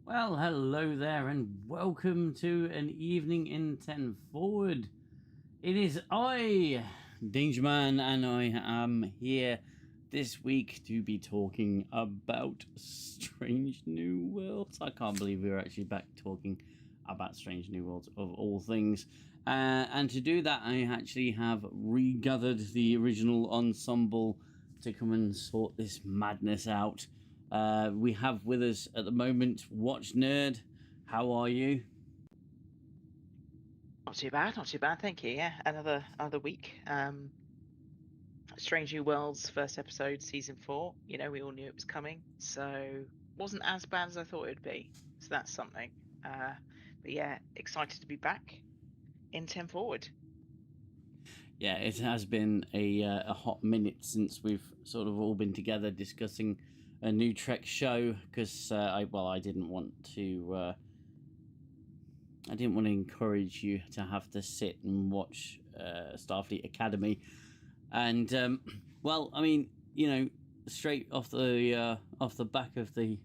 Well, hello there, and welcome to an evening in 10 Forward. It is I, Dangerman, and I am here this week to be talking about Strange New Worlds. I can't believe we're actually back talking about Strange New Worlds of all things. And to do that, I actually have regathered the original ensemble to come and sort this madness out. We have with us at the moment Watch Nerd. How are you? Not too bad, thank you. Yeah, another week. Strange New Worlds, first episode, season 4. You know, we all knew it was coming, so wasn't as bad as I thought it'd be. So that's something. But yeah, excited to be back in 10 Forward. Yeah, it has been a hot minute since we've sort of all been together discussing a new Trek show because I didn't want to encourage you to have to sit and watch Starfleet Academy, and straight off the back of the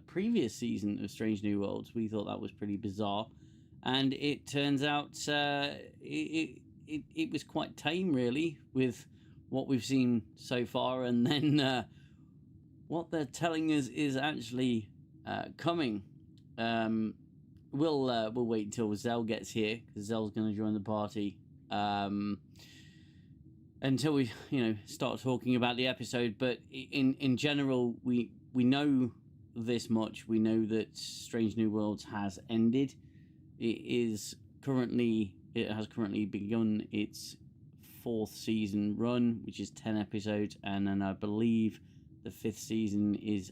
previous season of Strange New Worlds, we thought that was pretty bizarre, and it turns out it was quite tame, really, with what we've seen so far, and then what they're telling us is actually coming. We'll wait until Xell gets here, because Xell's going to join the party. Until we start talking about the episode, but in general, we know this much. We know that Strange New Worlds has ended. It has currently begun its 4th season run, which is 10 episodes, and then I believe the 5th season is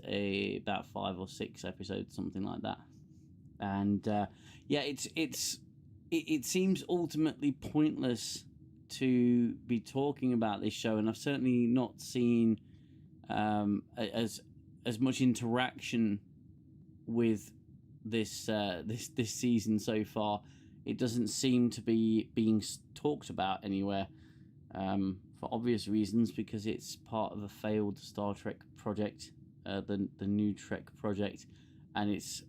about 5 or 6 episodes, something like that. And it seems ultimately pointless to be talking about this show, and I've certainly not seen as much interaction with this season so far. It doesn't seem to be being talked about anywhere, for obvious reasons, because it's part of a failed Star Trek project, the new Trek project, and it's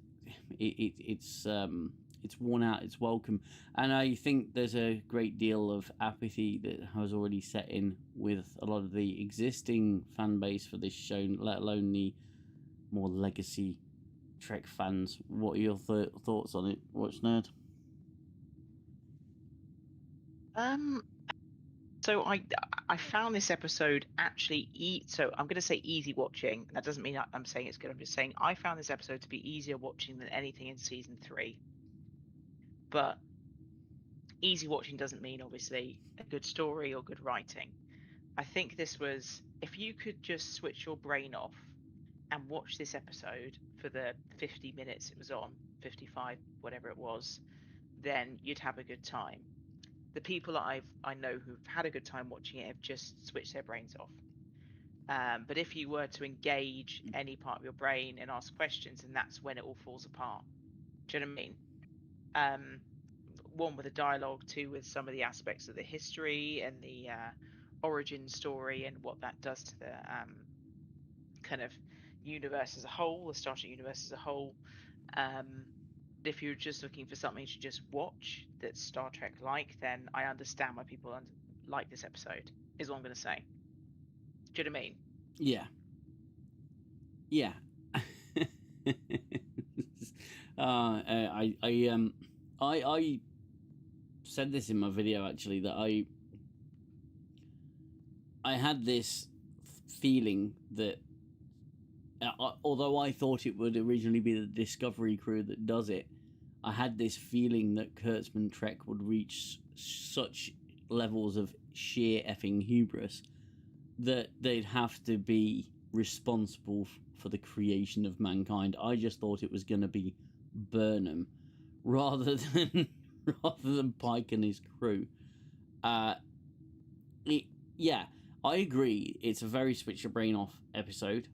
worn out its welcome. And I think there's a great deal of apathy that has already set in with a lot of the existing fan base for this show, let alone the more legacy Trek fans. What are your thoughts on it, Watch Nerd? So I found this episode actually so I'm going to say easy watching. That doesn't mean I'm saying it's good. I'm just saying I found this episode to be easier watching than anything in season 3. But easy watching doesn't mean obviously a good story or good writing. I think this was, if you could just switch your brain off and watch this episode for the 50 minutes it was on, 55, whatever it was, then you'd have a good time. The people I know who've had a good time watching it have just switched their brains off. But if you were to engage any part of your brain and ask questions, and that's when it all falls apart. Do you know what I mean? One, with the dialogue, 2, with some of the aspects of the history and the origin story and what that does to the kind of universe as a whole, the Star Trek universe as a whole. If you're just looking for something to just watch that's Star Trek like, then I understand why people like this episode, is what I'm going to say. Do you know what I mean? Yeah. I said this in my video, actually, that I had this feeling that although I thought it would originally be the Discovery crew that does it, I had this feeling that Kurtzman Trek would reach such levels of sheer effing hubris that they'd have to be responsible for the creation of mankind. I just thought it was going to be Burnham rather than Pike and his crew. I agree. It's a very switch your brain off episode,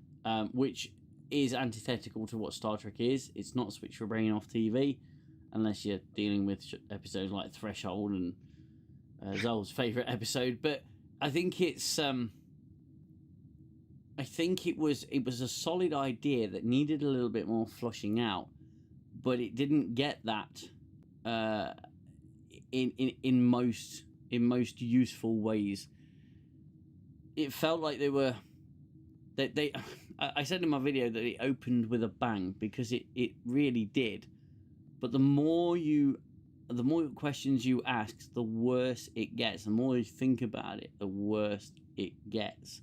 which is antithetical to what Star Trek is. It's not switch your brain off TV, unless you're dealing with episodes like Threshold and Zell's favourite episode. But I think it's I think it was a solid idea that needed a little bit more flushing out, but it didn't get that in most useful ways. It felt like they were they I said in my video that it opened with a bang, because it really did. But the more questions you ask, the worse it gets. The more you think about it, the worse it gets.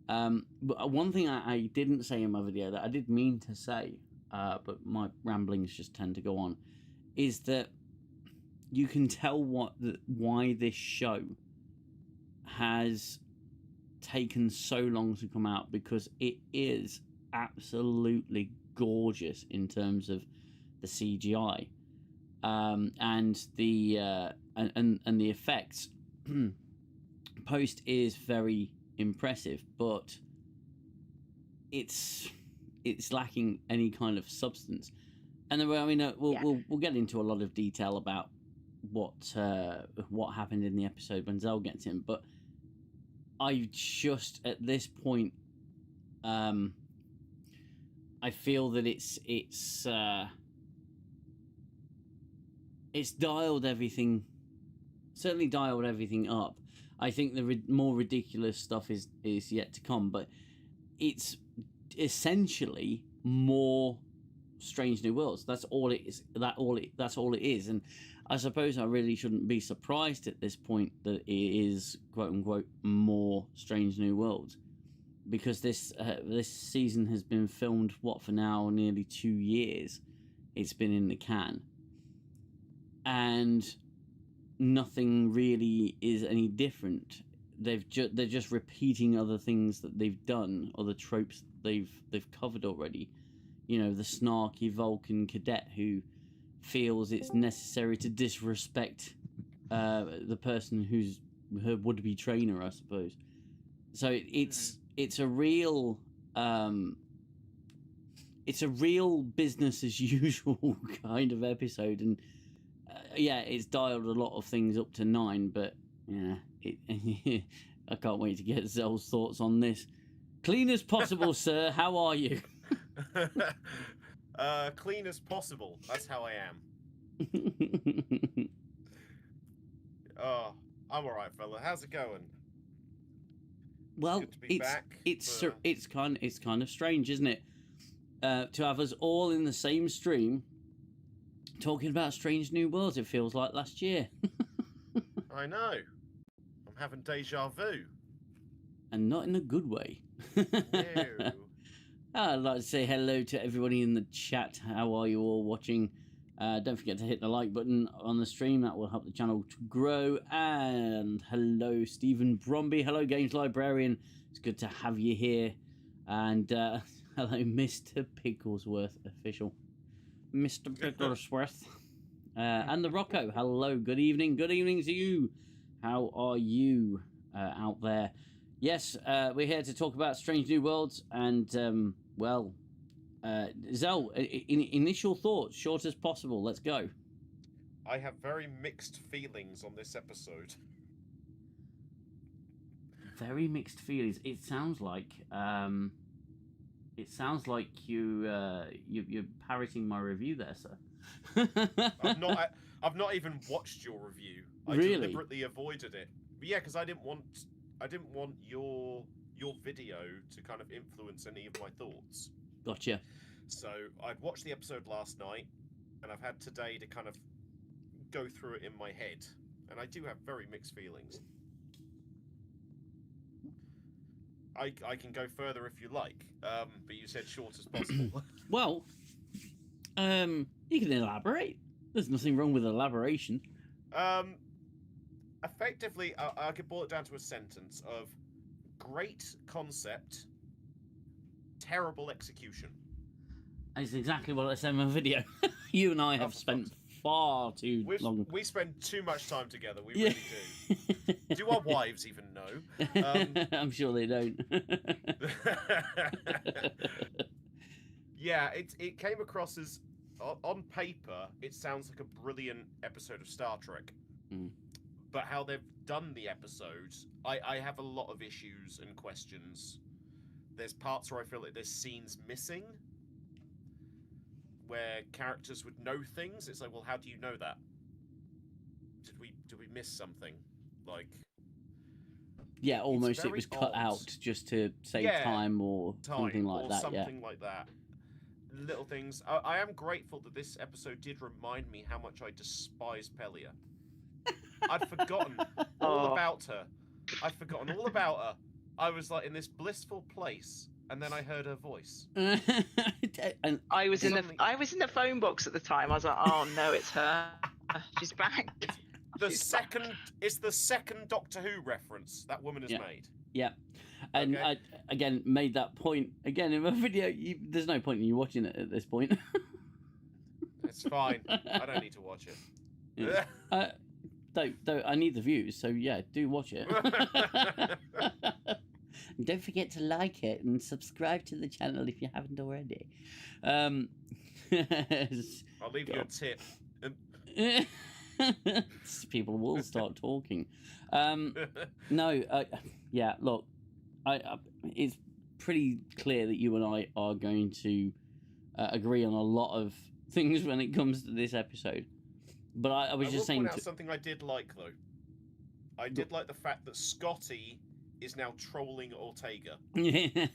But one thing I didn't say in my video that I did mean to say, but my ramblings just tend to go on, is that you can tell why this show has taken so long to come out, because it is absolutely gorgeous in terms of the CGI and the effects. Post is very impressive, but it's lacking any kind of substance. And I mean, we'll get into a lot of detail about what happened in the episode when Xell gets in, but I just at this point, I feel that it's dialed everything, certainly dialed everything up. I think the more ridiculous stuff is yet to come, but it's essentially more Strange New Worlds. That's all it is. That's all it is. And I suppose I really shouldn't be surprised at this point that it is quote unquote more Strange New Worlds, because this season has been filmed for now nearly 2 years. It's been in the can, and nothing really is any different. They're just repeating other things that they've done, other tropes that they've covered already. You know, the snarky Vulcan cadet who feels it's necessary to disrespect the person who's her would-be trainer, I suppose. So it's a real business as usual kind of episode, and it's dialed a lot of things up to 9, but yeah, I can't wait to get Xell's thoughts on this. Clean as possible, sir. How are you? Clean as possible. That's how I am. Oh, I'm all right, fella. How's it going? Well, good to be back. It's kind of strange, isn't it? To have us all in the same stream talking about Strange New Worlds. It feels like last year. I know. I'm having deja vu. And not in a good way. No. I'd like to say hello to everybody in the chat. How are you all watching? Don't forget to hit the like button on the stream. That will help the channel to grow. And hello, Stephen Bromby. Hello, Games Librarian. It's good to have you here. And hello, Mr. Picklesworth official. Mr. Picklesworth. And the Rocco. Hello, good evening. Good evening to you. How are you out there? Yes, we're here to talk about Strange New Worlds. And, Xell, initial thoughts, short as possible. Let's go. I have very mixed feelings on this episode. Very mixed feelings. It sounds like you're parroting my review there, sir. I've not even watched your review. I Really? deliberately avoided it. But yeah, because I didn't want your video to kind of influence any of my thoughts. Gotcha. So I'd watched the episode last night, and I've had today to kind of go through it in my head, and I do have very mixed feelings. I can go further if you like, but you said short as possible. Well, you can elaborate. There's nothing wrong with elaboration. Effectively, I could boil it down to a sentence of great concept, terrible execution. That's exactly what I said in my video. You and I have spent far too long. We spend too much time together. We really do. Do our wives even know? I'm sure they don't. Yeah, it came across as, on paper, it sounds like a brilliant episode of Star Trek. Mm. But how they've done the episode, I have a lot of issues and questions. There's parts where I feel like there's scenes missing. where characters would know things. It's like, well, how do you know that? Did we miss something? Like, Yeah, almost it very was cut odd. out just to save Yeah, time or something like that. Something like that. Little things. I am grateful that this episode did remind me how much I despise Pelia. I'd forgotten all about her. I'd forgotten all about her. I was like in this blissful place, and then I heard her voice. And I was in the phone box at the time. I was like, oh no, it's her. She's back. It's the second Doctor Who reference that woman has made. Yeah. And Okay. I, again, made that point again in my video. There's no point in you watching it at this point. It's fine. I don't need to watch it. Yeah. Don't. I need the views, so yeah, do watch it. And don't forget to like it and subscribe to the channel if you haven't already. I'll leave you a tip. People will start talking. No, yeah. Look, it's pretty clear that you and I are going to agree on a lot of things when it comes to this episode. But I was just saying. Point out something I did like though. I did like the fact that Scotty is now trolling Ortega Yeah.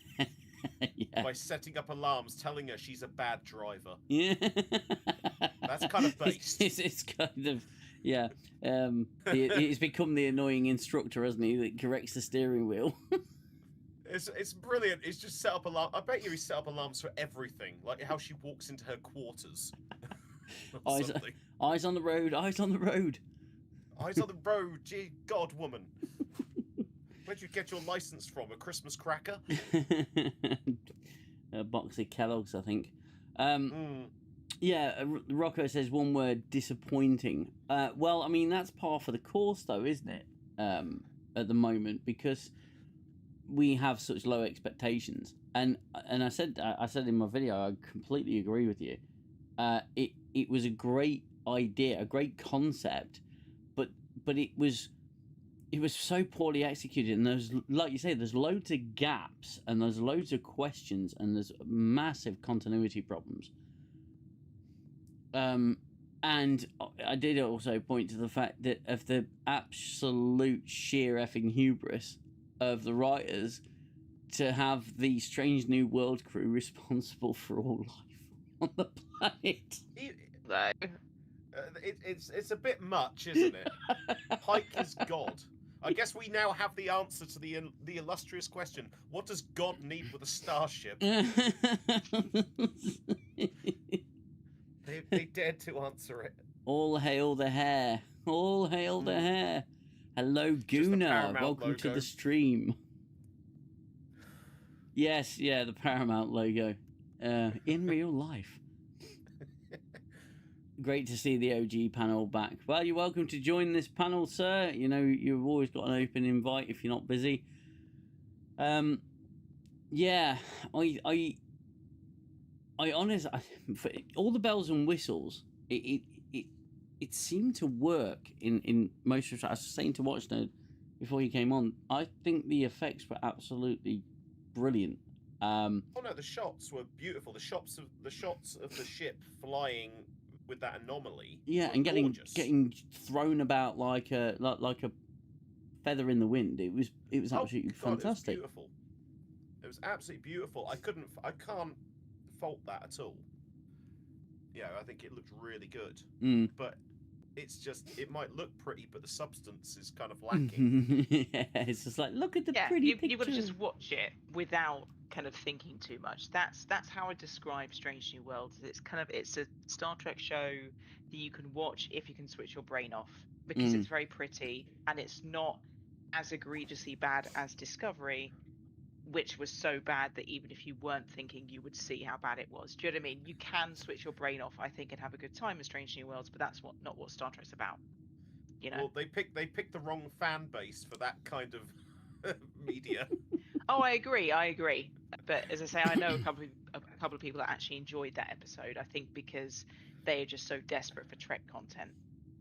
by setting up alarms, telling her she's a bad driver. Yeah. That's kind of based. It's kind of, yeah. He's become the annoying instructor, hasn't he? That corrects the steering wheel. It's brilliant. He's just set up alarm. I bet you he set up alarms for everything, like how she walks into her quarters. Eyes on the road. Eyes on the road. Eyes on the road. Gee, God, woman. Where'd you get your license from? A Christmas cracker? A box of Kellogg's, I think. Yeah, Rocco says one word: disappointing. Well, I mean that's par for the course, though, isn't it? At the moment, because we have such low expectations, and I said in my video, I completely agree with you. It was a great idea, a great concept, but it was so poorly executed, and there's, like you say, there's loads of gaps, and there's loads of questions, and there's massive continuity problems. And I did also point to the fact that of the absolute sheer effing hubris of the writers to have the Strange New World crew responsible for all life on the planet. It's a bit much, isn't it? Pike is God. I guess we now have the answer to the illustrious question: what does God need with a starship? They dared to answer it. All hail the hair. All hail the hair. Hello, Gooner. Welcome to the stream. Yes, yeah, the Paramount logo. In real life. Great to see the OG panel back. Well, you're welcome to join this panel, sir. You know, you've always got an open invite if you're not busy. Yeah, I honestly, all the bells and whistles, it seemed to work in most of. I was saying to Watchnode before he came on, I think the effects were absolutely brilliant. Oh no, the shots were beautiful. The shots of the ship flying with that anomaly. Yeah, and getting thrown about like a feather in the wind. It was absolutely fantastic. It was beautiful. It was absolutely beautiful. I can't fault that at all. Yeah, I think it looked really good. But it's just, it might look pretty, but the substance is kind of lacking. Yeah, it's just like, look at the pretty picture. You've got to just watch it without kind of thinking too much. That's how I describe Strange New Worlds. It's a Star Trek show that you can watch if you can switch your brain off, because it's very pretty and it's not as egregiously bad as Discovery, which was so bad that even if you weren't thinking, you would see how bad it was. Do you know what I mean? You can switch your brain off, I think, and have a good time in Strange New Worlds, but that's not what Star Trek's about. You know? Well, they picked the wrong fan base for that kind of media. Oh, I agree. But as I say, I know a couple of people that actually enjoyed that episode. I think because they are just so desperate for Trek content.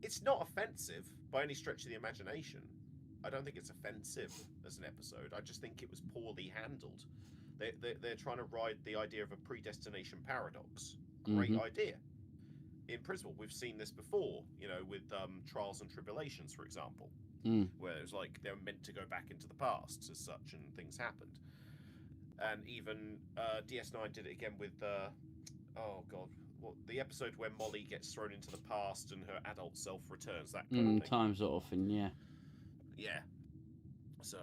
It's not offensive by any stretch of the imagination. I don't think it's offensive as an episode. I just think it was poorly handled. They're trying to ride the idea of a predestination paradox. great Mhm. idea. In principle, we've seen this before, with Trials and Tribulations, for example, where it was like they were meant to go back into the past as such, and things happened. And even DS9 did it again with, oh god, the episode where Molly gets thrown into the past and her adult self returns, that kind of thing. Time sort of thing, yeah. Yeah. So,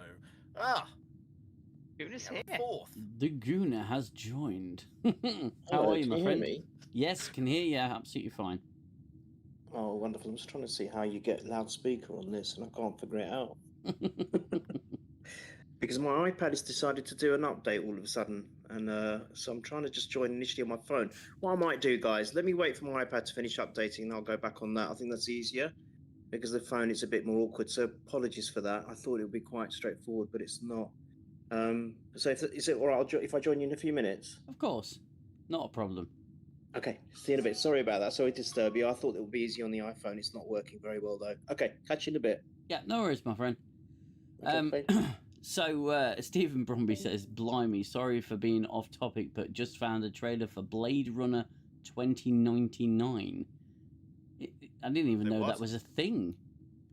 Gooner's we here. have a fourth. The Gooner has joined. How Hello, are you, can my you friend? hear me? Yes, can hear you absolutely fine. Oh, wonderful. I'm just trying to see how you get loudspeaker on this, and I can't figure it out. Because my iPad has decided to do an update all of a sudden, and so I'm trying to just join initially on my phone. What I might do, guys, let me wait for my iPad to finish updating, and I'll go back on that. I think that's easier, because the phone is a bit more awkward, so apologies for that. I thought it would be quite straightforward, but it's not. So is it all right if I join you in a few minutes? Of course, not a problem. Okay, see you in a bit. Sorry about that. Sorry to disturb you. I thought it would be easy on the iPhone. It's not working very well, though. Okay, catch you in a bit. Yeah, no worries, my friend. Okay, So, Stephen Bromby says, blimey, sorry for being off topic, but just found a trailer for Blade Runner 2099. I didn't even know that was a thing.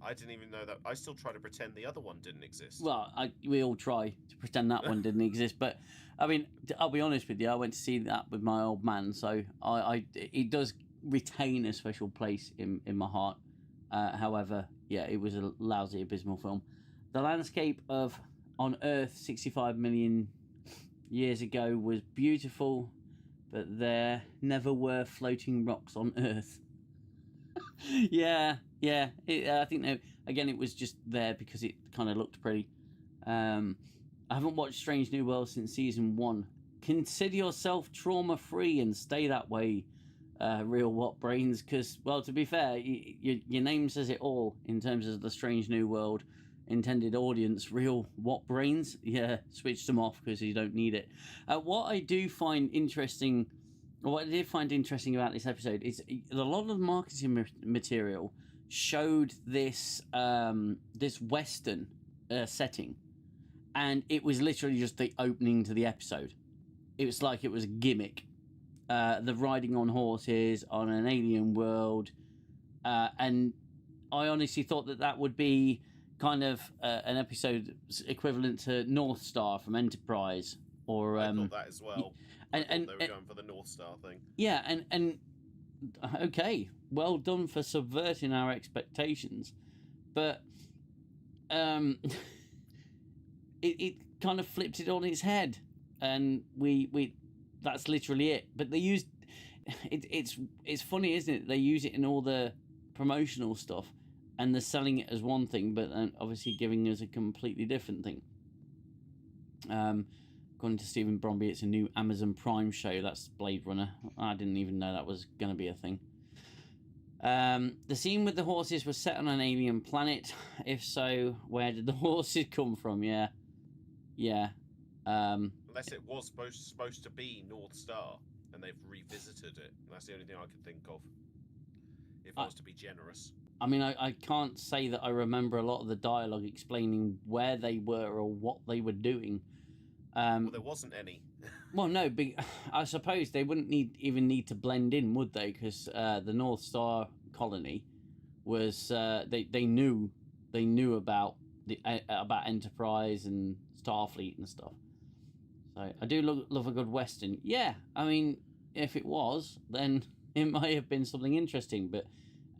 I didn't even know that. I still try to pretend the other one didn't exist. Well, we all try to pretend that one didn't exist, but I mean, I'll be honest with you, I went to see that with my old man, so it does retain a special place in my heart. However, yeah, it was a lousy, abysmal film. The landscape of on Earth 65 million years ago was beautiful, but there never were floating rocks on Earth. yeah. I think again it was just there because it kind of looked pretty. I haven't watched Strange New World since season 1. Consider yourself trauma-free and stay that way, Real What Brains, because, well, to be fair, your name says it all in terms of the Strange New World intended audience. Real What Brains? Yeah, switch them off because you don't need it. What I did find interesting about this episode is a lot of the marketing material showed this Western setting, and it was literally just the opening to the episode. It was like it was a gimmick. The riding on horses on an alien world, and I honestly thought that would be kind of an episode equivalent to North Star from Enterprise, or I thought that as well. And they were going for the North Star thing. Yeah, and okay, well done for subverting our expectations, but it kind of flipped it on its head, and we that's literally it. But they used it's funny, isn't it? They use it in all the promotional stuff, and they're selling it as one thing, but then obviously giving us a completely different thing. According to Stephen Bromby, it's a new Amazon Prime show. That's Blade Runner. I didn't even know that was going to be a thing. The scene with the horses was set on an alien planet. If so, where did the horses come from? Yeah. Unless it was supposed to be North Star, and they've revisited it. That's the only thing I could think of. If I was to be generous. I mean, I can't say that I remember a lot of the dialogue explaining where they were or what they were doing. Well, there wasn't any. Well, no, I suppose they wouldn't even need to blend in, would they? Because the North Star colony was they knew about about Enterprise and Starfleet and stuff. So I do love a good Western. Yeah, I mean, if it was, then it might have been something interesting. But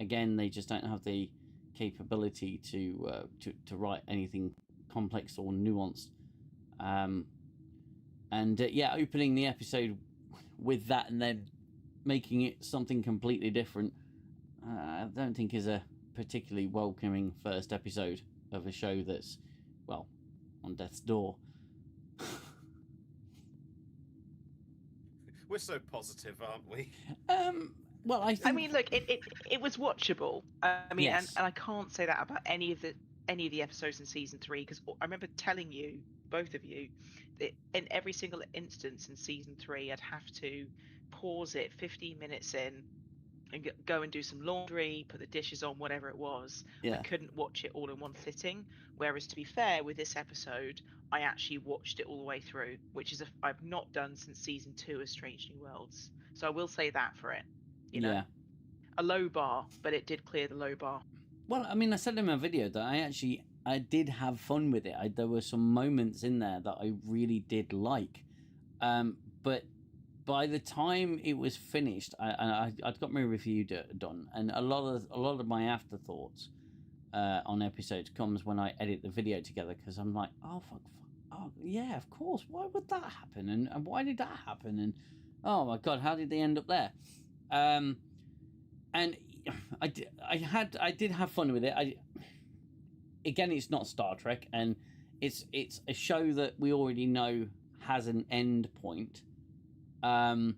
again, they just don't have the capability to write anything complex or nuanced. Opening the episode with that and then making it something completely different, I don't think is a particularly welcoming first episode of a show that's, well, on death's door. We're so positive, aren't we? Well, I mean, look, it was watchable. I mean, Yes. and I can't say that about any of the episodes in season 3, because I remember telling you, both of you, that in every single instance in season 3, I'd have to pause it 15 minutes in and go and do some laundry, put the dishes on, whatever it was. Yeah. I couldn't watch it all in one sitting. Whereas, to be fair, with this episode, I actually watched it all the way through, which is I've not done since season 2 of Strange New Worlds. So I will say that for it. You know, Yeah. a low bar, but it did clear the low bar. Well, I mean, I said in my video that I did have fun with it. There were some moments in there that I really did like, but by the time it was finished, I'd got my review done, and a lot of my afterthoughts on episodes comes when I edit the video together, because I'm like, oh fuck, oh yeah, of course, why would that happen, and why did that happen, and oh my god, how did they end up there? And I did have fun with it. Again, it's not Star Trek, and it's a show that we already know has an end point. And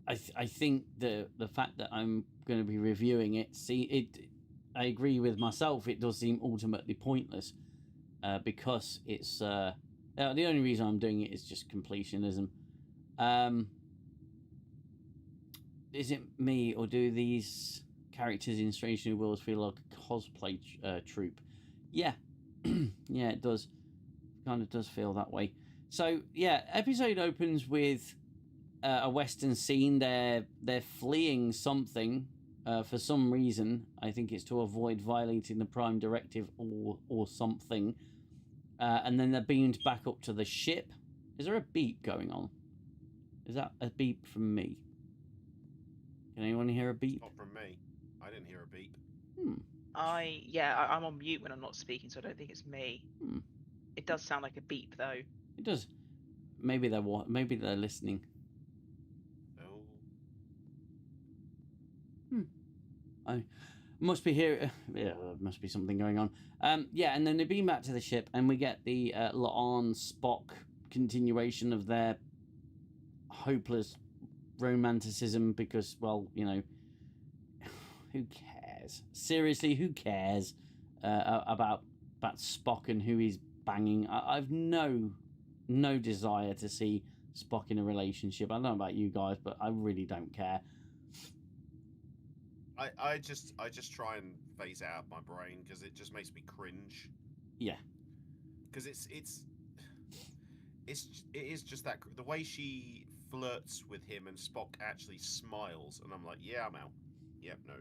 I think the fact that I'm going to be reviewing it, I agree with myself. It does seem ultimately pointless, because it's the only reason I'm doing it is just completionism. Is it me, or do these characters in Strange New Worlds feel like a cosplay troupe? Yeah, yeah, it does. Kind of does feel that way. So yeah, episode opens with a western scene. They're fleeing something for some reason. I think it's to avoid violating the Prime Directive or something. And then they're beamed back up to the ship. Is there a beep going on? Is that a beep from me? Can anyone hear a beep? Not from me. I didn't hear a beep. I'm on mute when I'm not speaking, so I don't think it's me. It does sound like a beep, though. It does. Maybe they're listening. No. I must be here. Yeah, there must be something going on. Yeah, and then they beam back to the ship, and we get the La'an Spock continuation of their hopeless romanticism, because, well, you know, who cares? Seriously, who cares about Spock and who he's banging? I've no desire to see Spock in a relationship. I don't know about you guys, but I really don't care. I just try and phase it out of my brain, because it just makes me cringe. Yeah. Because it is just that, the way she flirts with him and Spock actually smiles, and I'm like, yeah, I'm out. Yep, no.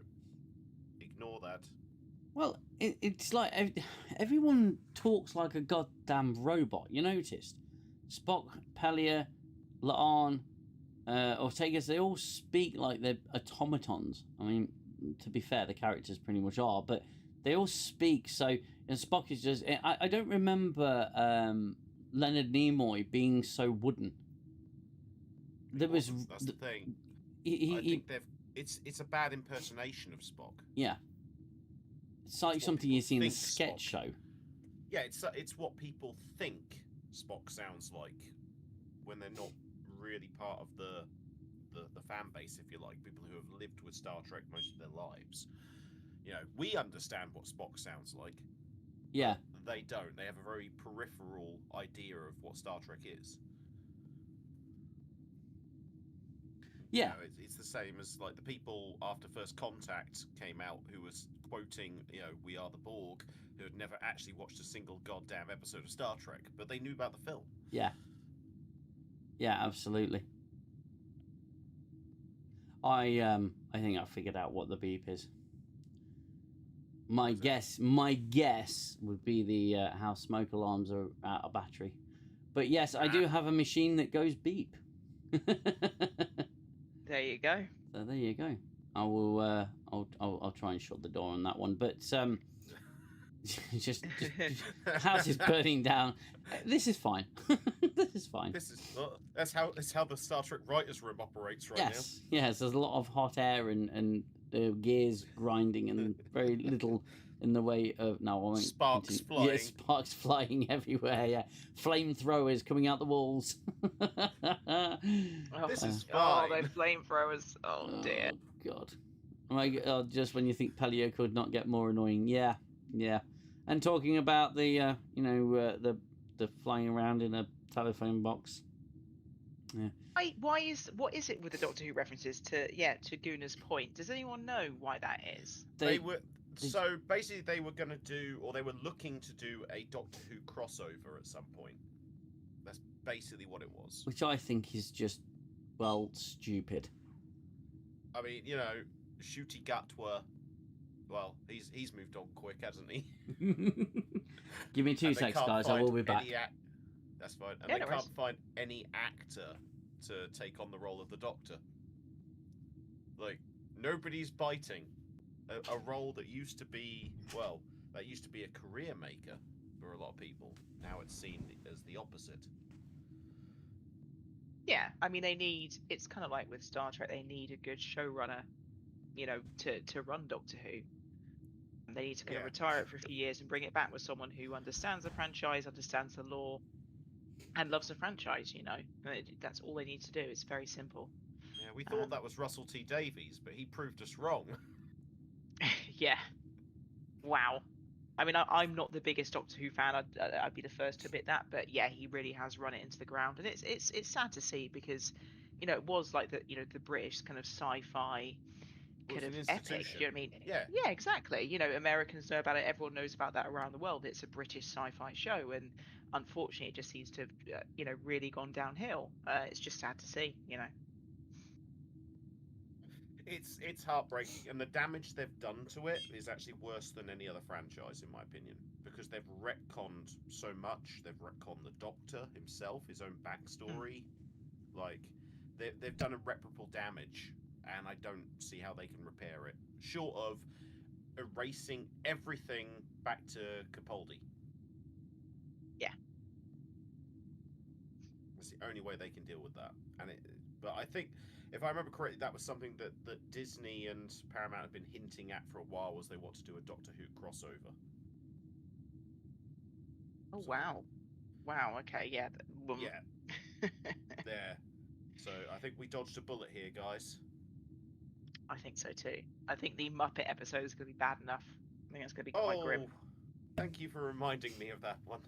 Ignore that. Well, it's like everyone talks like a goddamn robot. You noticed? Spock, Pelia, La'an, Ortegas, they all speak like they're automatons. I mean, to be fair, the characters pretty much are, but they all speak. So, and Spock is just... I don't remember Leonard Nimoy being so wooden. That's the thing. I think it's a bad impersonation of Spock. Yeah. It's like something you see in a sketch show. Yeah, it's what people think Spock sounds like when they're not really part of the fan base, if you like. People who have lived with Star Trek most of their lives. You know, we understand what Spock sounds like. Yeah. They don't. They have a very peripheral idea of what Star Trek is. Yeah. You know, it's the same as like the people after First Contact came out who was quoting, you know, "We are the Borg," who had never actually watched a single goddamn episode of Star Trek, but they knew about the film. Yeah. Yeah, absolutely. I think I figured out what the beep is. My guess would be the house smoke alarms are out of battery. But yes, I do have a machine that goes beep. There you go. So there you go. I will. I'll try and shut the door on that one. But just house is burning down. This is fine. This is fine. That's how the Star Trek writers' room operates right now. Yes. There's a lot of hot air and gears grinding and very little in the way of sparks flying. Yeah, sparks flying everywhere. Yeah, flamethrowers coming out the walls. This is fine. Oh, those flamethrowers. Oh dear. Oh God. My God, just when you think Pelia could not get more annoying. Yeah. And talking about the the flying around in a telephone box. Yeah. What is it with the Doctor Who references to Gooner's point? Does anyone know why that is? They So basically, they were going to do, or they were looking to do, a Doctor Who crossover at some point. That's basically what it was. Which I think is just, well, stupid. I mean, you know, Shooty Gatwa, well, he's moved on quick, hasn't he? Give me 2 seconds, guys. I will be back. That's fine. And Yeah, they no can't worries. find any actor to take on the role of the Doctor. Like, nobody's biting a role that used to be, well, that used to be a career maker for a lot of people. Now it's seen as the opposite. Yeah, I mean, it's kind of like with Star Trek, they need a good showrunner, you know, to run Doctor Who. And they need to kind of retire it for a few years and bring it back with someone who understands the franchise, understands the lore, and loves the franchise, you know. That's all they need to do. It's very simple. Yeah, we thought that was Russell T Davies, but he proved us wrong. Yeah. Wow. I mean, I'm not the biggest Doctor Who fan. I'd be the first to admit that, but yeah, he really has run it into the ground, and it's sad to see because, you know, it was like the British kind of sci-fi kind of epic. You know what I mean? Yeah. Yeah, exactly. You know, Americans know about it. Everyone knows about that around the world. It's a British sci-fi show, and unfortunately, it just seems to have, you know, really gone downhill. It's just sad to see. You know. It's heartbreaking, and the damage they've done to it is actually worse than any other franchise, in my opinion, because they've retconned so much. They've retconned the Doctor himself, his own backstory. Like, they've done irreparable damage, and I don't see how they can repair it, short of erasing everything back to Capaldi. Yeah. That's the only way they can deal with that, but I think, if I remember correctly, that was something that Disney and Paramount have been hinting at for a while, was they want to do a Doctor Who crossover. Oh, wow. Wow, okay, yeah. Yeah. There. So I think we dodged a bullet here, guys. I think so too. I think the Muppet episode is going to be bad enough. I think it's going to be quite grim. Thank you for reminding me of that one.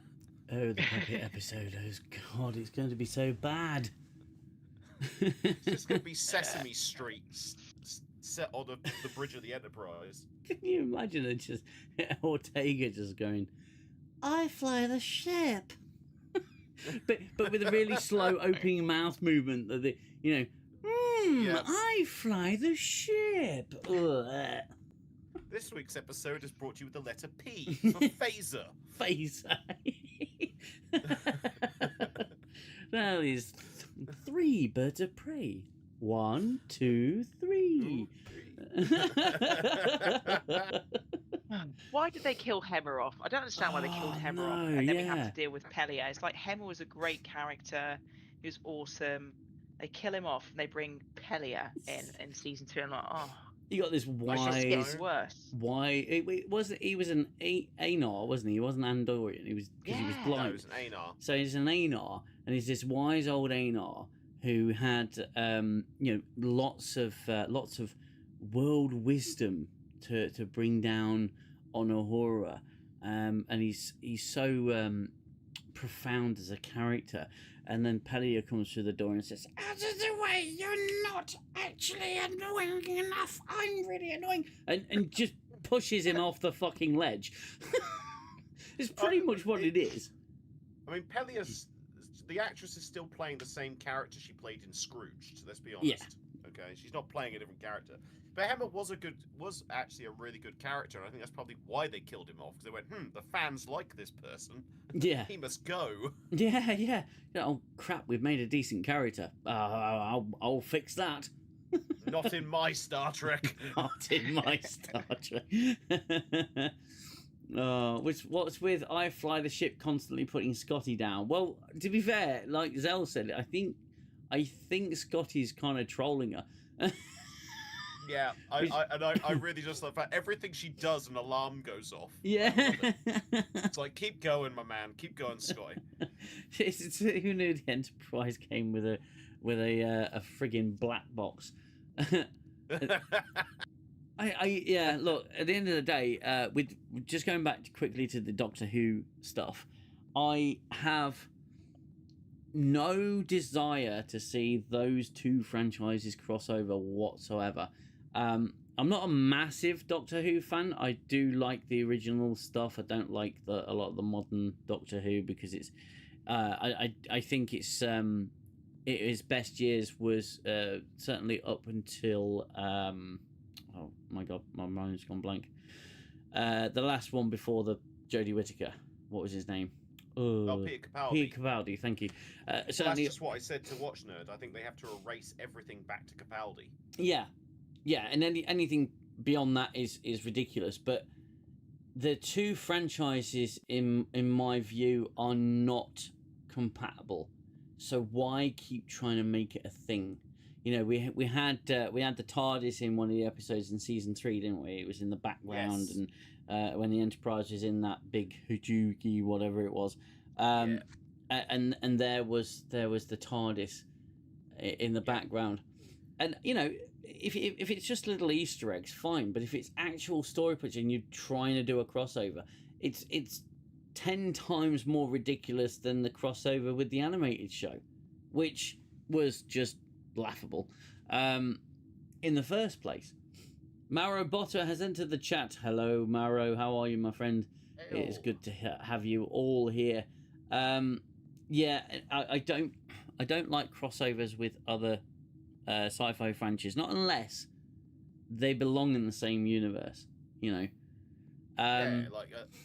Oh, the Muppet episode. Oh, God, it's going to be so bad. It's just going to be Sesame Street set on the bridge of the Enterprise. Can you imagine it just Ortega just going, "I fly the ship," but with a really slow opening mouth movement that I fly the ship. Ugh. This week's episode is brought to you with the letter P for phaser. Phaser. Now there's 3 birds of prey. 1, 2, 3. Why did they kill Hemmer off? I don't understand why they killed Hemmer off, and then we have to deal with Pelia. It's like Hemmer was a great character. He was awesome. They kill him off, and they bring Pelia in season 2. I'm like, oh. You got this wise. It gets worse. Why? It wasn't. He was an Anar, wasn't he? He wasn't Andorian. He was because he was blind. No, he was an Anar. So he's an Anar, and he's this wise old Anar who had lots of world wisdom to bring down on Uhura, and he's so profound as a character. And then Pelia comes through the door and says, "Out of the way, you're not actually annoying enough. I'm really annoying." And just pushes him off the fucking ledge. It's pretty much what it is. I mean, the actress is still playing the same character she played in Scrooged, let's be honest. Yeah. Okay, she's not playing a different character. But Hemmer was actually a really good character, and I think that's probably why they killed him off, because they went, the fans like this person. Yeah. He must go. Yeah. Oh, crap, we've made a decent character. I'll fix that. Not in my Star Trek. Not in my Star Trek. What's with I fly the ship constantly putting Scotty down? Well, to be fair, like Xell said, I think Scotty's kind of trolling her. Yeah, I really just love that. Everything she does, an alarm goes off. Yeah. It's like, keep going, my man. Keep going, Scotty. Who knew the Enterprise came with a friggin' black box? Look, at the end of the day, with just going back quickly to the Doctor Who stuff, I have no desire to see those two franchises cross over whatsoever. I'm not a massive Doctor Who fan. I do like the original stuff. I don't like a lot of the modern Doctor Who because it's. I think it's his best years was certainly up until oh my god, my mind's gone blank. The last one before the Jodie Whittaker. What was his name? Peter Capaldi. Peter Capaldi, thank you. That's just what I said to Watch Nerd. I think they have to erase everything back to Capaldi. Yeah, and anything beyond that is ridiculous. But the two franchises, in my view, are not compatible. So why keep trying to make it a thing? You know, we had the TARDIS in one of the episodes in season 3, didn't we? It was in the background, Yes. and when the Enterprise was in that big Hajuki, whatever it was, and there was the TARDIS in the background, and you know, if it's just little Easter eggs, fine, but if it's actual story pitching and you're trying to do a crossover, it's 10 times more ridiculous than the crossover with the animated show, which was just laughable in the first place. Maro Botta has entered the chat. Hello, Maro. How are you, my friend? Hey-o. It is good to have you all here. Yeah, I don't like crossovers with other sci-fi franchises, not unless they belong in the same universe. You know. Yeah,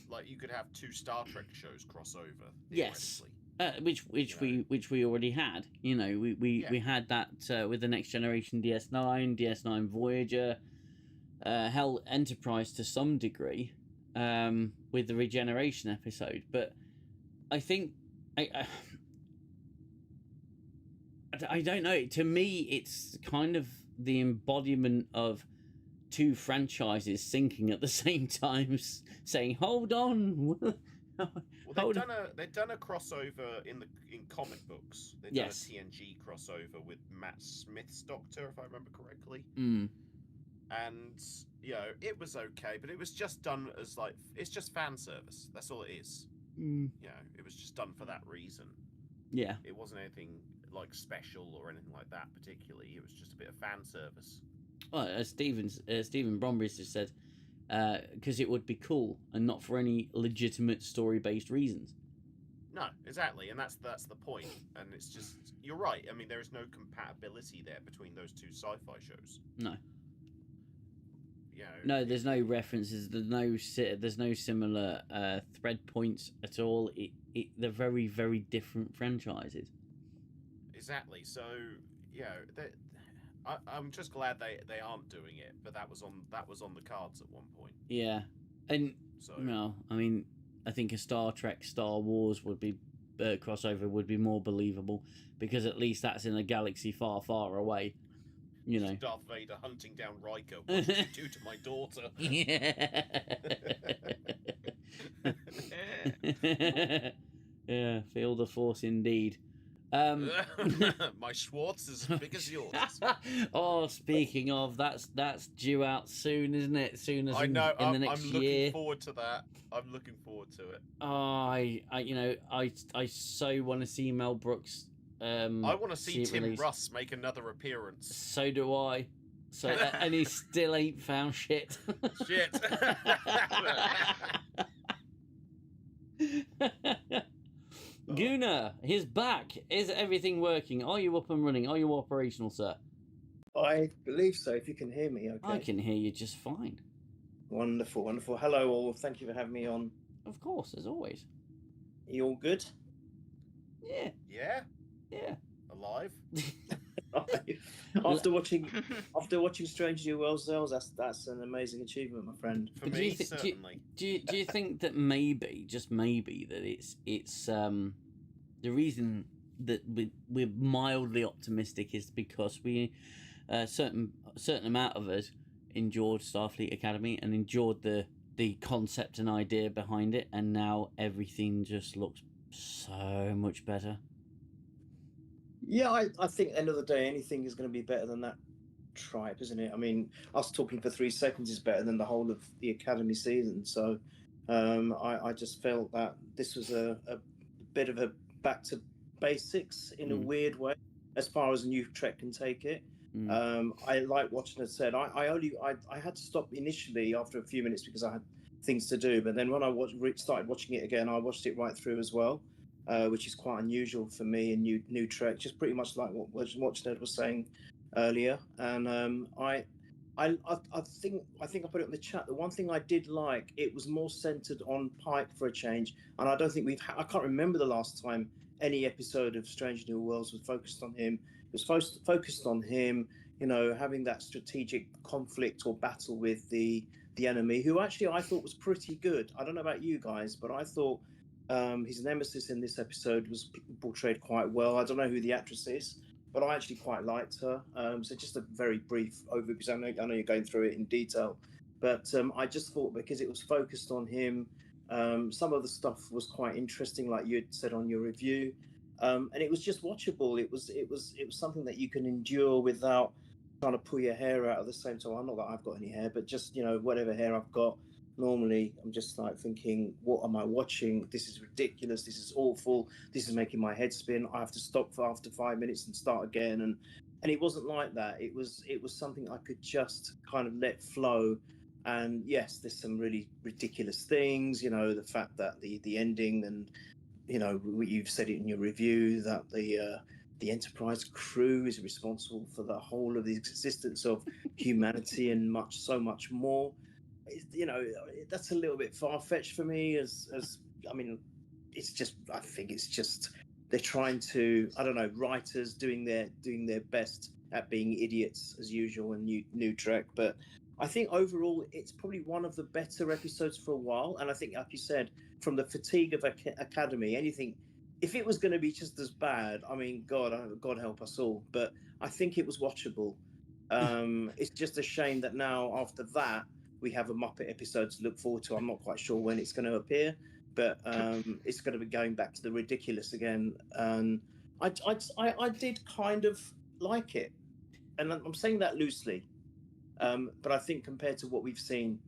like you could have 2 Star Trek shows cross over. Yes. Which we already had. You know, we had that with the Next Generation DS9 Voyager, hell, Enterprise to some degree, with the Regeneration episode. But I think I don't know. To me, it's kind of the embodiment of 2 franchises syncing at the same time, saying, "Hold on." Well, they've done a crossover in comic books. They've done a TNG crossover with Matt Smith's Doctor, if I remember correctly. Mm. And you know, it was okay, but it was just done as it's just fan service. That's all it is. Mm. You know, it was just done for that reason. Yeah. It wasn't anything like special or anything like that particularly. It was just a bit of fan service. Well, as Stephen Bromberry just said, because it would be cool and not for any legitimate story-based reasons. No, exactly, and that's the point. And it's just, you're right. I mean, there is no compatibility there between those 2 sci-fi shows. No. You know, No, there's no references. There's no similar thread points at all. They're very, very different franchises. Exactly. So, you know, I'm just glad they aren't doing it, but that was on the cards at one point. Yeah, and So no, I mean, I think a Star Trek, Star Wars would be crossover would be more believable because at least that's in a galaxy far, far away. You know, Darth Vader hunting down Riker. What did you do to my daughter? Yeah, feel the force indeed. My Schwartz is as big as yours. Oh, speaking of, that's due out soon, isn't it? Soon as I know. in the next I'm year. looking forward to that. I'm looking forward to it. I so want to see Mel Brooks. I want to see Tim released. Russ make another appearance. So do I. So and he still ain't found shit. Shit. Gooner, he's back. Is everything working? Are you up and running? Are you operational, sir? I believe so, if you can hear me, okay. I can hear you just fine. Wonderful, wonderful. Hello all, thank you for having me on. Of course, as always. You all good? Yeah. Yeah. Alive. after watching Strange New Worlds, that's an amazing achievement, my friend. For me, certainly. Do you think that maybe, just maybe, that it's the reason that we're mildly optimistic is because we certain amount of us enjoyed Starfleet Academy and enjoyed the concept and idea behind it, and now everything just looks so much better. Yeah, I think at the end of the day, anything is going to be better than that tribe, isn't it? I mean, us talking for 3 seconds is better than the whole of the Academy season. So I just felt that this was a bit of a back to basics in a weird way, as far as a new Trek can take it. I like watching it said. I had to stop initially after a few minutes because I had things to do. But then when I started watching it again, I watched it right through as well, which is quite unusual for me in new Trek. Just pretty much like what Ned was saying earlier. And I think I put it in the chat. The one thing I did like, it was more centered on Pike for a change, and I don't think I can't remember the last time any episode of Strange New Worlds was focused on him. It was focused on him, having that strategic conflict or battle with the enemy, who actually I thought was pretty good. I don't know about you guys, but I thought his nemesis in this episode was portrayed quite well. I don't know who the actress is, but I actually quite liked her. So just a very brief overview, because I know you're going through it in detail. But I just thought because it was focused on him, some of the stuff was quite interesting, like you had said on your review. And it was just watchable. It was something that you can endure without trying to pull your hair out at the same time. I'm not that I've got any hair, but just whatever hair I've got. Normally, I'm just like thinking, what am I watching? This is ridiculous. This is awful. This is making my head spin. I have to stop for after 5 minutes and start again. And it wasn't like that. It was something I could just kind of let flow. And yes, there's some really ridiculous things. The fact that the ending, and you've said it in your review, that the Enterprise crew is responsible for the whole of the existence of humanity and so much more. That's a little bit far-fetched for me. I mean, I think it's just they're trying to, I don't know, writers doing their best at being idiots as usual in new Trek. But I think overall it's probably one of the better episodes for a while. And I think, like you said, from the fatigue of Academy, anything, if it was going to be just as bad, I mean, God help us all. But I think it was watchable. It's just a shame that now after that we have a Muppet episode to look forward to. I'm not quite sure when it's going to appear, but it's going to be going back to the ridiculous again. And I did kind of like it, and I'm saying that loosely. But I think compared to what we've seen,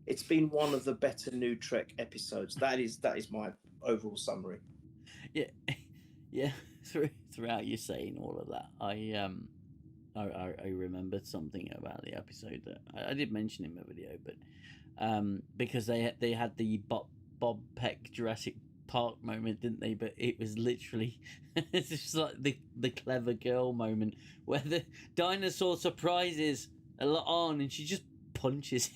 it's been one of the better new Trek episodes. That is my overall summary. Yeah. Throughout you saying all of that, I remembered something about the episode that I did mention in my video, but because they had the Bob Peck Jurassic Park moment, didn't they? But it was literally it's just like the clever girl moment where the dinosaur surprises a lot on and she just punches.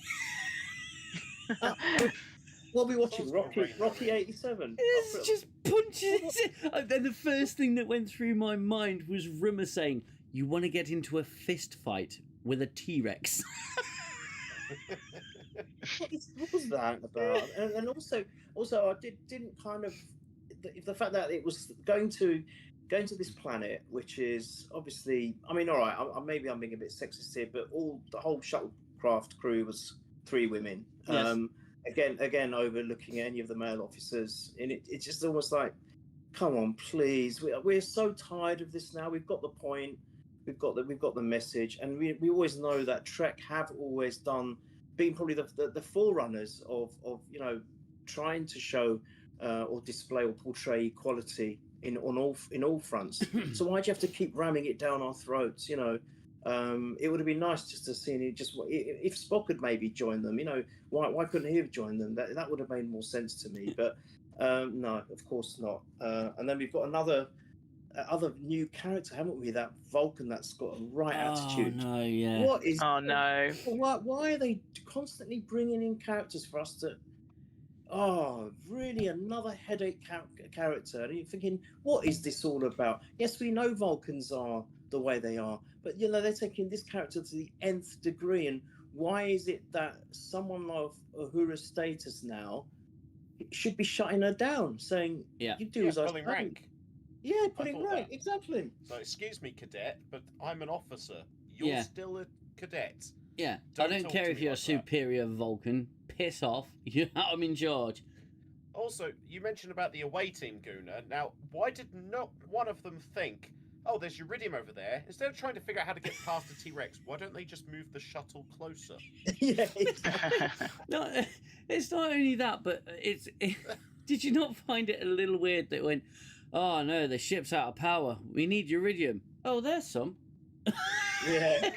What are we watching? Rocky 87. It's just punches. And then the first thing that went through my mind was Rimmer saying, "You want to get into a fist fight with a T-Rex?" What was that about? And also I didn't kind of the fact that it was going to this planet, which is obviously, I mean, all right, maybe I'm being a bit sexist here, but the whole shuttlecraft crew was 3 women. Yes. Again, overlooking any of the male officers, and it's just almost like, come on, please, we're so tired of this now. We've got the point. We've got the message, and we always know that Trek have always been probably the forerunners of trying to show or display or portray equality in all fronts. So why do you have to keep ramming it down our throats? It would have been nice just to see it. Just if Spock had maybe joined them, why couldn't he have joined them? That would have made more sense to me. But no, of course not. And then we've got other new character, haven't we? That Vulcan that's got a right attitude. Oh no, yeah. What is? Oh no. Why are they constantly bringing in characters for us to? Oh, really? Another headache character? And you're thinking, what is this all about? Yes, we know Vulcans are the way they are, but they're taking this character to the nth degree. And why is it that someone of Uhura's status now should be shutting her down, saying, "You do as I say." Rank. Yeah, pulling rank, exactly. So, excuse me, cadet, but I'm an officer. You're still a cadet. Yeah, I don't care if you're a superior Vulcan. Piss off. I'm in charge. Also, you mentioned about the away team, Gooner. Now, why did not one of them think, oh, there's Uridium over there. Instead of trying to figure out how to get past the T-Rex, why don't they just move the shuttle closer? Yeah, exactly. No, it's not only that, but did you not find it a little weird that went, oh no, the ship's out of power. We need Uridium. Oh, there's some. Yeah.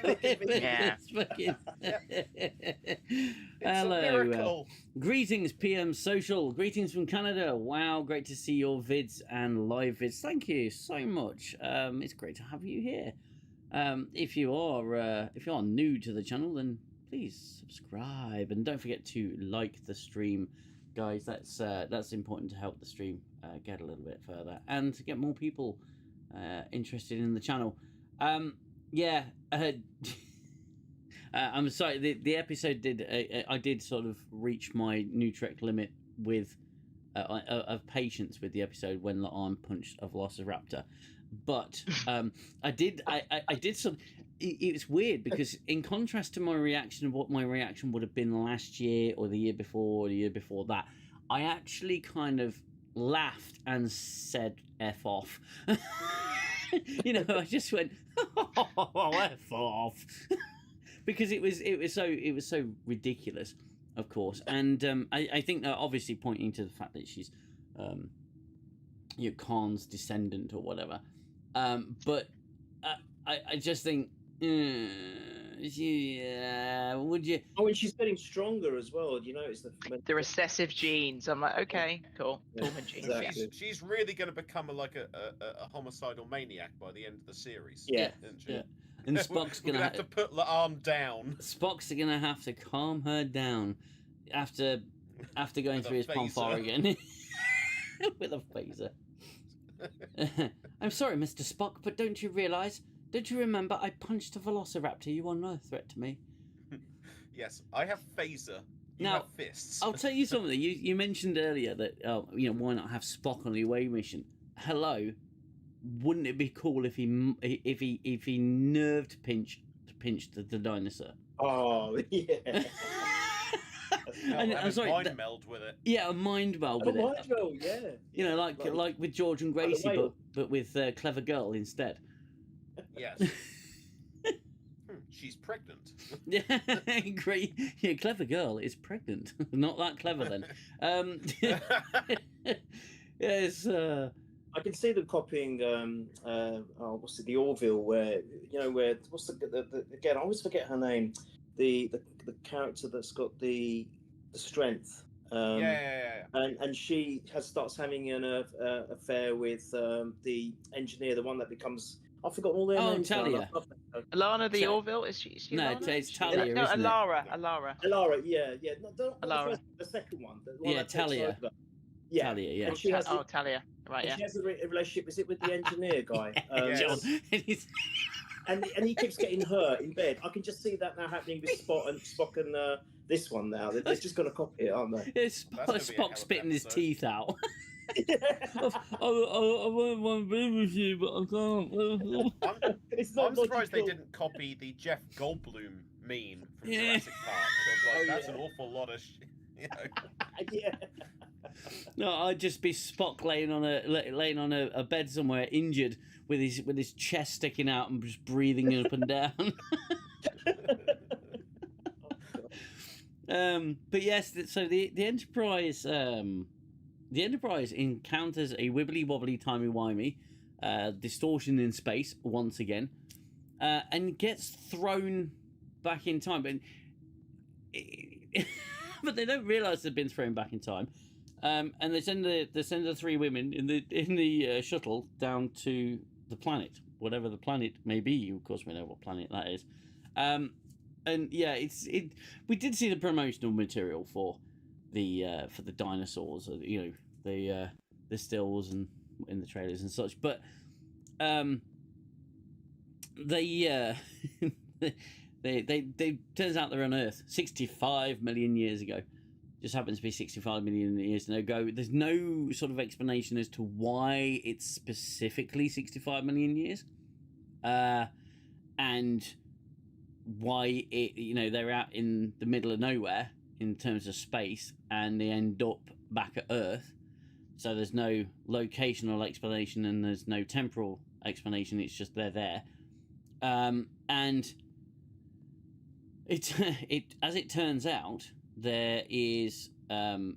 Yeah. It's fucking... It's Hello. a miracle. Greetings, PM Social. Greetings from Canada. Wow, great to see your vids and live vids. Thank you so much. It's great to have you here. If you are new to the channel, then please subscribe and don't forget to like the stream, guys. That's important to help the stream get a little bit further and to get more people interested in the channel. I'm sorry. The episode did. I did sort of reach my new Trek limit with of patience with the episode when the arm punched a Velociraptor, but I did sort of. It was weird because in contrast to my reaction of what my reaction would have been last year or the year before or the year before that, I actually kind of laughed and said "f off." You know, I just went "oh, f off." Because it was so ridiculous, of course, and I think that obviously pointing to the fact that she's, Khan's descendant or whatever, but I just think, would you? Oh, and she's getting stronger as well. You notice The recessive genes. I'm like, okay, cool. Pullman genes. Exactly. She's really going to become a homicidal maniac by the end of the series. Yeah. Isn't she? Yeah. And Spock's We're gonna have to put the arm down. Spock's gonna have to calm her down after going With through a his pomp phaser. again with a phaser. I'm sorry, Mr. Spock, but don't you realise? Don't you remember I punched a Velociraptor? You are no threat to me. Yes, I have phaser. You Now, have fists. I'll tell you something. You mentioned earlier that why not have Spock on the away mission? Hello, wouldn't it be cool if he nerve pinched the dinosaur? Oh yeah. And Have I'm a sorry, mind meld with it. yeah, a mind meld with it. Well, yeah. You know, like with George and Like the Gracie, whale. but with Clever Girl instead. Yes. She's pregnant. Yeah, great. Yeah, Clever Girl is pregnant. Not that clever then. Yes. I can see them copying. What's it? The Orville, where what's the again? I always forget her name. The character that's got the strength. Yeah. And she starts having an affair with the engineer, the one that becomes. I've forgotten all their names. now. Talia. Alana the So- Orville? Is she No, Alana? it's Talia, No, isn't it? Alara. Alara, yeah. Not the Alara. first, the second one. The one Yeah, that takes Talia. over. Yeah. Talia, yeah. And she has, Oh, Talia. Right, and yeah. she has a relationship. Is it with the engineer guy? Yes. John. And he keeps getting her in bed. I can just see that now happening with Spock and this one now. They're just going to copy it, aren't they? It's That's gonna be a hell of Spock an spitting his episode. teeth out. I want to be with you, but I can't. It's not I'm surprised they logical. didn't copy the Jeff Goldblum meme from Yeah. Jurassic Park. I was like, Oh, that's yeah. an awful lot of shit. You know. Yeah. No, I'd just be Spock laying on a bed somewhere, injured, with his chest sticking out and just breathing up and down. But yes, so the Enterprise, encounters a wibbly wobbly timey wimey distortion in space once again, and gets thrown back in time. But they don't realise they've been thrown back in time, and they send the three women in the shuttle down to the planet, whatever the planet may be. Of course, we know what planet that is. And yeah, we did see the promotional material for the dinosaurs, the stills and in the trailers and such. But they turns out they're on Earth 65 million years ago. Just happens to be 65 million years ago. There's no sort of explanation as to why it's specifically 65 million years, and why they're out in the middle of nowhere in terms of space, and they end up back at Earth. So there's no locational explanation and there's no temporal explanation. It's just they're there, and it as it turns out, there is a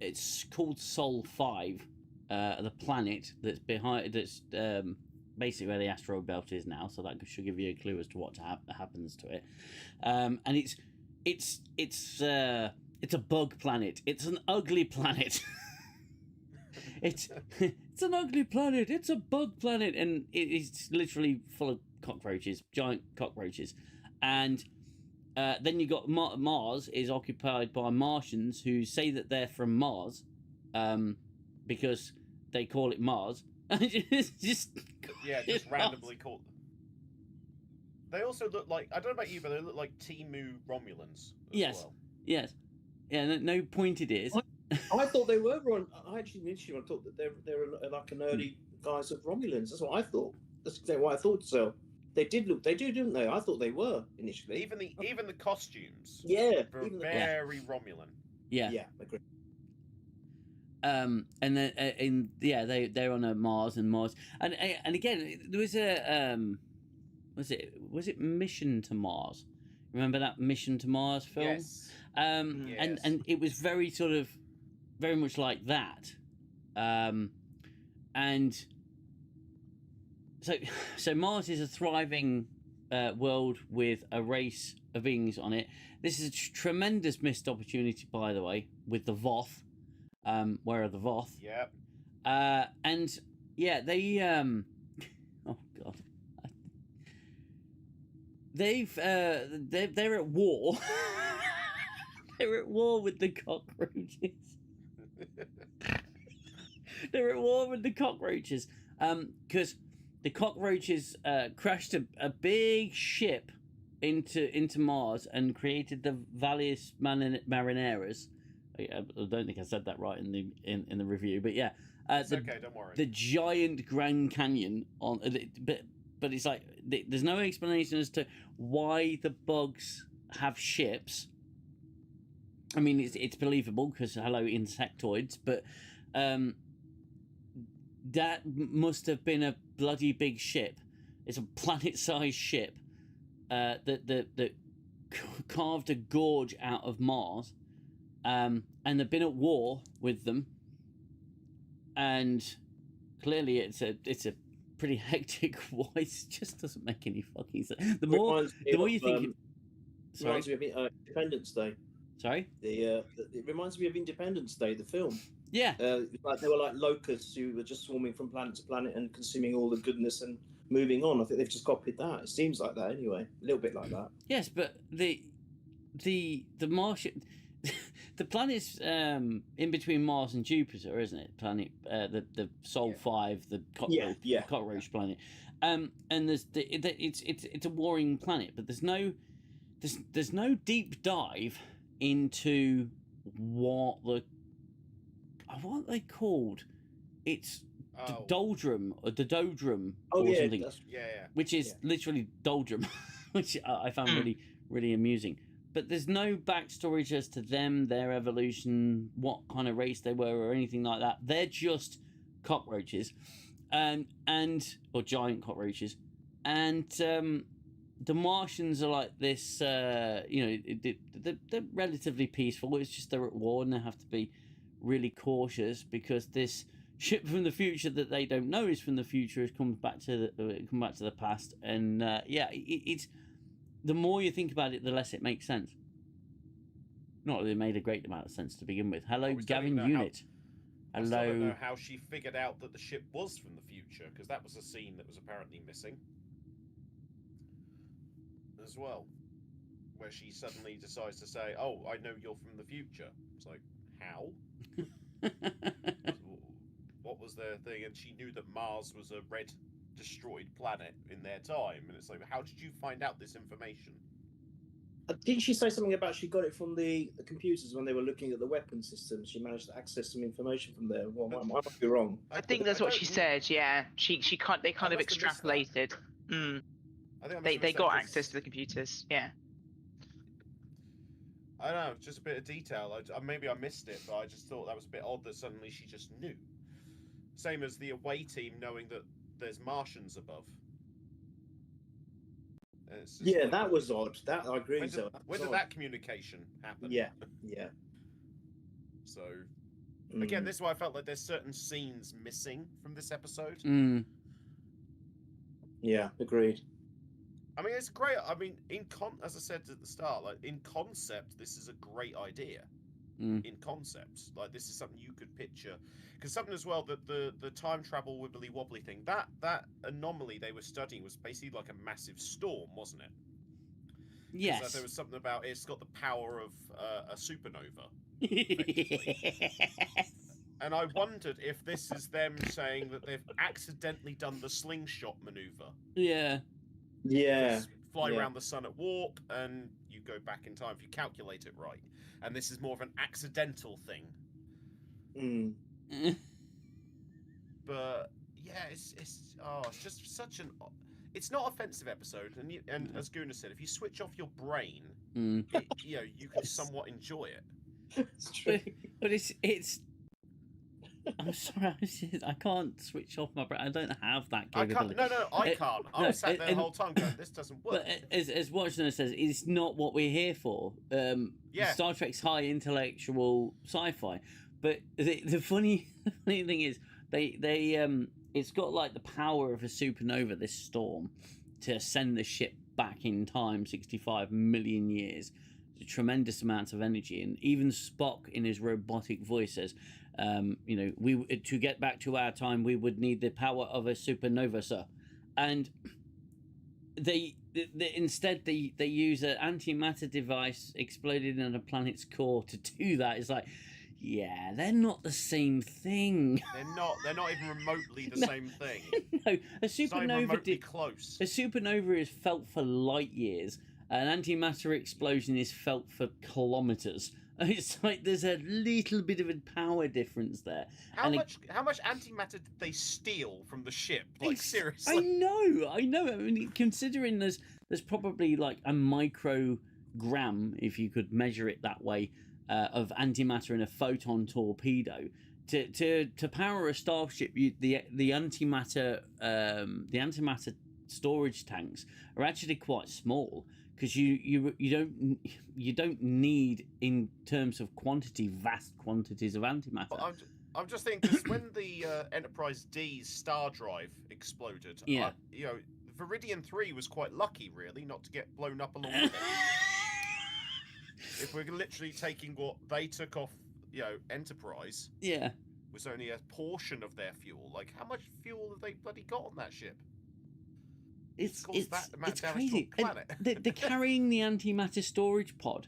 it's called Sol 5, the planet that's basically where the asteroid belt is now, so that should give you a clue as to what happens to it. And it's a bug planet. It's an ugly planet. it's an ugly planet. It's a bug planet, and it's literally full of cockroaches, giant cockroaches. And then you got Mars is occupied by Martians who say that they're from Mars, because they call it Mars. just randomly called. They also look like, I don't know about you, but they look like Timu Romulans. Yes. Well. Yes. Yeah. No point it is. I thought they were I thought that they're like an early guise of Romulans. That's what I thought. That's exactly what I thought. So they do, didn't they? I thought they were initially. Even the costumes. Yeah. Were very Romulan. Yeah. Yeah. I agree. And then they're on a Mars, and again there was a was it Mission to Mars? Remember that Mission to Mars film? Yes. And it was very much like that. And so Mars is a thriving world with a race of beings on it. This is a tremendous missed opportunity, by the way, with the Voth. Where are the Voth? Yep. And yeah, they oh god, they're at war. They're at war with the cockroaches. They're at war with the cockroaches. Because the cockroaches crashed a big ship into Mars and created the Valles Marineras. I don't think I said that right in the review, but yeah, it's okay, don't worry. The giant Grand Canyon but it's like there's no explanation as to why the bugs have ships. I mean, it's believable because hello insectoids, but that must have been a bloody big ship. It's a planet-sized ship that carved a gorge out of Mars. And they've been at war with them, and clearly it's a pretty hectic war. It just doesn't make any fucking sense. The more you think, reminds me of Independence Day. Sorry, it reminds me of Independence Day, the film. Yeah, like they were like locusts who were just swarming from planet to planet and consuming all the goodness and moving on. I think they've just copied that. It seems like that anyway, a little bit like that. Yes, but the Martian. The planet's in between Mars and Jupiter, isn't it? Planet, the Sol 5, the cockroach planet. And it's a warring planet, but there's no deep dive into what they called. It's the doldrum or the dodrum or something. Which is literally doldrum, which I found really really amusing. But there's no backstory as to them, their evolution, what kind of race they were, or anything like that. They're just cockroaches, or giant cockroaches, and the Martians are like this. They're relatively peaceful. It's just they're at war and they have to be really cautious because this ship from the future that they don't know is from the future has come back to the past, and it's. The more you think about it, the less it makes sense. Not that it made a great amount of sense to begin with. Hello, Gavin Unit. I still don't know how she figured out that the ship was from the future, because that was a scene that was apparently missing. As well. Where she suddenly decides to say, oh, I know you're from the future. It's like, how? What was their thing? And she knew that Mars was a red destroyed planet in their time, and it's like, how did you find out this information? Didn't she say something about she got it from the computers when they were looking at the weapon systems? She managed to access some information from there. Well, I might be wrong. I think that's what she said. Yeah, they kind of extrapolated. They got access to the computers. Yeah. I don't know, just a bit of detail. Maybe I missed it, but I just thought that was a bit odd that suddenly she just knew. Same as the away team knowing that there's Martians above. Yeah, like, that was odd. That I agree. When did that communication happen? Yeah. So, again, this is why I felt like there's certain scenes missing from this episode. Yeah, agreed. I mean, it's great. I mean, as I said at the start, like in concept, this is a great idea. In concept, like this is something you could picture, because something as well that the time travel wibbly wobbly thing, that anomaly they were studying was basically like a massive storm, wasn't it? Yes. There was something about it's got the power of a supernova. And I wondered if this is them saying that they've accidentally done the slingshot maneuver. Yeah. Yeah. Fly around the sun at warp, and you go back in time if you calculate it right. And this is more of an accidental thing. But yeah, it's just such an. It's not offensive episode, and as Gooner said, if you switch off your brain, you can somewhat enjoy it. It's true. But it's. I'm sorry, I can't switch off my brain. I don't have that capability. I can't. I was sat there the whole time going, this doesn't work. But as Watchner says, it's not what we're here for. Star Trek's high intellectual sci-fi. But the funny thing is, it's got like the power of a supernova, this storm, to send the ship back in time 65 million years. It's a tremendous amount of energy, and even Spock in his robotic voice says, to get back to our time, we would need the power of a supernova, sir. And instead they use an antimatter device exploded in a planet's core to do that. It's like, yeah, they're not the same thing. They're not even remotely the same thing. No, a supernova close. A supernova is felt for light years. An antimatter explosion is felt for kilometers. It's like there's a little bit of a power difference there. How much antimatter did they steal from the ship? Like, seriously? I know. I mean, considering there's probably like a microgram, if you could measure it that way, of antimatter in a photon torpedo. To power a starship, the antimatter storage tanks are actually quite small. Because you don't need, in terms of quantity, vast quantities of antimatter. Well, I'm just thinking, because when the Enterprise D's star drive exploded, Viridian 3 was quite lucky, really, not to get blown up along with it. If we're literally taking what they took off, Enterprise, was only a portion of their fuel. Like, how much fuel have they bloody got on that ship? It's crazy. They're carrying the antimatter storage pod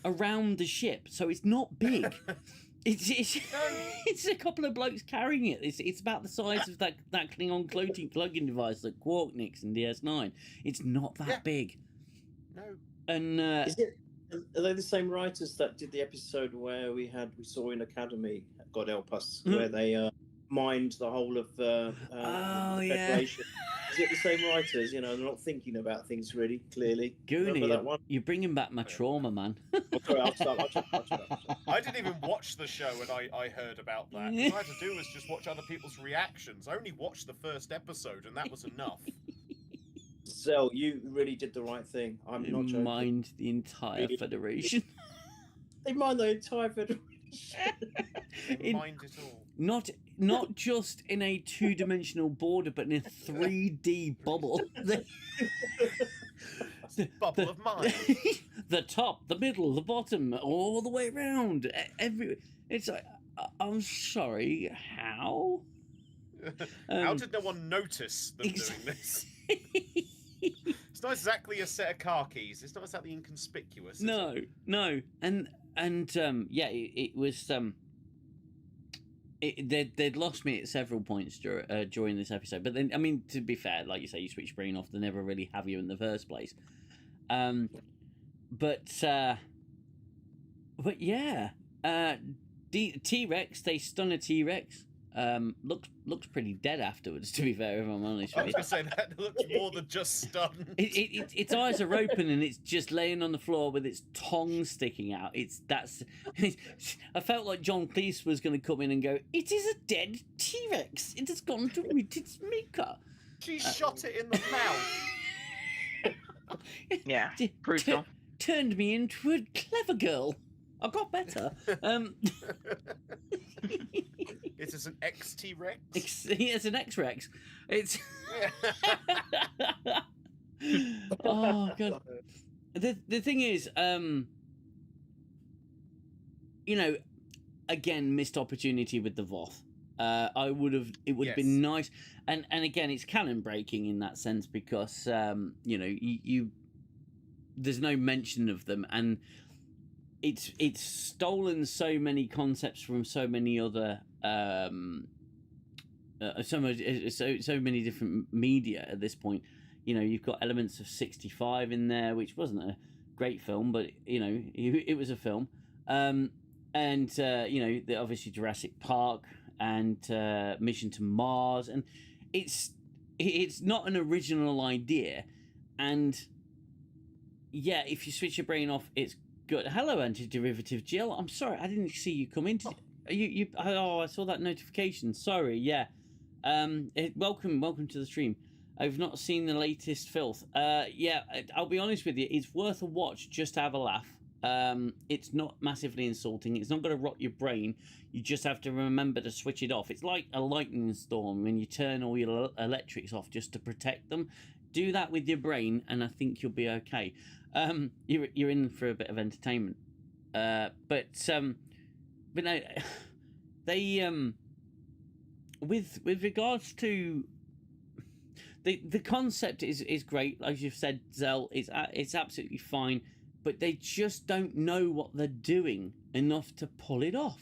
around the ship, so it's not big. It's a couple of blokes carrying it. It's about the size of that Klingon cloaking device that Quark nicks in DS9. It's not that big. No. And are they the same writers that did the episode where we saw in Academy, God help us, where they mined the whole of the Federation? Is it the same writers? They're not thinking about things really clearly. Gooner, you're bringing back my trauma, man. Okay, I'll start. I didn't even watch the show when I heard about that. All I had to do was just watch other people's reactions. I only watched the first episode, and that was enough. Xell, you really did the right thing. I'm not joking. Mined the entire Federation. They mined the entire Federation. They mined it all. Not just in a two-dimensional border, but in a 3D bubble. Bubble of mind. The top, the middle, the bottom, all the way around. It's like, I'm sorry, how? How did no one notice them doing this? It's not exactly a set of car keys. It's not exactly inconspicuous. No. And it was they'd lost me at several points during this episode. But then, I mean, to be fair, like you say, you switch your brain off. They never really have you in the first place. But yeah, T-Rex. They stun a T-Rex. Looks pretty dead afterwards, to be fair, if I'm honest with you. I was going to say, that looks more than just stunned. Its eyes are open and it's just laying on the floor with its tongue sticking out. I felt like John Cleese was going to come in and go, "It is a dead T-Rex. It has gone to meet its maker." She shot it in the mouth. Yeah, brutal. Turned me into a clever girl. I got better. It is an XT-Rex. It's an X-Rex. It's. Yeah. Oh god. The thing is, again, missed opportunity with the Voth. It would have been nice, and again, it's canon breaking in that sense because you there's no mention of them, and it's stolen so many concepts from so many other so many different media at this point. You've got elements of 65 in there, which wasn't a great film, but it was a film. And obviously Jurassic Park and Mission to Mars, and it's not an original idea. And yeah, if you switch your brain off, it's good. Hello, anti-derivative Jill. I'm sorry, I didn't see you come in. I saw that notification. Sorry, yeah. Welcome to the stream. I've not seen the latest filth. Yeah, I'll be honest with you. It's worth a watch just to have a laugh. It's not massively insulting. It's not going to rot your brain. You just have to remember to switch it off. It's like a lightning storm when you turn all your electrics off just to protect them. Do that with your brain, and I think you'll be okay. You're in for a bit of entertainment. But no, they with regards to. The concept is great, as you've said, Xell. It's absolutely fine, but they just don't know what they're doing enough to pull it off.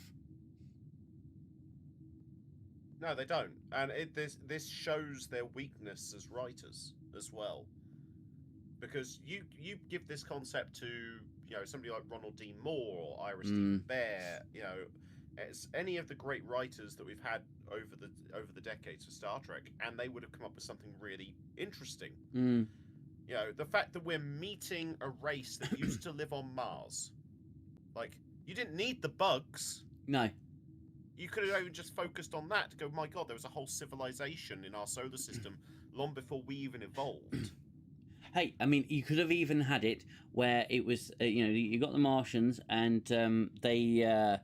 No, they don't, and this shows their weakness as writers as well, because you give this concept to somebody like Ronald D. Moore or Iris D. Bear, it's any of the great writers that we've had over the decades for Star Trek, and they would have come up with something really interesting. The fact that we're meeting a race that used to live on Mars, like, you didn't need the bugs. No. You could have even just focused on that to go, my God, there was a whole civilization in our solar system long before we even evolved. Hey, I mean, you could have even had it where it was, you got the Martians, and the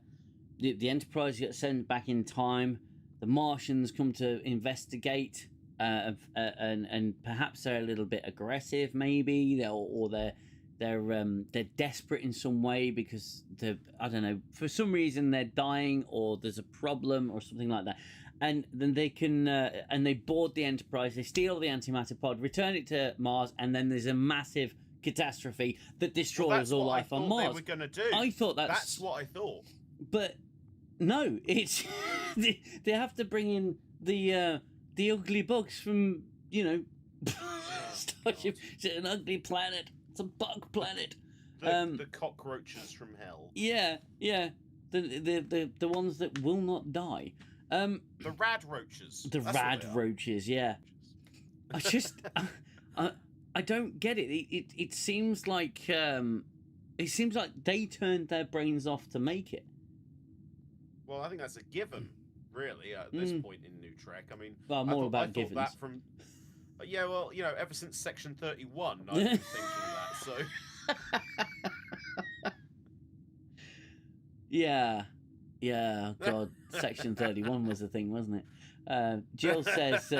Enterprise gets sent back in time. The Martians come to investigate, and perhaps they're a little bit aggressive, maybe, they're desperate in some way because I don't know, for some reason they're dying, or there's a problem or something like that. And then they can, and they board the Enterprise, they steal the antimatter pod, return it to Mars, and then there's a massive catastrophe that destroys all life on Mars. They were going to do. I thought that's what I thought. But no, it's they have to bring in the ugly bugs from Starship. It's an ugly planet. It's a bug planet. The cockroaches from hell. Yeah. The ones that will not die. The rad roaches. The rad roaches. Yeah. I just I don't get it. It seems like they turned their brains off to make it. Well, I think that's a given, really, at this point in New Trek. I mean, well, more about givens. That from, yeah, well, ever since Section 31, I've been thinking that. So. Yeah. God, Section 31 was the thing, wasn't it? Jill says,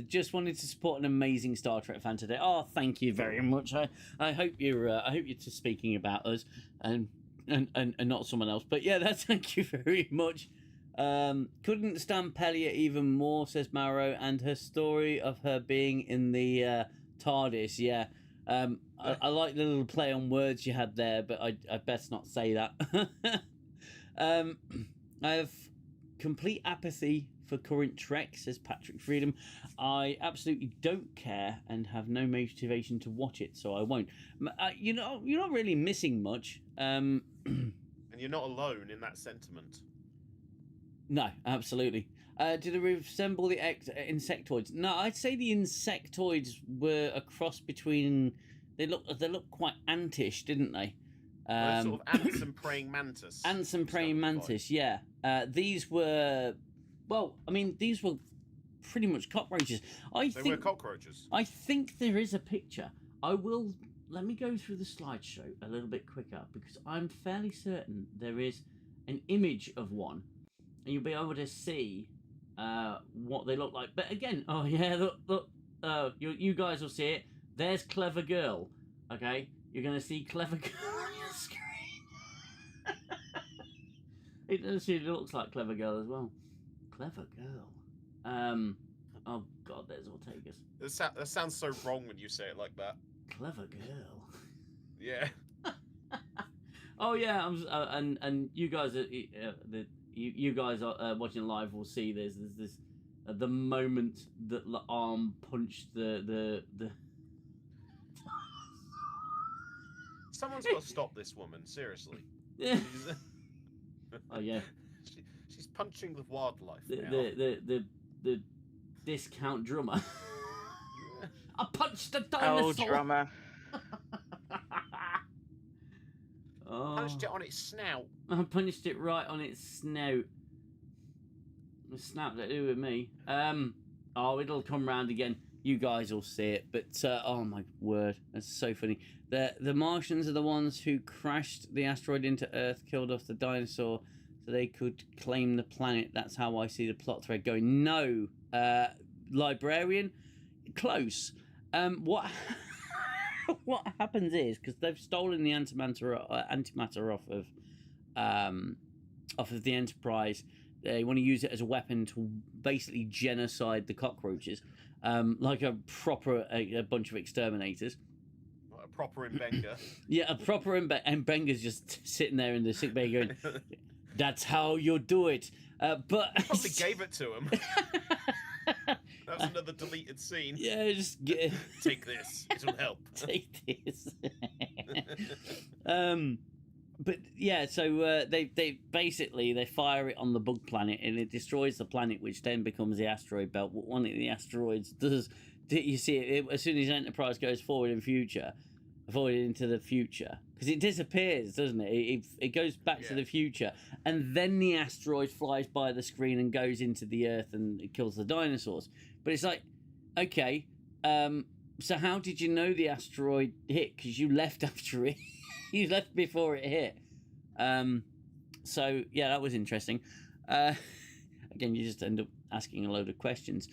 just wanted to support an amazing Star Trek fan today. Oh, thank you very much. I hope you're just speaking about us and not someone else. But yeah, thank you very much. Couldn't stand Pelia even more, says Marrow, and her story of her being in the TARDIS. Yeah. I like the little play on words you had there, but I best not say that. I have complete apathy for current Trek, says Patrick Freedom. I absolutely don't care and have no motivation to watch it, so I won't. You're not really missing much. And you're not alone in that sentiment. No, absolutely. Do they resemble the insectoids? No, I'd say the insectoids were a cross between. They look quite antish, didn't they? Sort of ants and praying mantis. Ants and praying mantis, yeah. These were, these were pretty much cockroaches. They were cockroaches. I think there is a picture. Let me go through the slideshow a little bit quicker, because I'm fairly certain there is an image of one. and you'll be able to see what they look like. But again, oh yeah, look, you guys will see it. There's Clever Girl. Okay, you're gonna see Clever Girl on your screen. It actually looks like Clever Girl as well. Clever Girl. Oh God, there's Ortega's. That sounds so wrong when you say it like that. Clever Girl. Yeah. Oh yeah, and you guys are you guys are watching live will see there's this the moment that arm punched the Someone's got to stop this woman, seriously. Oh yeah, she's punching the wildlife now. The discount drummer. I punched the dinosaur. Oh, drummer. Oh. Punched it on its snout. I punched it right on its snout. The snout to do with me. Oh, it'll come round again. You guys will see it. But oh my word, that's so funny. The Martians are the ones who crashed the asteroid into Earth, killed off the dinosaur, so they could claim the planet. That's how I see the plot thread going. No, Librarian, close. What what happens is, because they've stolen the antimatter off of the Enterprise, they want to use it as a weapon to basically genocide the cockroaches, like a proper a bunch of exterminators. Like a proper Mbenga. Yeah, a proper and Benga's just sitting there in the sick bay going, "That's how you do it." But He probably gave it to him. That was another deleted scene. Yeah, just get... Take this. It'll help. Take this. But yeah, so they basically they fire it on the bug planet and it destroys the planet, which then becomes the asteroid belt. What one of the asteroids does, you see it as soon as Enterprise goes forward into the future, because it disappears, doesn't it? It goes back to the future, and then the asteroid flies by the screen and goes into the Earth and it kills the dinosaurs. But it's like, okay, so how did you know the asteroid hit? Because you left after it. You left before it hit. So yeah, that was interesting. Again, you just end up asking a load of questions.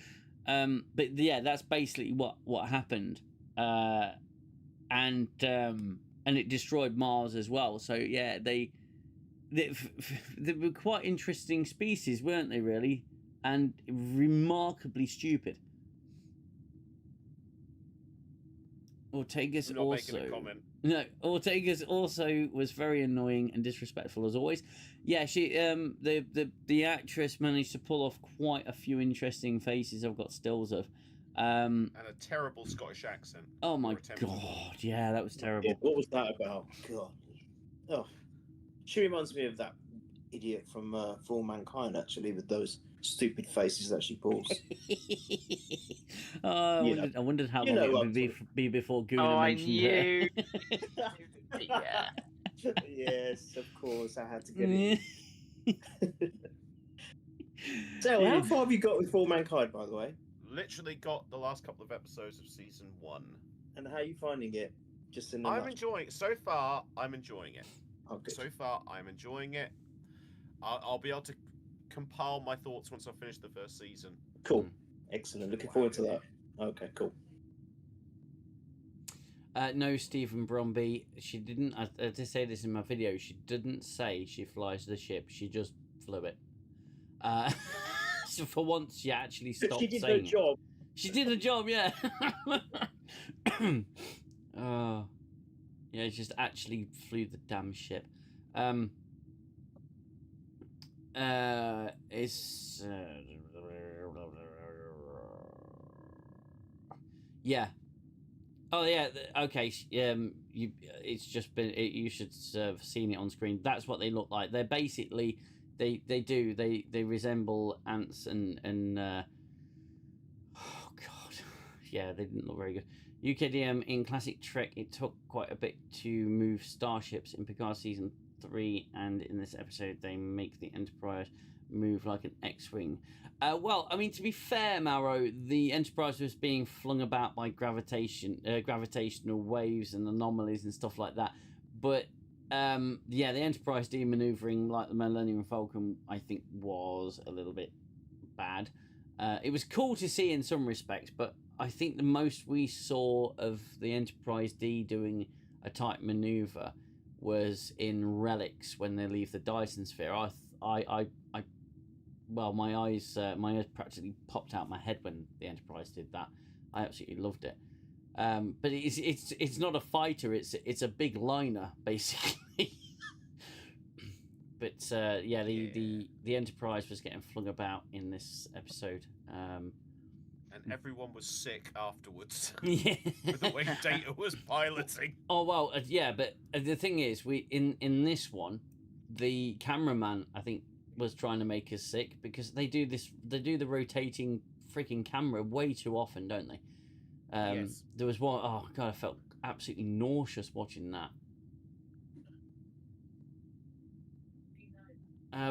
But yeah, that's basically what happened. And it destroyed Mars as well. So yeah, they were quite interesting species, weren't they? Really, and remarkably stupid. Ortega's also no. Ortega's also was very annoying and disrespectful as always. Yeah, she the actress managed to pull off quite a few interesting faces. I've got stills of. And a terrible Scottish accent. Oh my god, yeah, that was terrible. Yeah, what was that about? God. Oh, she reminds me of that idiot from For All Mankind, actually, with those stupid faces that she pulls. I wondered how long it would be before Gooner mentioned her. Yeah. Yes, of course, I had to get it. So, how far have you got with For All Mankind, by the way? Literally got the last couple of episodes of season 1. And how are you finding it? Just in I'm enjoying it. So far, I'm enjoying it. Oh, good. So far, I'm enjoying it. I'll be able to compile my thoughts once I finish the first season. Cool. Excellent. Looking forward to that. Okay, cool. No, Stephen Bromby. She didn't. I did say this in my video. She didn't say she flies the ship. She just flew it. So for once, she actually stopped saying it. She did her job. She did her job, yeah. Oh, yeah. She just actually flew the damn ship. It's yeah. Oh yeah. Okay. It's just been. You should have seen it on screen. That's what they look like. They're basically. They resemble ants and oh god, yeah, they didn't look very good. UKDM in classic Trek, it took quite a bit to move starships in Picard season 3, and in this episode they make the Enterprise move like an X-wing. Well, I mean, to be fair, Mauro, the Enterprise was being flung about by gravitational waves and anomalies and stuff like that, but Yeah, the Enterprise D maneuvering like the Millennium Falcon, I think, was a little bit bad. It was cool to see in some respects, but I think the most we saw of the Enterprise D doing a type maneuver was in Relics when they leave the Dyson Sphere. Well, my eyes practically popped out my head when the Enterprise did that. I absolutely loved it. But it's not a fighter. It's a big liner basically. But yeah, the Enterprise was getting flung about in this episode. And everyone was sick afterwards. Yeah. With the way Data was piloting. Oh well, yeah. But the thing is, we in this one, the cameraman I think was trying to make us sick because they do the rotating freaking camera way too often, don't they? Yes. There was one, oh god, I felt absolutely nauseous watching that.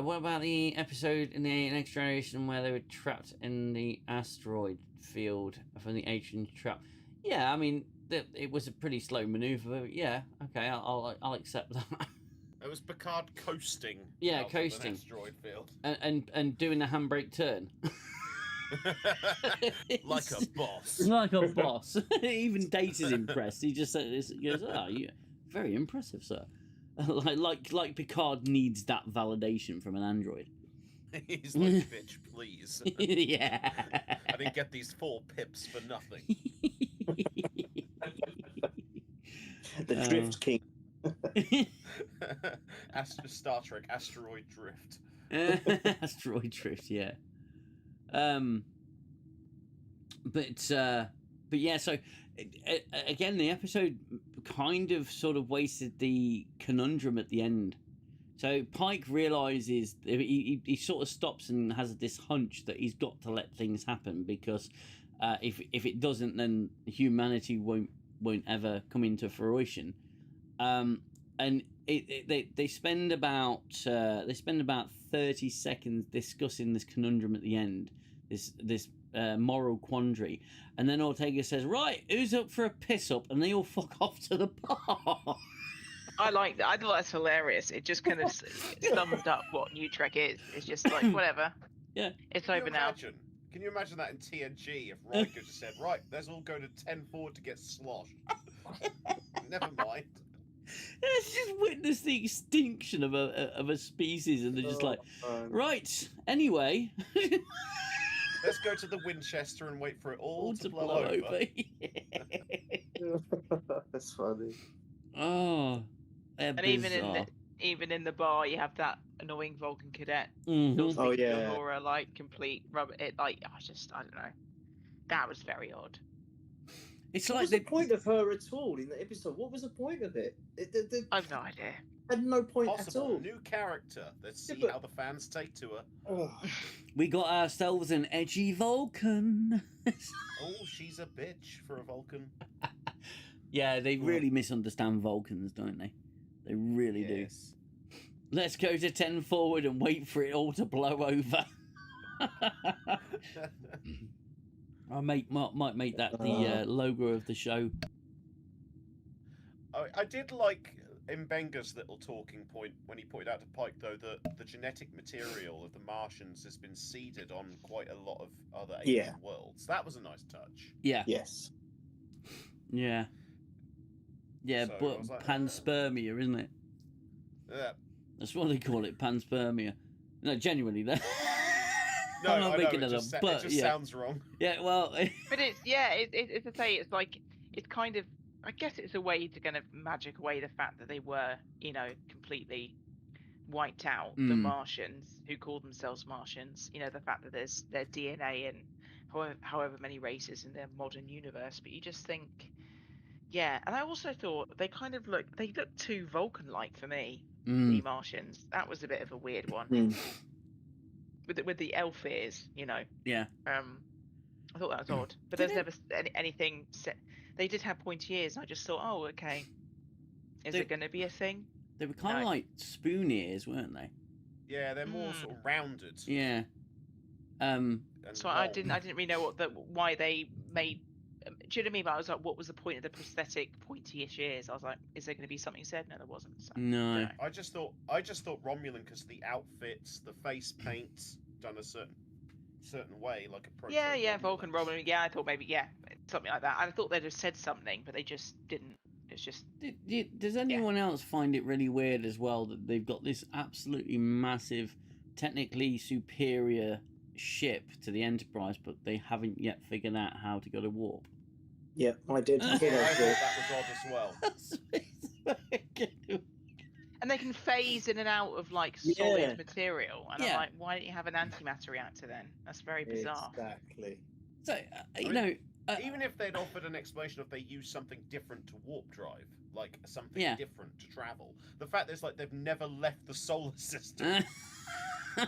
What about the episode in the Next Generation where they were trapped in the asteroid field from the ancient trap? Yeah, I mean, it was a pretty slow maneuver. But yeah, okay, I'll accept that. It was Picard coasting. Yeah, out of coasting. an asteroid field. And doing the handbrake turn. Like a boss. Like a boss. Even Data's impressed. He just said this. He goes, "Oh, you very impressive, sir." like Picard needs that validation from an android. He's like, bitch, please. Yeah. I didn't get these 4 pips for nothing. The Drift King. Star Trek Asteroid Drift. Asteroid drift, yeah. But yeah. So again, the episode kind of sort of wasted the conundrum at the end. So Pike realizes he sort of stops and has this hunch that he's got to let things happen because if it doesn't, then humanity won't ever come into fruition. And they spend about 30 seconds discussing this conundrum at the end, this moral quandary, and then Ortega says, "Right, who's up for a piss up?" and they all fuck off to the bar. I like that. I thought that's hilarious. It just kind of summed up what New Trek is. It's just like, whatever. Yeah. It's over now. Can you imagine that in TNG if Riker just said, "Right, let's all go to 10 forward to get sloshed." Never mind. Let's just witness the extinction of a species, and they're just like, right. Anyway, let's go to the Winchester and wait for it all to blow over. That's funny. Oh, and even in the bar, you have that annoying Vulcan cadet. Mm-hmm. Oh yeah. Laura, like complete rubber. I don't know. That was very odd. It's What like was the point of her at all in the episode? What was the point of it? I have no idea. Had no point Possible at all. new character. Let's see how the fans take to her. Oh. we got ourselves an edgy Vulcan. Oh, she's a bitch for a Vulcan. Yeah, they really misunderstand Vulcans, don't they? They really do. Let's go to 10 forward and wait for it all to blow over. I might make that the logo of the show. I did like Mbenga's little talking point when he pointed out to Pike, though, that the genetic material of the Martians has been seeded on quite a lot of other alien worlds. That was a nice touch. Yeah. Yes. Yeah. Yeah, So but like, panspermia, isn't it? Yeah. That's what they call it, panspermia. No, genuinely, that. No, I'm not making it it up, just, but it just sounds wrong. Yeah, well. But it's to say, it's like, it's kind of, I guess it's a way to kind of magic away the fact that they were, completely wiped out, the Martians, who call themselves Martians, the fact that there's their DNA and however many races in their modern universe. But you just think, yeah. And I also thought they kind of look too Vulcan-like for me, the Martians. That was a bit of a weird one. With the elf ears, Yeah. I thought that was odd. But there's never anything set. They did have pointy ears, and I just thought, oh, okay. Is it going to be a thing? They were kind of like spoon ears, weren't they? Yeah, they're more sort of rounded. Yeah. So I didn't really know why they made do you know what I mean? But I was like, what was the point of the prosthetic pointy-ish ears? I was like, is there going to be something said? No, there wasn't. So, No. dunno. I just thought Romulan because the outfits, the face paints done a certain way, like a proto. Yeah, Romulan. Vulcan, Romulan. Yeah, I thought maybe something like that. I thought they'd have said something, but they just didn't. It's just Does anyone else find it really weird as well that they've got this absolutely massive, technically superior ship to the Enterprise, but they haven't yet figured out how to go to warp? Yeah, I did. I I thought thought that that was odd as well. and they can phase in and out of like solid Yeah. material. And Yeah. I'm like, why don't you have an antimatter reactor then? That's very bizarre. Exactly. So, you mean, know... Even if they'd offered an explanation if they use something different to warp drive, like something different to travel, the fact is like they've never left the solar system.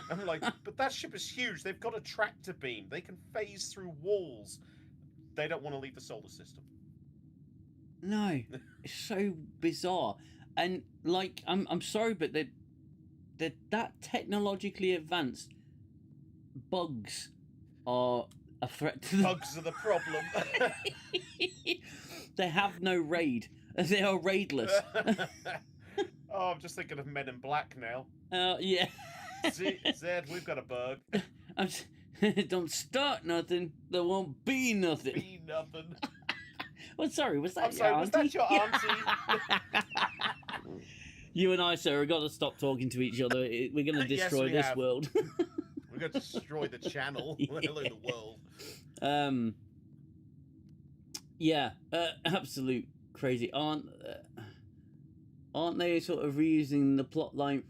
I'm like, but that ship is huge. They've got a tractor beam. They can phase through walls. They don't want to leave the solar system. No, it's so bizarre, and like I'm sorry, but they're that technologically advanced. Bugs are a threat to the Bugs are the problem. They have no raid. They are raidless. Oh, I'm just thinking of Men in Black now. Yeah. Zed, we've got a bug. Don't start nothing. There won't be nothing. Be nothing. Well, sorry, was that I'm sorry, was that your auntie? You and I, sir, have got to stop talking to each other. We're going to Yes, destroy we this have. world. We're going to destroy the channel, let alone the world. Yeah, absolute crazy. Aren't they sort of reusing the plot line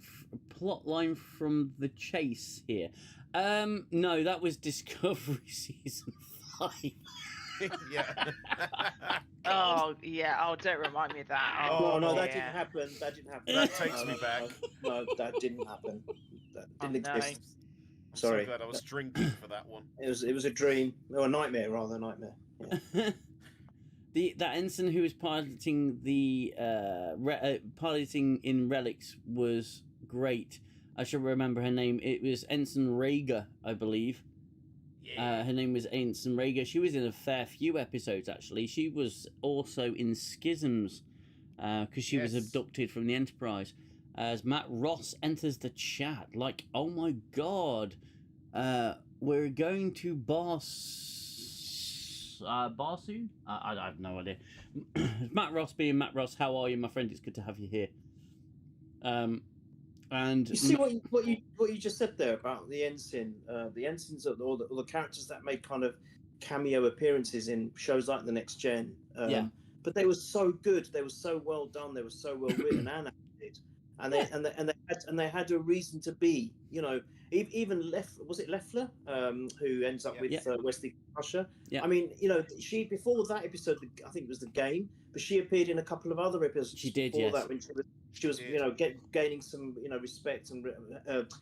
from The Chase here? No, that was Discovery season 5. Yeah. Oh yeah. Oh, don't remind me of that. Oh, no, yeah. that didn't happen. That didn't happen. That takes me back. No, that didn't happen. That Oh, didn't no. exist. I'm Sorry. so glad I was drinking for that one. It was a dream, or a nightmare rather, nightmare. Yeah. That ensign who was piloting the piloting in Relics was great. I should remember her name. It was Ensign Reaver, I believe. Yeah. Her name was Ensign Reaver. She was in a fair few episodes, actually. She was also in Schisms, because she was Yes. abducted from the Enterprise. As Matt Ross enters the chat, like, oh my god, we're going to Barsoon? I have no idea. Matt Ross being Matt Ross, how are you, my friend? It's good to have you here. And You see what you just said there about the ensign. The ensigns are all the characters that made kind of cameo appearances in shows like The Next Gen. Yeah. But they were so good. They were so well done. They were so well written and acted. And they had a reason to be. You know, even was it Leffler who ends up with Wesley Crusher? Yeah. I mean, you know, she before that episode, I think it was The Game, but she appeared in a couple of other episodes. She did, before yes. that when she was you know, gaining some, you know, respect and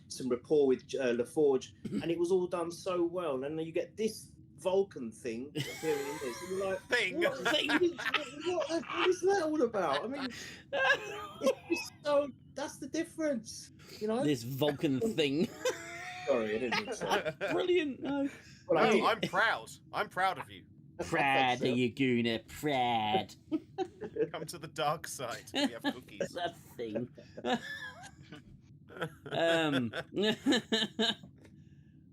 some rapport with LaForge, and it was all done so well. And then you get this Vulcan thing appearing in this, and you're like, Thing. what is that all about? I mean, it's just so that's the difference, you know. this Vulcan thing. Sorry, I didn't mean to. Brilliant. No. Well, I No, did. I'm proud. I'm proud of you. Proud of you, Gooner. Proud. Come to the dark side. We have cookies. That thing.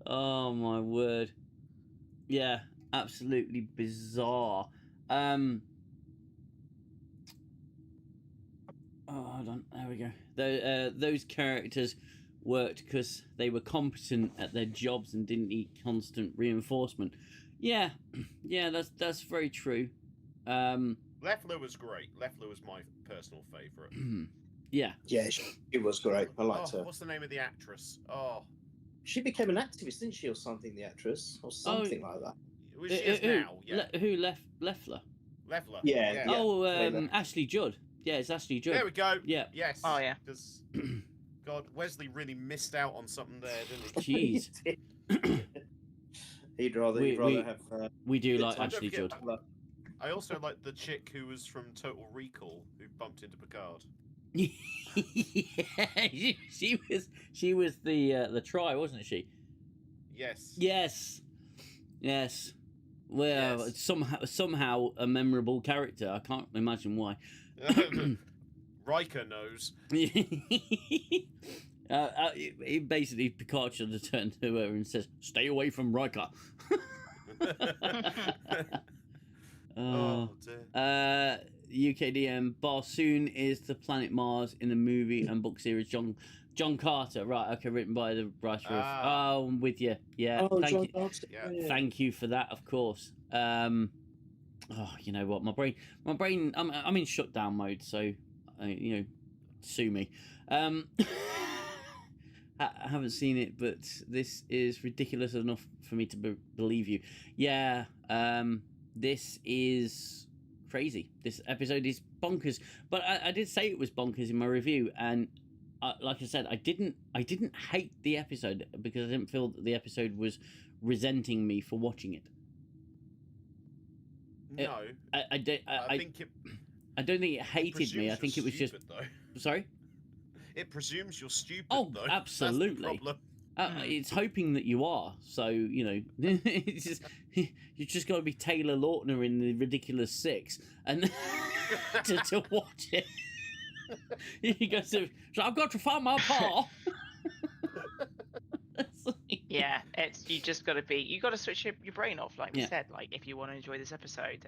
Oh my word. Yeah, absolutely bizarre. Oh, hold on. There we go. Those characters worked because they were competent at their jobs and didn't need constant reinforcement. Yeah, yeah, that's very true. Leffler was great. Leffler was my personal favourite. Yeah. Yeah, she was great. I liked her. What's the name of the actress? Oh, She became an activist, didn't she, or something? The actress, or something like that. well, she is now. Yeah, Who left Leffler? Leffler. Yeah. Oh, Later. Ashley Judd. Yeah, it's Ashley Judd. There we go. Yeah. Yes. Oh, yeah. Because God, Wesley really missed out on something there, didn't he? Jeez. He'd rather have. We do good like time. Ashley Don't Judd. forget- I also like the chick who was from Total Recall who bumped into Picard. Yeah, she was the try, wasn't she? Yes. Yes. Well, Yes. somehow a memorable character. I can't imagine why. Riker knows. Basically, Picard should have turned to her and says, "Stay away from Riker." Oh dear. UKDM Barsoon is the planet Mars in the movie and book series. John Carter, right? Okay, written by the writer of. Oh, I'm with you. Yeah, Oh, thank John you. Carter. Yeah. Yeah. Thank you for that, of course. Oh, you know what? My brain. I'm in shutdown mode, so sue me. I haven't seen it, but this is ridiculous enough for me to believe you. Yeah. This is crazy. This episode is bonkers. But I did say it was bonkers in my review, and like I said, I didn't hate the episode because I didn't feel that the episode was resenting me for watching it. No. I think it. I don't think it hated me. I think it was just. Though. Sorry. It presumes you're stupid. Oh, though. absolutely. That's the problem. It's hoping that you are. So it's just, you just got to be Taylor Lautner in the Ridiculous Six and to watch it. He goes, "So I've got to find my pa." Yeah, you just got to you got to switch your brain off, like we Yeah. said. Like if you want to enjoy this episode,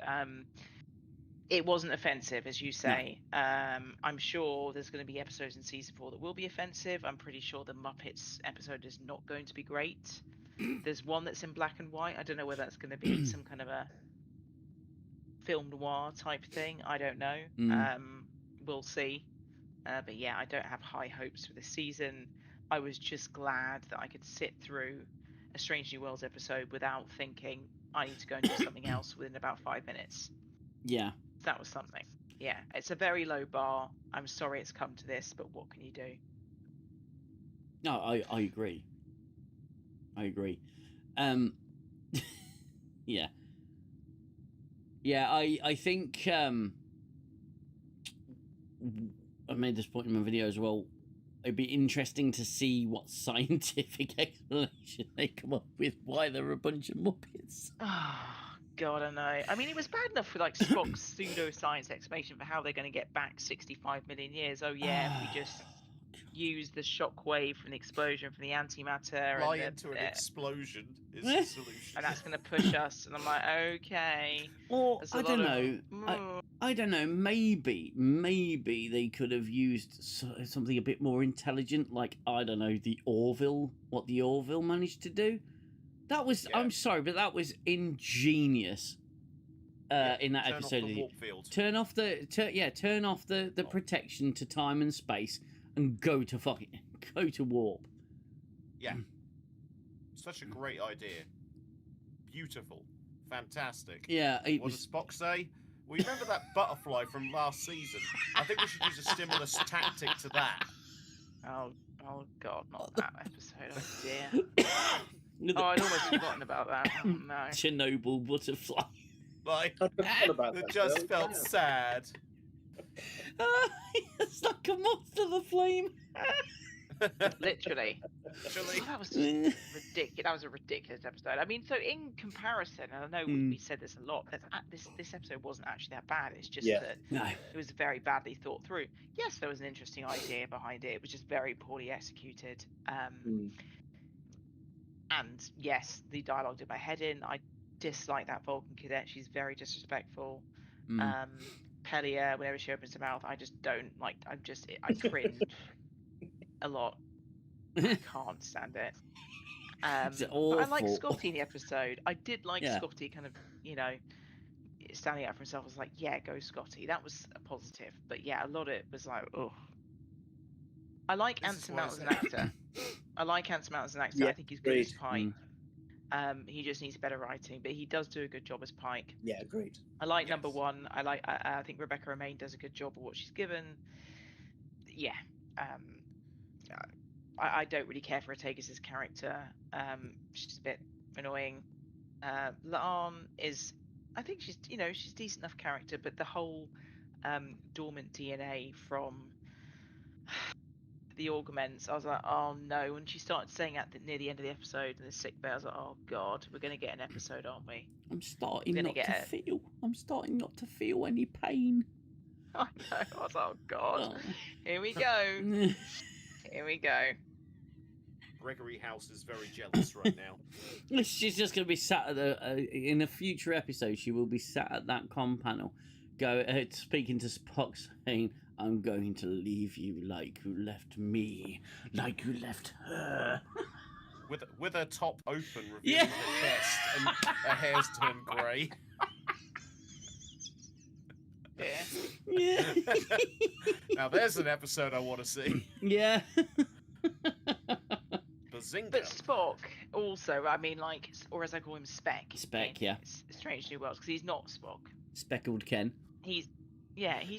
it wasn't offensive, as you say. I'm sure there's going to be episodes in season 4 that will be offensive. I'm pretty sure the Muppets episode is not going to be great. There's one that's in black and white. I don't know whether that's going to be some kind of a film noir type thing. I don't know. We'll see. But yeah, I don't have high hopes for this season. I was just glad that I could sit through a Strange New Worlds episode without thinking I need to go and do something else within about 5 minutes. Yeah. That was something. Yeah, it's a very low bar. I'm sorry it's come to this, but what can you do? No, I agree. I agree. Yeah. Yeah, I think I made this point in my video as well. It'd be interesting to see what scientific explanation they come up with why they're a bunch of Muppets. Oh, God, I know. I mean, it was bad enough for like Spock's pseudoscience explanation for how they're going to get back 65 million years. Oh, yeah, if we just use the shockwave from the explosion from the antimatter. Fly into an explosion is the solution. And that's going to push us. And I'm like, okay. Or, I don't know. I don't know. Maybe they could have used something a bit more intelligent, like, I don't know, what the Orville managed to do. That was, yeah. I'm sorry, but that was ingenious in that episode. Turn off the protection to time and space and go to warp. Yeah. Such a great idea. Beautiful. Fantastic. Yeah. What does Spock say? Well, you remember that butterfly from last season? I think we should use a stimulus tactic to that. Oh God, not that episode. Oh dear. Oh, I'd almost forgotten about that. Oh no. Chernobyl butterfly. Like, about it that, just Phil. felt sad. It's like a monster of the flame. Literally. Oh, that was just ridiculous. That was a ridiculous episode. I mean, so in comparison, and I know we said this a lot, this episode wasn't actually that bad. It's just that it was very badly thought through. Yes, there was an interesting idea behind it. It was just very poorly executed. And yes, the dialogue did my head in. I dislike that Vulcan cadet. She's very disrespectful. Pelia, whenever she opens her mouth, I just don't like. I cringe a lot. I can't stand it. But I like Scotty in the episode. I did like Scotty kind of, standing up for himself. I was like, yeah, go Scotty. That was a positive. But yeah, a lot of it was like, oh. I like Anson Mount as an actor. I think he's good as Pike. He just needs better writing, but he does do a good job as Pike. Yeah, agreed. I like number one. I think Rebecca Romaine does a good job of what she's given. Yeah. I don't really care for Ortega's character. She's a bit annoying. Laan is, I think she's decent enough character, but the whole dormant DNA from the augments, I was like, oh no. When she started saying at near the end of the episode in the sick bay, I was like, oh god, we're gonna get an episode, aren't we? I'm starting Gonna not get to it. feel. I'm starting not to feel any pain. I know. I was like, oh god, Oh. here we go. Here we go. Gregory House is very jealous right now. She's just going to be sat at in a future episode. She will be sat at that comm panel, speaking to Spock, saying, "I'm going to leave you like you left me, like you left her." With her top open, revealing Yeah. her chest, and her hair's turned grey. Yeah. Yeah. Now there's an episode I want to see. Yeah. Bazinga. But Spock also, I mean, like, or as I call him, Spec. Spec, in yeah. Strange New Worlds, because he's not Spock. Speckled Ken. He's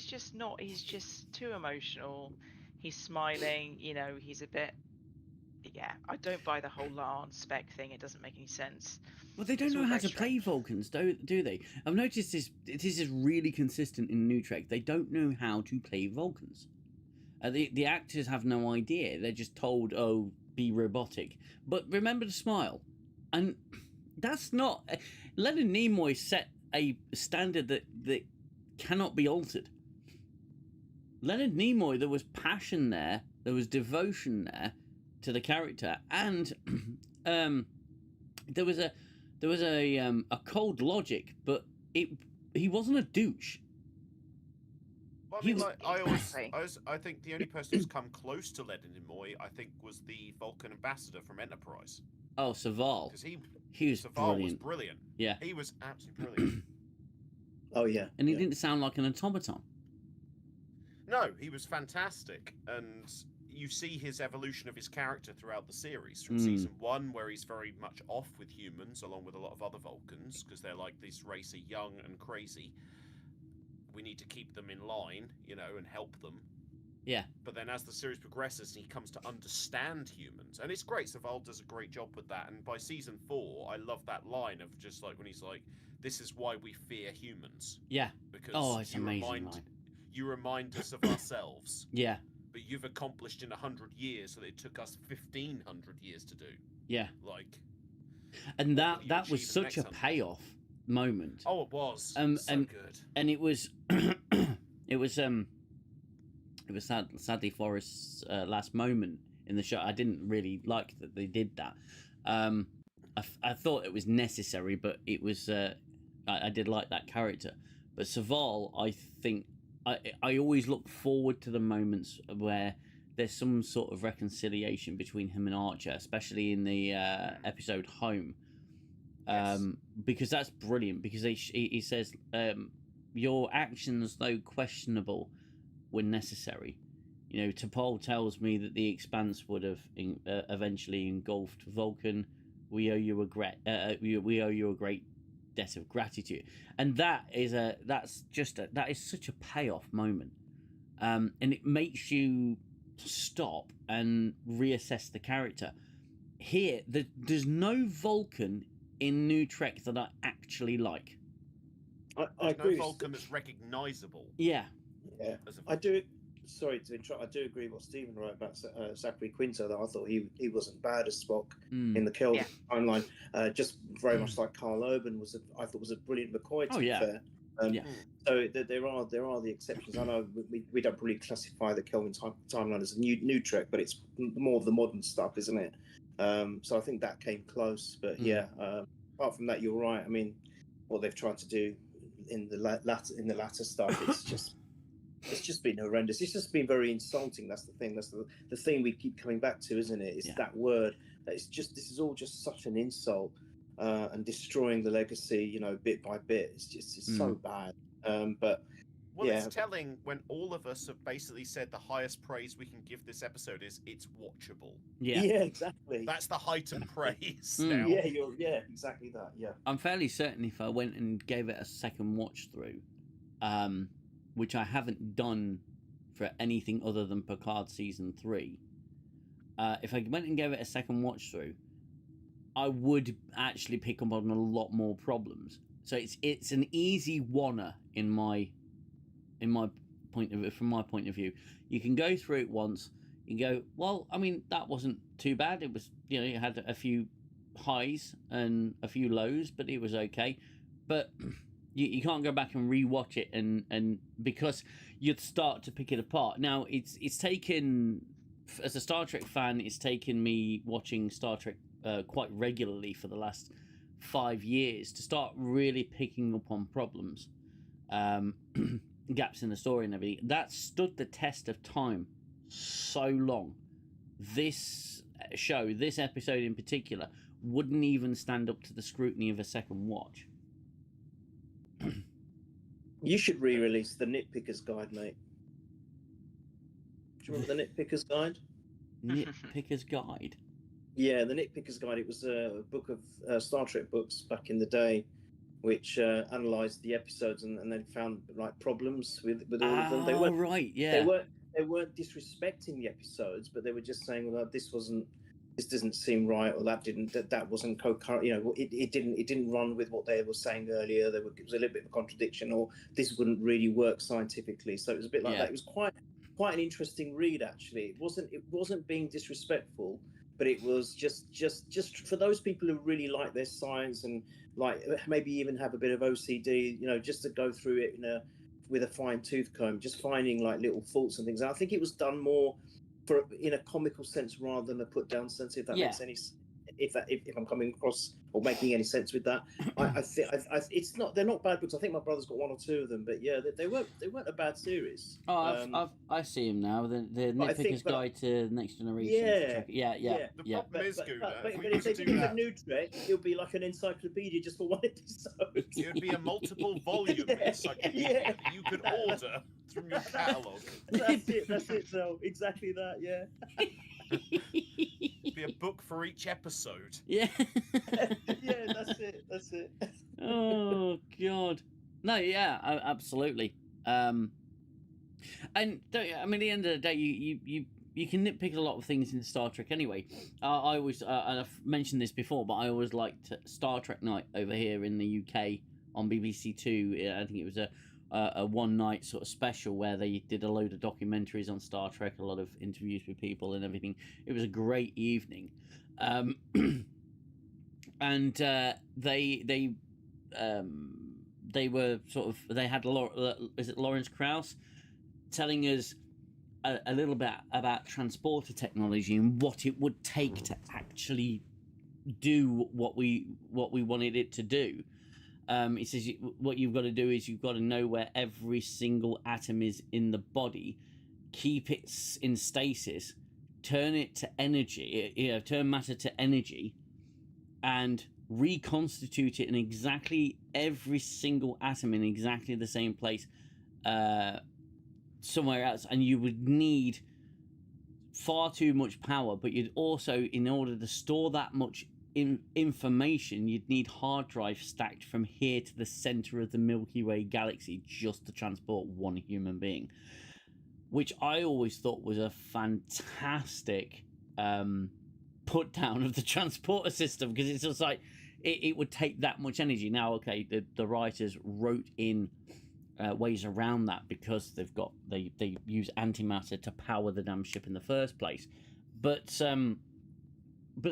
just not. He's just too emotional. He's smiling. You know, he's a bit. Yeah, I don't buy the whole Larn Spec thing. It doesn't make any sense. Well, they don't It's know all how very to play strange. Vulcans, do they? I've noticed this is really consistent in New Trek. They don't know how to play Vulcans. The actors have no idea. They're just told, "Oh, be robotic." But remember to smile. And that's not... Leonard Nimoy set a standard that cannot be altered. Leonard Nimoy, there was passion there. There was devotion there to the character. And there was a cold logic, but he wasn't a douche. Well, I He mean, was- like, I think the only person who's come close to Leonard Nimoy, I think, was the Vulcan ambassador from Enterprise, Oh, Saval. because He was Saval was brilliant. brilliant. Yeah. He was absolutely brilliant. Oh yeah. And he yeah. didn't sound like an automaton. No, he was fantastic, and you see his evolution of his character throughout the series from Mm. season 1, where he's very much off with humans, along with a lot of other Vulcans, because they're like, this race are young and crazy. We need to keep them in line, you know, and help them. Yeah. But then as the series progresses, he comes to understand humans, and it's great. Saval does a great job with that. And by season 4, I love that line of just like when he's like, "This is why we fear humans." Yeah. Because Oh, it's an amazing line. you remind us of ourselves, Yeah. but you've accomplished in 100 years that it took us 1,500 years to do. Yeah. Like, And What will you that was achieve in the such a next 100? payoff moment. oh, it was so and- good. And it was it was sadly Forrest's last moment in the show. I didn't really like that they did that. I thought it was necessary, but it was I did like that character. But Saval, I think I always look forward to the moments where there's some sort of reconciliation between him and Archer, especially in the episode Home. Yes. Because that's brilliant, because he says your actions, though questionable, were necessary. You know, T'Pol tells me that the Expanse would have eventually engulfed Vulcan. We owe you a great debt of gratitude, and that is such a payoff moment, and it makes you stop and reassess the character. Here, there's no Vulcan in New Trek that I actually like. I There's agree. no with- Vulcan that's recognizable. Yeah, Yeah. As a I do. Sorry to interrupt. I do agree with what Stephen wrote about Zachary Quinto. That I thought he wasn't bad as Spock Mm. in the Kelvin Yeah. timeline. Just very much like Carl Urban I thought was a brilliant McCoy. To Oh, be yeah. fair. Yeah. So there are the exceptions. I know we don't really classify the Kelvin timeline as a new Trek, but it's more of the modern stuff, isn't it? So I think that came close. But yeah, apart from that, you're right. I mean, what they've tried to do in the latter stuff, it's just been horrendous. It's just been very insulting. That's the thing. That's the thing we keep coming back to, isn't it? It's Yeah. that word. That it's just this is all just such an insult and destroying the legacy, you know, bit by bit. It's so bad. But Well, yeah. it's telling when all of us have basically said the highest praise we can give this episode is it's watchable. yeah. exactly. That's the height of praise Mm. now. Yeah, exactly that. Yeah. I'm fairly certain if I went and gave it a second watch through, which I haven't done for anything other than Picard season 3, if I went and gave it a second watch through, I would actually pick up on a lot more problems. So it's an easy wanna in my point of view. From my point of view, you can go through it once. you go, well, I mean, that wasn't too bad. It was, it had a few highs and a few lows, but it was okay. But you can't go back and rewatch it, and because you'd start to pick it apart. Now, it's taken, as a Star Trek fan, it's taken me watching Star Trek quite regularly for the last 5 years to start really picking up on problems, gaps in the story and everything. That stood the test of time so long. This show, this episode in particular, wouldn't even stand up to the scrutiny of a second watch. You should re-release the Nitpicker's Guide, mate. Do you remember the Nitpicker's Guide? Nitpicker's Guide? Yeah, the Nitpicker's Guide. It was a book of Star Trek books back in the day, which analysed the episodes and then found like problems with all of them. They weren't right, yeah. They weren't disrespecting the episodes, but they were just saying, well, this doesn't seem right, or that wasn't co-current. It didn't run with what they were saying earlier. It was a little bit of a contradiction, or this wouldn't really work scientifically. So it was a bit like that. It was quite an interesting read, actually. It wasn't being disrespectful, but it was just for those people who really like their science and like maybe even have a bit of OCD, just to go through it with a fine tooth comb, just finding like little faults and things. And I think it was done more in a comical sense rather than a put down sense, if that makes any if I'm coming across or making any sense with that. I think it's not, they're not bad books. I think my brother's got 1 or 2 of them, but yeah, they weren't a bad series. I see him now. The Nitpicker's Guide to the Next Generation. Yeah. The problem is, Gooner, but if they did a new Trek, it would be like an encyclopedia just for 1 episode. It would be a multiple volume encyclopedia you could order from your catalogue. That's it, Xell. Exactly that, yeah. Be a book for each episode. Yeah. Yeah, that's it. Oh God. No, yeah, absolutely. And I mean, at the end of the day, you can nitpick a lot of things in Star Trek anyway. I always, and I've mentioned this before, but I always liked Star Trek Night over here in the UK on BBC Two. I think it was a one night sort of special where they did a load of documentaries on Star Trek, a lot of interviews with people and everything. It was a great evening. And they were sort of, they had is it Lawrence Krauss telling us a little bit about transporter technology and what it would take to actually do what we wanted it to do. He says what you've got to do is you've got to know where every single atom is in the body, keep it in stasis, turn it to energy, turn matter to energy, and reconstitute it in exactly every single atom in exactly the same place somewhere else. And you would need far too much power, but you'd also, in order to store that much information, you'd need hard drives stacked from here to the center of the Milky Way galaxy just to transport one human being, which I always thought was a fantastic put down of the transporter system, because it's just like it would take that much energy. Now, okay, the writers wrote in ways around that because they use antimatter to power the damn ship in the first place, but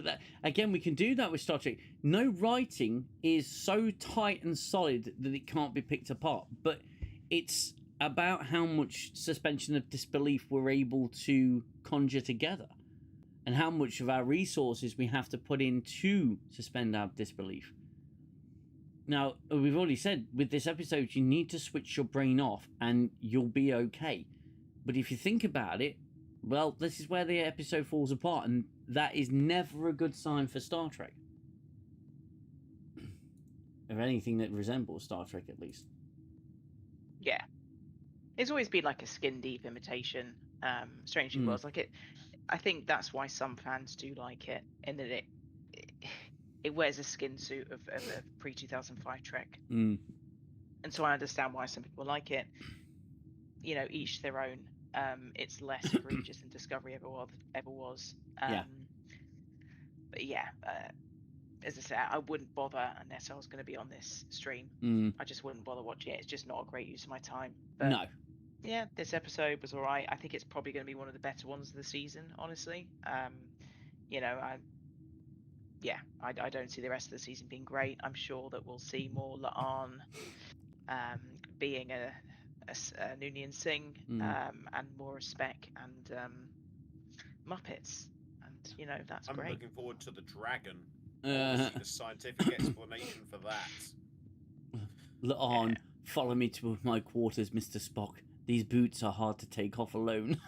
that, again, we can do that with Star Trek. No writing is so tight and solid that it can't be picked apart, but it's about how much suspension of disbelief we're able to conjure together and how much of our resources we have to put in to suspend our disbelief. Now, we've already said with this episode, you need to switch your brain off and you'll be okay. But if you think about it, well, this is where the episode falls apart, and that is never a good sign for Star Trek. Or anything that resembles Star Trek, at least. Yeah. It's always been like a skin deep imitation. Strangely was like it. I think that's why some fans do like it, in that it wears a skin suit of pre-2005 Trek. And so I understand why some people like it. Each their own. It's less egregious than Discovery ever was. But yeah, as I said, I wouldn't bother unless I was going to be on this stream. I just wouldn't bother watching it. It's just not a great use of my time. But no. Yeah, this episode was all right. I think it's probably going to be one of the better ones of the season, honestly. You know, I don't see the rest of the season being great. I'm sure that we'll see more La'an being a Noonien Singh, and more Spec and Muppets, and you know that's I'm great. looking forward to the dragon. I want to see the scientific explanation for that. La'an, follow me to my quarters, Mr. Spock. These boots are hard to take off alone.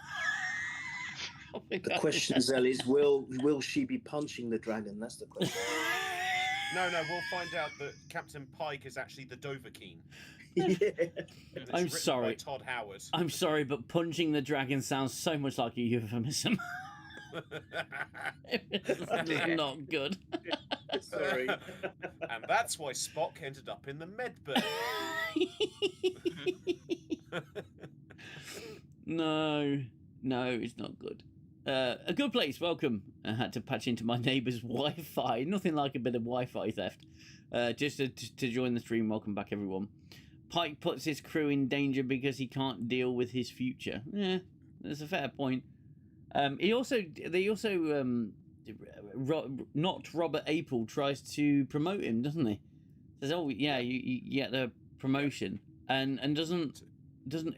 The question, Xell, is will she be punching the dragon? That's the question. No, we'll find out that Captain Pike is actually the Dovahkiin. Yeah. I'm sorry. By Todd Howard. I'm sorry, but punching the dragon sounds so much like a euphemism. That is not good. Sorry. And that's why Spock ended up in the medbay. No, it's not good. A good place, welcome. I had to patch into my neighbour's Wi-Fi. Nothing like a bit of Wi-Fi theft. Just to join the stream, welcome back everyone. Pike puts his crew in danger because he can't deal with his future. Yeah, that's a fair point. They also not Robert Apel tries to promote him, doesn't he? Says, oh yeah, you get the promotion, and doesn't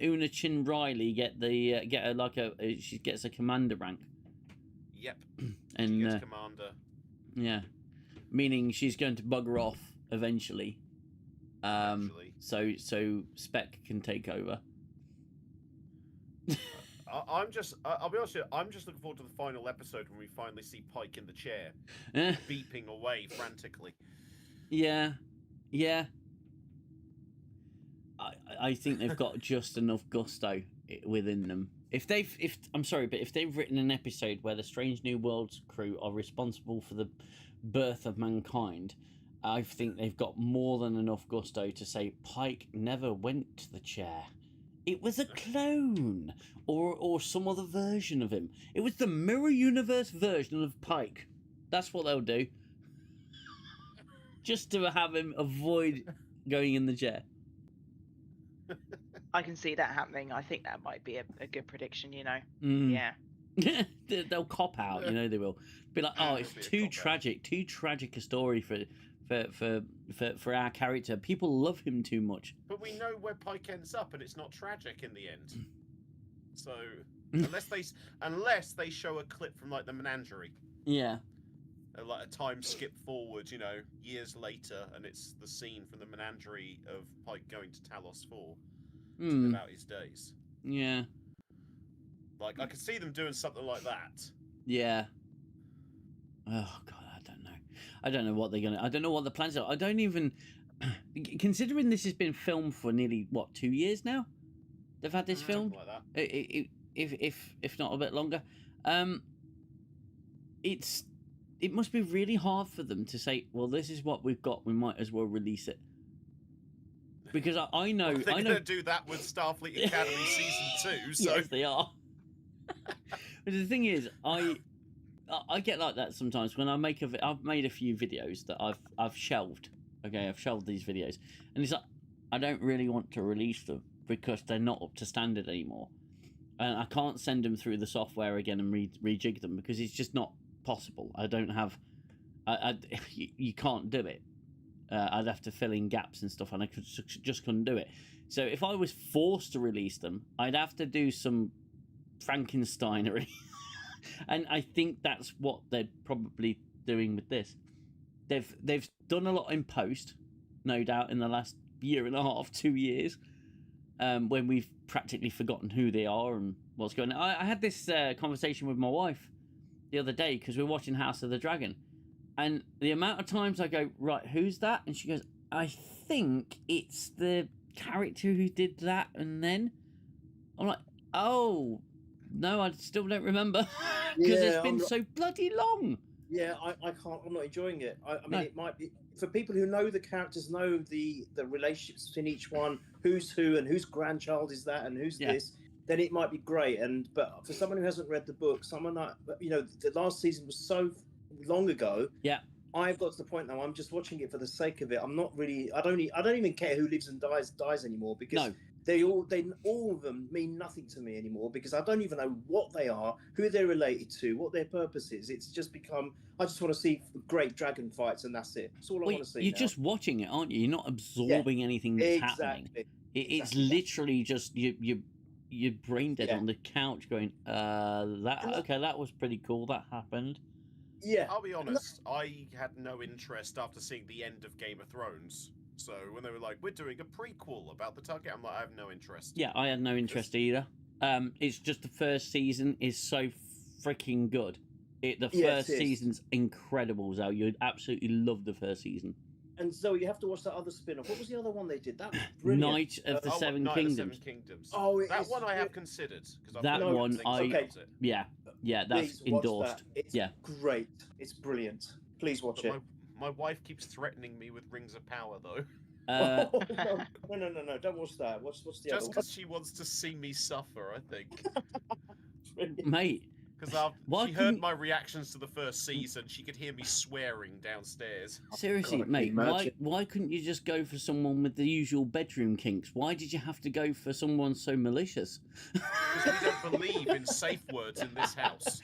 Una Chin Riley get the she gets a commander rank? Yep. And she gets commander. Yeah, meaning she's going to bugger off eventually. So Spec can take over. I'll be honest with you, I'm just looking forward to the final episode when we finally see Pike in the chair, beeping away frantically. Yeah. I think they've got just enough gusto within them. If they've written an episode where the Strange New Worlds crew are responsible for the birth of mankind, I think they've got more than enough gusto to say Pike never went to the chair. It was a clone, or some other version of him. It was the mirror universe version of Pike. That's what they'll do. Just to have him avoid going in the chair. I can see that happening. I think that might be a good prediction, you know. Yeah. They'll cop out, you know they will. Be like, oh, it's too tragic a story for our character. People love him too much. But we know where Pike ends up, and it's not tragic in the end. So unless they show a clip from like the menagerie. Yeah. Like a time skip forward, you know, years later, and it's the scene from the menagerie of Pike going to Talos 4 to live out his days. Yeah. Like, I could see them doing something like that. Yeah. Oh, God, I don't know what they're going to... I don't know what the plans are. I don't even... Considering this has been filmed for nearly, 2 years now? They've had this filmed? Something like that. If not a bit longer. It must be really hard for them to say, well, this is what we've got, we might as well release it. Because I know... Well, they're going to do that with Starfleet Academy Season 2, so... Yes, they are. But the thing is, I get like that sometimes when I've made a few videos that I've shelved. Okay, I've shelved these videos. And it's like, I don't really want to release them because they're not up to standard anymore. And I can't send them through the software again and rejig them because it's just not possible. I don't have... you can't do it. I'd have to fill in gaps and stuff, and I just couldn't do it. So if I was forced to release them, I'd have to do some Frankensteinery. And I think that's what they're probably doing with this. They've done a lot in post, no doubt, in the last year and a half, 2 years, when we've practically forgotten who they are and what's going on. I had this conversation with my wife the other day because we're watching House of the Dragon, and the amount of times I go, right, who's that? And she goes, I think it's the character who did that, and then I'm like, oh no, I still don't remember because it's been so bloody long. Yeah, I can't. I'm not enjoying it. I mean, it might be for people who know the characters, know the relationships between each one, who's who, and whose grandchild is that, and who's this. Then it might be great. But for someone who hasn't read the book, someone like, you know, the last season was so long ago. Yeah. I've got to the point now. I'm just watching it for the sake of it. I'm not really. I don't even care who lives and dies anymore because they all of them mean nothing to me anymore because I don't even know what they are, who they're related to, what their purpose is. It's just become, I just want to see great dragon fights and that's it. That's all I want to see. You're now. just watching it, aren't you? You're not absorbing anything that's happening. It's literally just you're brain dead on the couch going, that was pretty cool. That happened. Yeah. I'll be honest, I had no interest after seeing the end of Game of Thrones. So when they were like, we're doing a prequel about the Target, I'm like, I have no interest. Yeah, I had no interest either. It's just the first season is so freaking good. The first season's incredible, Xell. You'd absolutely love the first season. And Zoe, you have to watch that other spin-off. What was the other one they did? That was brilliant. Night of the Seven Kingdoms. Oh, that one I have considered. That one that's endorsed. That. It's yeah, great. It's brilliant. Please watch it. My wife keeps threatening me with Rings of Power, though. No. Don't watch that. What's the other one? Just because she wants to see me suffer, I think. Mate. Because she heard my reactions to the first season, she could hear me swearing downstairs. Seriously, mate, why couldn't you just go for someone with the usual bedroom kinks? Why did you have to go for someone so malicious? Because we don't believe in safe words in this house.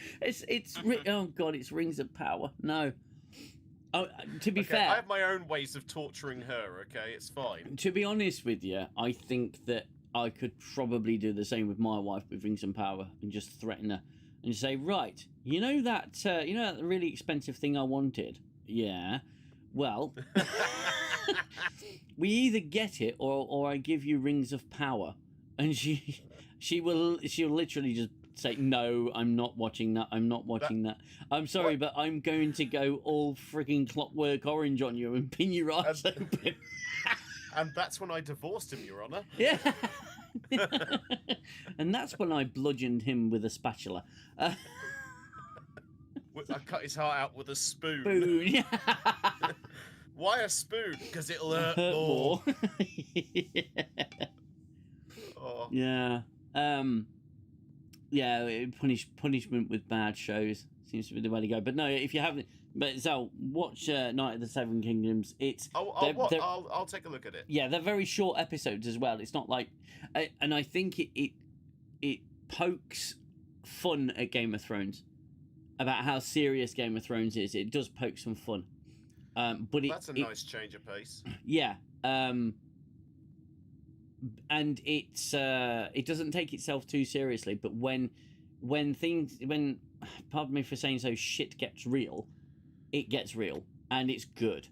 Oh god, it's Rings of Power. No. Oh, to be fair, I have my own ways of torturing her. Okay, it's fine. To be honest with you, I think that I could probably do the same with my wife with Rings of Power and just threaten her. And say, right, you know that really expensive thing I wanted? Yeah. Well, we either get it or I give you Rings of Power. And she'll literally just say, no, I'm not watching that. I'm not watching that. I'm sorry, but I'm going to go all freaking Clockwork Orange on you and pin your ass open. And that's when I divorced him, Your Honour. Yeah. And that's when I bludgeoned him with a spatula. I cut his heart out with a spoon. Yeah. Why a spoon? Because it'll hurt more. Yeah. Oh. Yeah. Punishment with bad shows seems to be the way to go. But no, if you haven't, but Xell, watch Night of the Seven Kingdoms. I'll take a look at it. Yeah, they're very short episodes as well. It's not like, and I think it pokes fun at Game of Thrones about how serious Game of Thrones is. It does poke some fun, but that's a nice change of pace. Yeah, and it doesn't take itself too seriously. But when pardon me for saying so, shit gets real. It gets real, and it's good.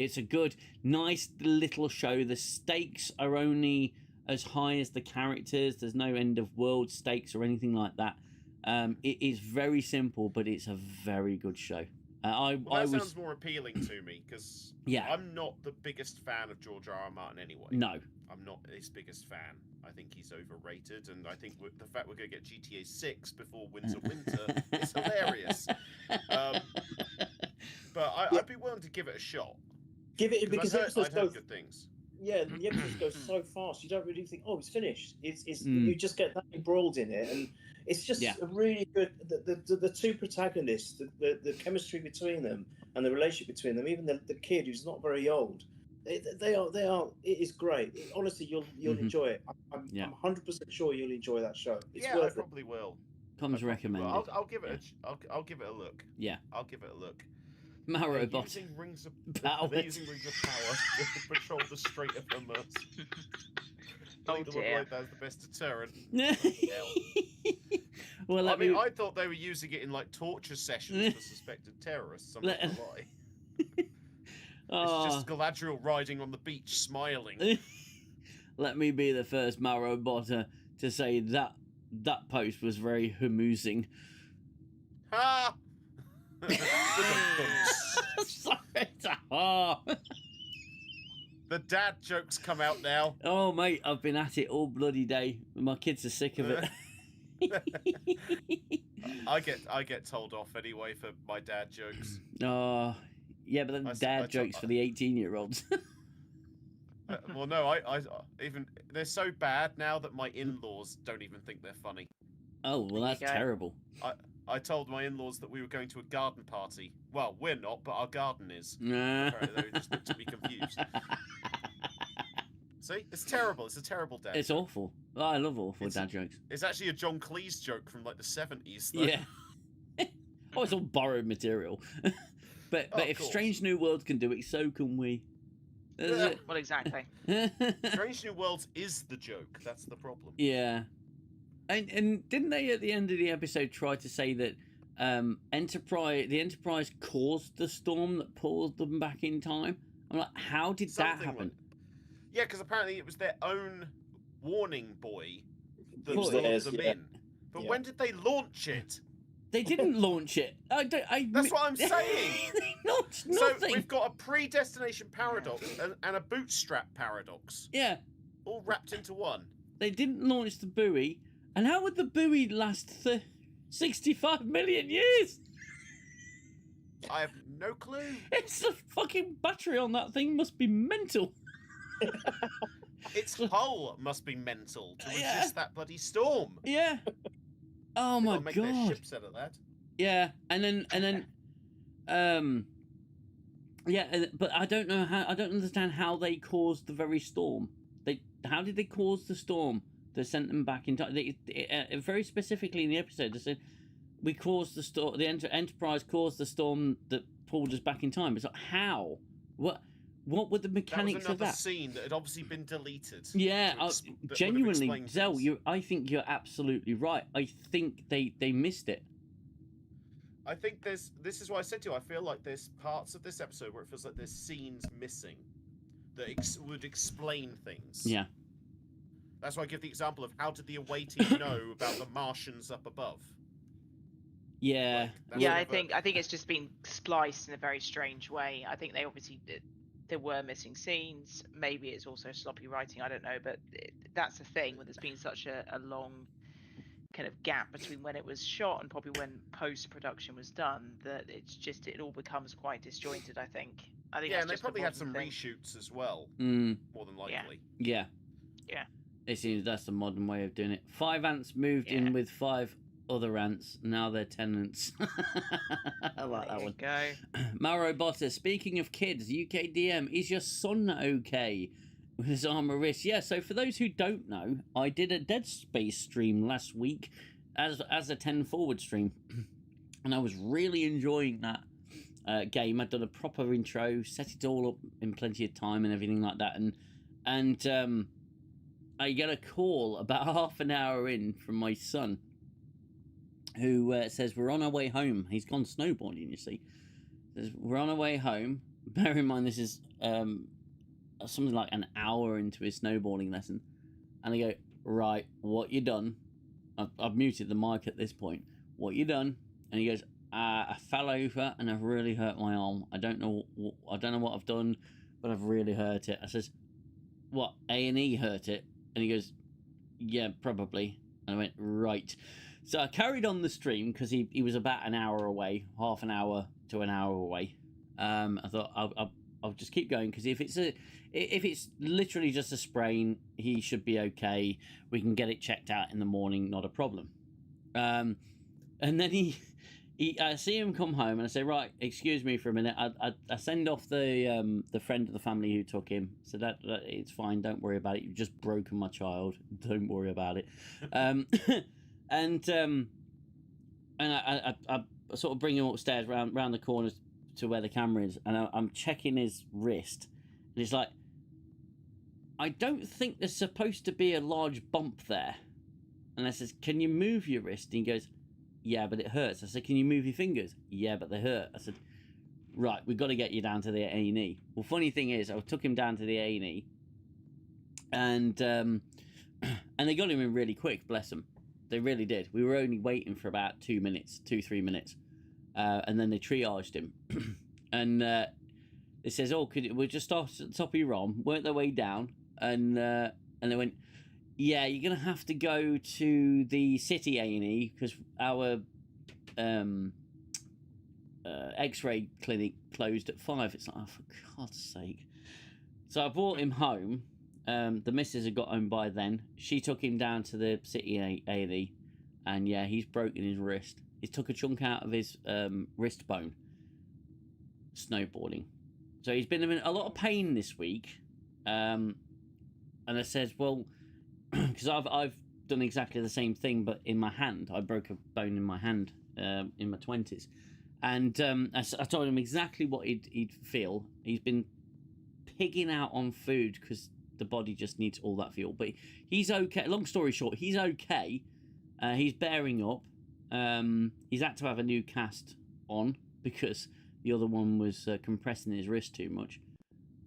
It's a good, nice little show. The stakes are only as high as the characters. There's no end of world stakes or anything like that. It is very simple, but it's a very good show. That sounds more appealing to me because I'm not the biggest fan of George R.R. Martin anyway. No, I'm not his biggest fan. I think he's overrated, and I think the fact we're going to get GTA 6 before Winter is hilarious. But I'd be willing to give it a shot. Give it because I've heard good things. Yeah, the episodes go so fast. You don't really think, oh, it's finished. You just get that embroiled in it, and it's just a really good. The two protagonists, the chemistry between them, and the relationship between them. Even the kid who's not very old. They are. It is great. Honestly, you'll enjoy it. I'm 100% sure you'll enjoy that show. It's worth I probably will. Comes recommended. I'll give it. I'll give it a look. Yeah, I'll give it a look. Marrow bot. Using Rings of Power to patrol the Strait of Hormuz. Oh dear. That's the best deterrent. Well, I thought they were using it in like torture sessions for suspected terrorists. I'm not gonna lie. It's just Galadriel riding on the beach, smiling. Let me be the first Marrow botter to say that post was very amusing. Ha! Sorry, The dad jokes come out now. Oh, mate, I've been at it all bloody day. My kids are sick of it. I get told off anyway for my dad jokes. Oh, yeah, but then dad jokes for the 18-year-olds. Well, no, I even they're so bad now that my in-laws don't even think they're funny. Oh, well, that's terrible. I told my in-laws that we were going to a garden party. Well, we're not, but our garden is. Nah. Apparently they just looked at me confused. See, it's terrible. It's a terrible dad. It's awful. Oh, I love awful dad jokes. It's actually a John Cleese joke from like the 70s. Though. Yeah. Oh, it's all borrowed material. but if cool. Strange New Worlds can do it, so can we. Well, exactly. Strange New Worlds is the joke. That's the problem. Yeah. And didn't they at the end of the episode try to say that the Enterprise caused the storm that pulled them back in time? I'm like, how did that happen? Yeah, because apparently it was their own warning buoy that Well, lured yes, them yeah. in. But when did they launch it? They didn't launch it. That's what I'm saying. They launched So nothing. we've got a predestination paradox and a bootstrap paradox, Yeah, all wrapped into one. they didn't launch the buoy. And how would the buoy last 65 million years? I have no clue. It's the fucking battery on that thing must be mental. Its hull must be mental to resist Yeah. that bloody storm. Yeah. Oh my They'll make their god. ships out of that. Yeah, and then, but I don't know how. I don't understand how they caused the very storm. How did they cause the storm that sent them back in time? Very specifically in the episode, they said we caused the storm. The Enterprise caused the storm that pulled us back in time. It's like how? What were the mechanics that was of another that? scene that had obviously been deleted. Yeah, that would've genuinely, explained Xell, things. I think you're absolutely right. I think they missed it. I think this is what I said to you. I feel like there's parts of this episode where it feels like there's scenes missing that would explain things. Yeah. That's why I give the example of how did the away team know about the Martians up above? Yeah. Like, that's Yeah, sort of I think it's just been spliced in a very strange way. I think they obviously there were missing scenes. Maybe it's also sloppy writing. I don't know, but that's the thing when there's been such a long kind of gap between when it was shot and probably when post production was done that it all becomes quite disjointed. I think. yeah, that's and they just probably the had some modern thing. reshoots as well, Mm, more than likely. yeah. Yeah. It seems that's the modern way of doing it. 5 ants moved in Yeah. with 5 other ants. Now they're tenants. I like that There you one. go. Maro Botter, speaking of kids, UKDM, is your son okay with his armor wrist? Yeah, so for those who don't know, I did a Dead Space stream last week as a 10 forward stream. And I was really enjoying that game. I'd done a proper intro, set it all up in plenty of time and everything like that. And I get a call about half an hour in from my son who says we're on our way home. He's gone snowboarding, you see. Says we're on our way home. Bear in mind this is something like an hour into his snowboarding lesson. And I go, right, what you done? I've muted the mic at this point. What you done? And he goes, I fell over and I've really hurt my arm. I don't know what I've done, but I've really hurt it. I says, what, A&E hurt it? And he goes, yeah, probably. And I went, right. So I carried on the stream because he was about an hour away, half an hour to an hour away. I thought I'll just keep going because if it's literally just a sprain, he should be okay. We can get it checked out in the morning, not a problem. And then I see him come home and I say, right, excuse me for a minute. I send off the friend of the family who took him. So that it's fine. Don't worry about it. You've just broken my child. Don't worry about it. And I sort of bring him upstairs round the corner to where the camera is, and I'm checking his wrist, and it's like, I don't think there's supposed to be a large bump there. And I says, can you move your wrist? And he goes, yeah, but it hurts. I said, can you move your fingers? Yeah, but they hurt. I said, right, we've got to get you down to the A&E. Well, funny thing is, I took him down to the A&E, and they got him in really quick, bless them. They really did. We were only waiting for about 3 minutes. And then they triaged him. And it says, oh, we'll just start at the top of your arm, work their way down. And they went, yeah, you're going to have to go to the city A&E because our X-ray clinic closed at 5. It's like, oh, for God's sake. So I brought him home. The missus had got home by then. She took him down to the city A&E, and yeah, he's broken his wrist. He took a chunk out of his wrist bone. Snowboarding. So he's been in a lot of pain this week. and I said, well, because I've done exactly the same thing, but in my hand. I broke a bone in my hand in my 20s. And I told him exactly what he'd feel. He's been pigging out on food because the body just needs all that fuel. But he's okay. Long story short, he's okay. He's bearing up. He's had to have a new cast on because the other one was compressing his wrist too much.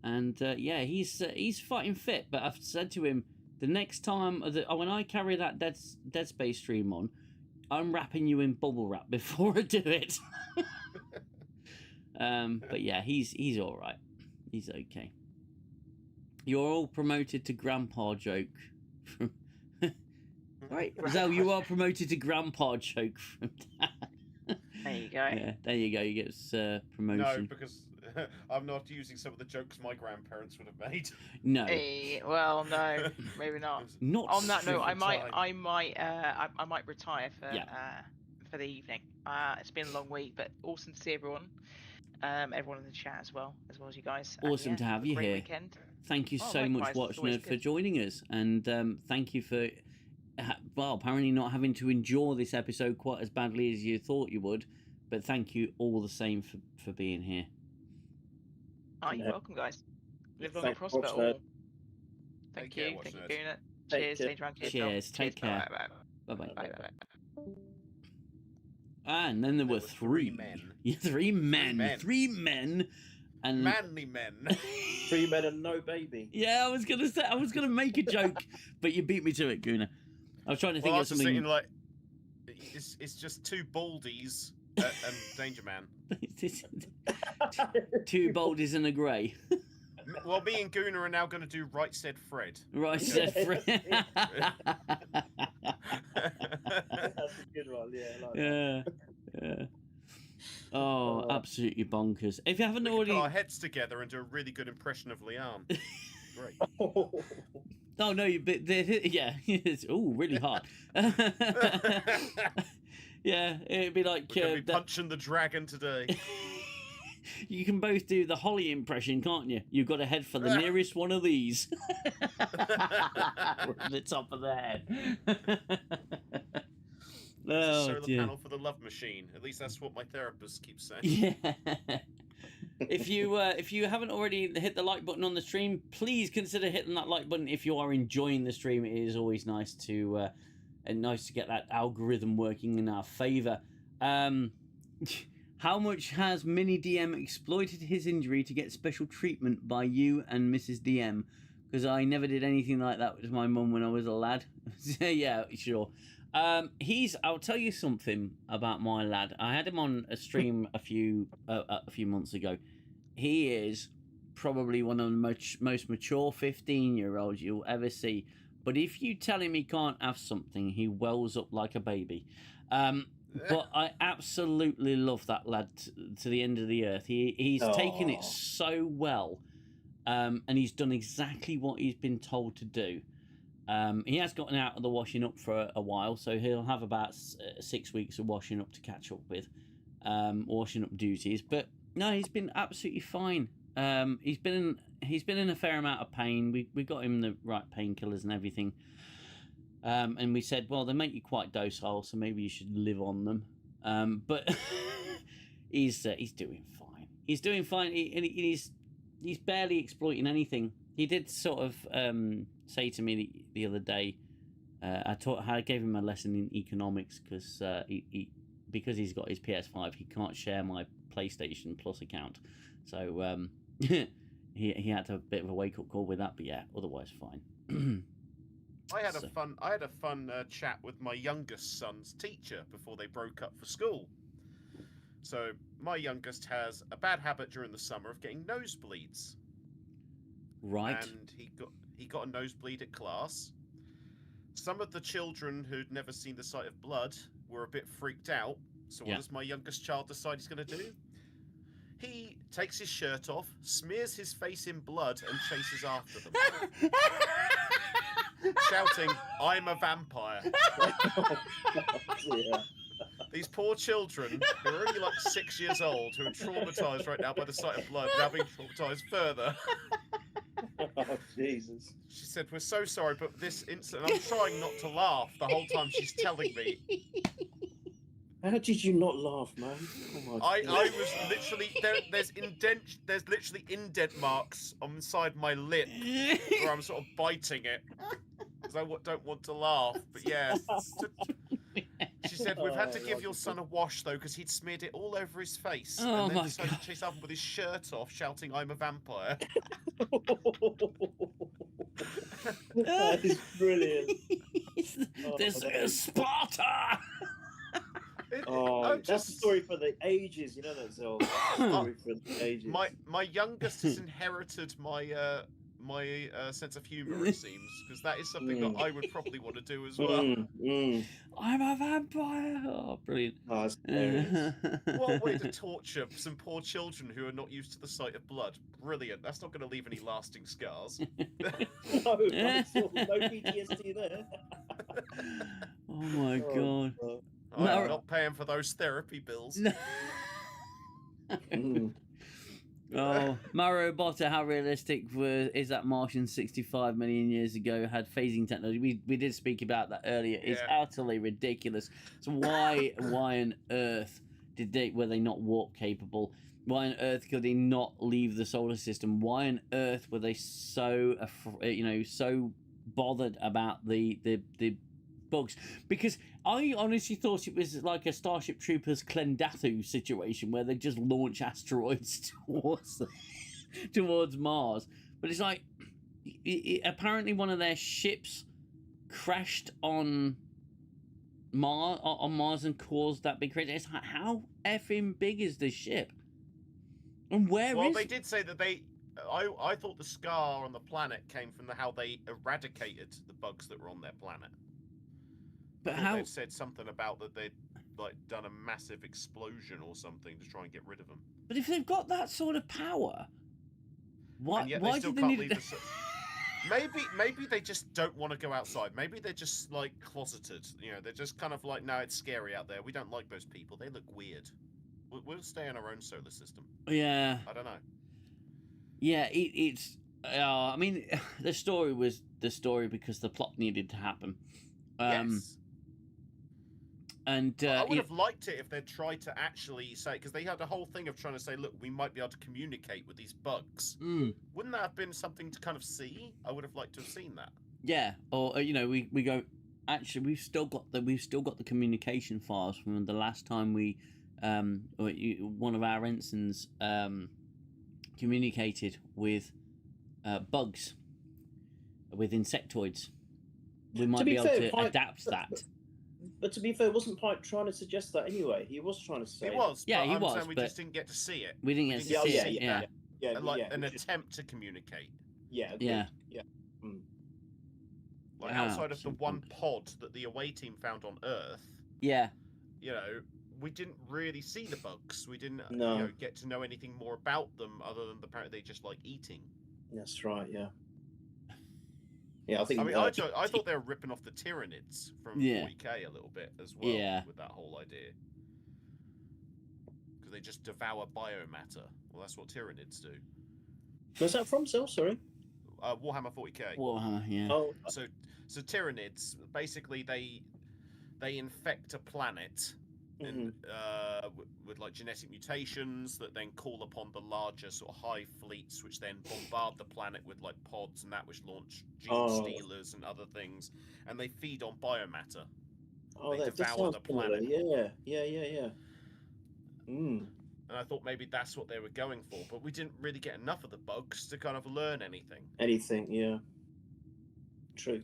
And yeah, he's fighting fit. But I've said to him, the next time when I carry that Dead Space stream on, I'm wrapping you in bubble wrap before I do it. But yeah, he's all right. He's okay. You're all promoted to Grandpa joke. From right, Xell, you are promoted to Grandpa joke from Dad. There you go. Yeah, there you go. You get promotion. No, because I'm not using some of the jokes my grandparents would have made. No. Well, no, maybe not. Not On that note, I Time. might retire Yeah. for the evening. It's been a long week, but awesome to see everyone. Everyone in the chat as well as you guys. And Awesome to have you great here. Weekend. Thank you Oh, so much, likewise, it's always WatchNerd, for good. joining us, and thank you for apparently not having to endure this episode quite as badly as you thought you would. But thank you all the same for being here. Oh, you're Yeah. welcome, guys. Live long and Thanks, prosper. WatchNerd. all. Thank Take care, you, Gooner. Take Cheers, care. Danger Man. Cheers, take care. Bye Bye bye. bye. And then there were were three men. Yeah, three men. Three And Manly men. 3 men and no baby. yeah, I was gonna make a joke, but you beat me to it, Gooner. I was trying to think Well, I of was just something. thinking, like, it's just two baldies and Danger Man. Two boldies and a grey. Well, me and Gooner are now going to do Right Said Fred. Right, said Fred. That's a good one, yeah. I like that. Yeah. Oh, absolutely bonkers. If you haven't We can already. put our heads together and do a really good impression of Liam. Great. Oh, no, yeah. It's really hard. Yeah, it'd be like. We're going to be punching the dragon today. You can both do the Holly impression, can't you? You've got to head for the nearest one of these. With the top of the head. Oh, Solar dear. panel for the love machine. At least that's what my therapist keeps saying. Yeah. If you haven't already hit the like button on the stream, please consider hitting that like button. If you are enjoying the stream, it is always nice to get that algorithm working in our favour. How much has Mini DM exploited his injury to get special treatment by you and Mrs. DM? Because I never did anything like that with my mum when I was a lad. Yeah, sure. I'll tell you something about my lad. I had him on a stream a few months ago. He is probably one of the most mature 15-year-olds you'll ever see. But if you tell him he can't have something, he wells up like a baby. But I absolutely love that lad to the end of the earth. He's taken it so well, and he's done exactly what he's been told to do. He has gotten out of the washing up for a while, so he'll have about 6 weeks of washing up to catch up with, washing up duties. But no, he's been absolutely fine. He's been in a fair amount of pain. We got him the right painkillers and everything. And we said, well, they make you quite docile, so maybe you should live on them. But he's doing fine. He's doing fine. He's barely exploiting anything. He did sort of say to me the other day, I gave him a lesson in economics because he's got his PS5, he can't share my PlayStation Plus account. So he had a bit of a wake up call with that. But yeah, otherwise fine. I had a fun chat with my youngest son's teacher before they broke up for school. So my youngest has a bad habit during the summer of getting nosebleeds. Right. And he got a nosebleed at class. Some of the children who'd never seen the sight of blood were a bit freaked out. So what does my youngest child decide he's going to do? He takes his shirt off, smears his face in blood, and chases after them. Shouting, "I'm a vampire." Yeah. These poor children, who are only like 6 years old, who are traumatized right now by the sight of blood, now being traumatized further. Oh, Jesus. She said, "We're so sorry, but this incident." I'm trying not to laugh the whole time she's telling me. How did you not laugh, man? Oh my I was literally there's literally indent marks on the side of my lip where I'm sort of biting it because I don't want to laugh. But yeah, she said, "We've had to give your son a wash though because he'd smeared it all over his face Oh and then my decided God. to chase after with his shirt off, shouting, 'I'm a vampire.'" That is brilliant. This is Sparta. That's a story for the ages, you know that Xell. Story for the ages. My youngest has inherited my my sense of humour, it seems, because that is something that I would probably want to do as well. I'm a vampire. Oh, brilliant. Oh, that's hilarious. What a way to torture some poor children who are not used to the sight of blood. Brilliant. That's not going to leave any lasting scars. No, not at all. No PTSD there. Oh my God. I'm not paying for those therapy bills. Oh, Mario Botta, how realistic is that Martian 65 million years ago had phasing technology? We did speak about that earlier. It's utterly ridiculous. So why on earth were they not warp capable? Why on earth could they not leave the solar system? Why on earth were they so so bothered about the bugs? Because I honestly thought it was like a Starship Troopers Klendatu situation where they just launch asteroids towards Mars. But it's like apparently one of their ships crashed on Mars and caused that big crater. It's like, how effing big is this ship? And Well, they did say that I thought the scar on the planet came from how they eradicated the bugs that were on their planet. But how? They'd said something about that they'd done a massive explosion or something to try and get rid of them. But if they've got that sort of power, why do they need it? Maybe they just don't want to go outside. Maybe they're just closeted. You know, they're just kind of like, no, it's scary out there. We don't like those people. They look weird. We'll stay in our own solar system. Yeah. I don't know. Yeah, it's. I mean, the story was the story because the plot needed to happen. Yes. And I would have liked it if they'd tried to actually say, because they had a whole thing of trying to say, look, we might be able to communicate with these bugs. Wouldn't that have been something to kind of see? I would have liked to have seen that. Yeah, or we go. Actually, we've still got the communication files from the last time one of our ensigns communicated with bugs, with insectoids. We might be able to adapt that. But to be fair, wasn't Pike trying to suggest that anyway? He was trying to say. He was. Yeah, he was. Saying we just didn't get to see it. We didn't get to see it. Yeah. An attempt to communicate. Yeah. Yeah. Like outside of the one pod that the away team found on Earth. Yeah. You know, we didn't really see the bugs. We didn't get to know anything more about them other than apparently they just like eating. That's right. Yeah. Yeah, I think. I mean, I thought they were ripping off the Tyranids from 40K a little bit as well. Yeah. With that whole idea, because they just devour biomatter. Well, that's what Tyranids do. Where's that from, Xell? Sorry. Warhammer 40K. Warhammer, yeah. Oh. So Tyranids basically they infect a planet. And with like genetic mutations that then call upon the larger sort of hive fleets, which then bombard the planet with like pods and that, which launch gene stealers and other things, and they feed on biomatter. Oh, they devour the planet. Yeah. And I thought maybe that's what they were going for, but we didn't really get enough of the bugs to kind of learn anything. Yeah. True.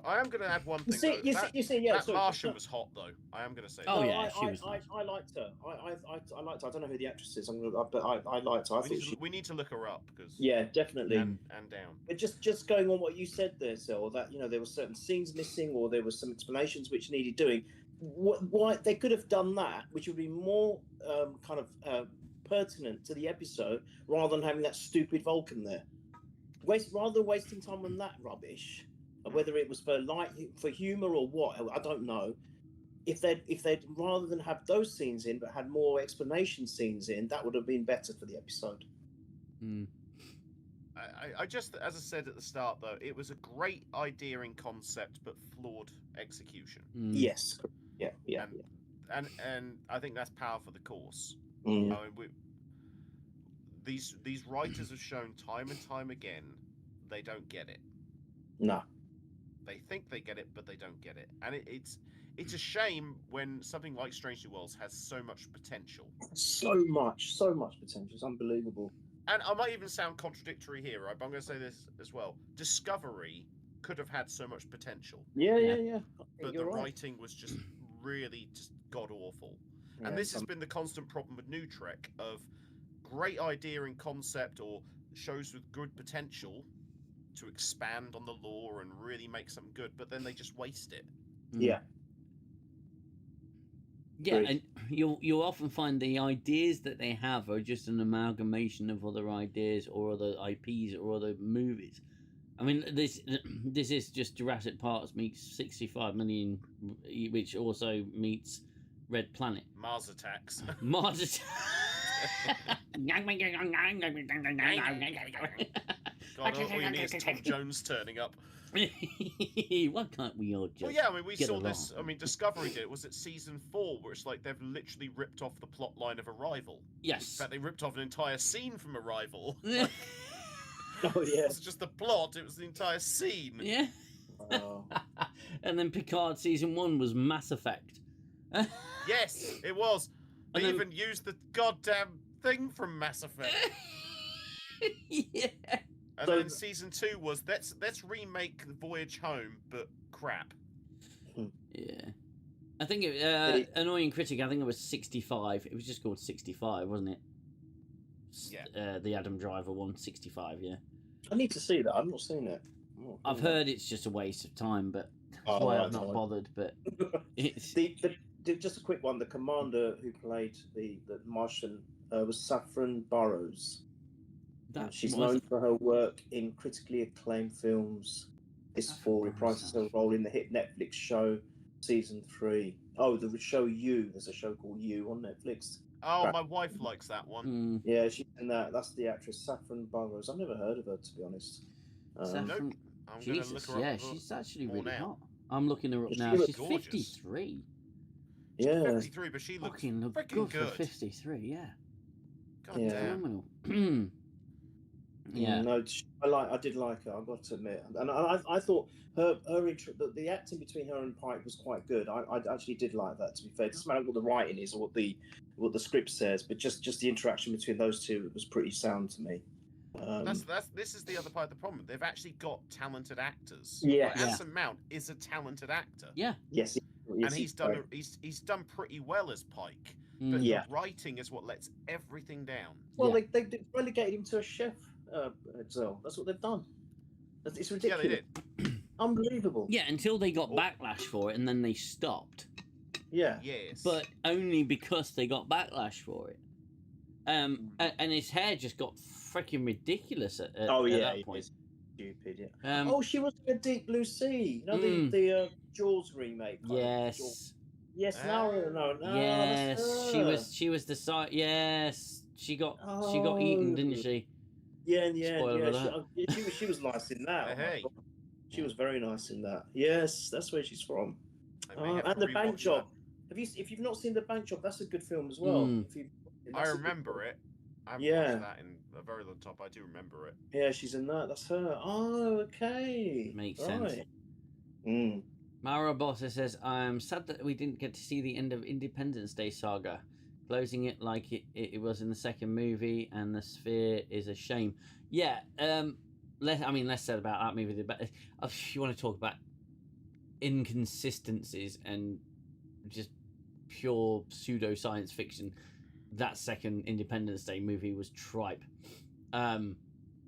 I am going to add one thing. That Martian was hot, though. I am going to say. Oh that. yeah, she was. I liked her. I liked her. I don't know who the actress is. But I liked her. We need to look her up because. Yeah, definitely. And down. But just going on what you said there, Xell, that there were certain scenes missing, or there were some explanations which needed doing. Why they could have done that, which would be more kind of pertinent to the episode, rather than having that stupid Vulcan there. Rather than wasting time on that rubbish. Whether it was for humor or what, I don't know. If they'd rather than have those scenes in, but had more explanation scenes in, that would have been better for the episode. I just, as I said at the start, though, it was a great idea in concept, but flawed execution. Yes. Yeah. And I think that's par for the course. Mm. I mean, these writers have shown time and time again they don't get it. No. They think they get it, but they don't get it, and it's a shame when something like Strange New Worlds has so much potential. So much potential. It's unbelievable. And I might even sound contradictory here, right? But I'm going to say this as well. Discovery could have had so much potential. Yeah. But You're the right. writing was just really just god awful. Yeah, And this has been the constant problem with New Trek of great idea in concept or shows with good potential to expand on the lore and really make something good, but then they just waste it. Yeah. Yeah, and you'll often find the ideas that they have are just an amalgamation of other ideas or other IPs or other movies. I mean, this is just Jurassic Park meets 65 million, which also meets Red Planet. Mars Attacks. Mars Attacks. God, all you need is Tom Jones turning up. Why can't we all just? Well, yeah, I mean, we get saw along? this. I mean, Discovery did it. Was it season 4, where it's like they've literally ripped off the plot line of Arrival? In Yes. fact, they ripped off an entire scene from Arrival. Oh yeah. It was just the plot; it was the entire scene. Yeah. Oh. And then Picard season 1 was Mass Effect. Yes, it was. They And then- even used the goddamn thing from Mass Effect. Yeah. And So- then season 2 was let's remake Voyage Home, but crap. Yeah. I think Annoying Critic, I think it was 65. It was just called 65, wasn't it? Yeah. The Adam Driver one, 65, yeah. I need to see that. I've not seen it. Oh, I've cool. heard it's just a waste of time, but that's Oh, why right, I've not no. bothered. But it's Just a quick one. The commander who played the Martian was Saffron Burrows. that She's was- known for her work in critically acclaimed films. This Saffron fall Burrows, reprises her role in the hit Netflix show season 3. Oh, the show You. There's a show called You on Netflix. Oh, Crap. my wife likes that one. Mm, Yeah, she's in that. That's the actress Saffron Burrows. I've never heard of her, to be honest. Saffron- Nope. I'm going to look Jesus, her up. yeah, she's actually more really now. hot. I'm looking her up She now. looks She's gorgeous. 53. Yeah. 53, but she looks Fucking look freaking good for good. 53, yeah. God Yeah. damn. Phenomenal. Yeah. No, I did like her. I've got to admit, and I thought the acting between her and Pike was quite good. I actually did like that. To be fair, it doesn't matter what the writing is or what the script says, but just the interaction between those two was pretty sound to me. This is the other part of the problem. They've actually got talented actors. Yeah. Like, Yeah. Anson Mount is a talented actor. Yeah. Yes, And he's done pretty well as Pike. But Mm. Yeah. the writing is what lets everything down. Well, Yeah. they relegated him to a chef, Xell. That's what they've done. It's Yeah, ridiculous. they did. Unbelievable. Yeah, until they got backlash for it, and then they stopped. Yeah. Yes. But only because they got backlash for it. And his hair just got freaking ridiculous at Oh at yeah, that it point. is stupid. Yeah. Um, Oh, she was in a Deep Blue Sea. You know Mm. the Jaws remake. kind of yes. Jaws. Yes. Ah. No. Yes, that's she her. was the side. Yes, she got Oh. eaten, didn't she? Yeah, in the end, Spoiler yeah. She was nice in that. Oh my Hey. God. She was very nice in that. Yes, that's where she's from. I may have to And the Bank rewatch Job. If you've not seen the Bank Job, that's a good film as well. Mm. that. I remember it. I haven't Yeah. watched that in a very long time. But I do remember it. Yeah, she's in that. That's her. Oh, okay. Makes sense. Right. Mm. Mara Bossa says, "I'm sad that we didn't get to see the end of Independence Day saga, closing it like it was in the second movie, and the Sphere is a shame." Yeah. Less said about that movie. But if you want to talk about inconsistencies and just pure pseudo science fiction, that second Independence Day movie was tripe.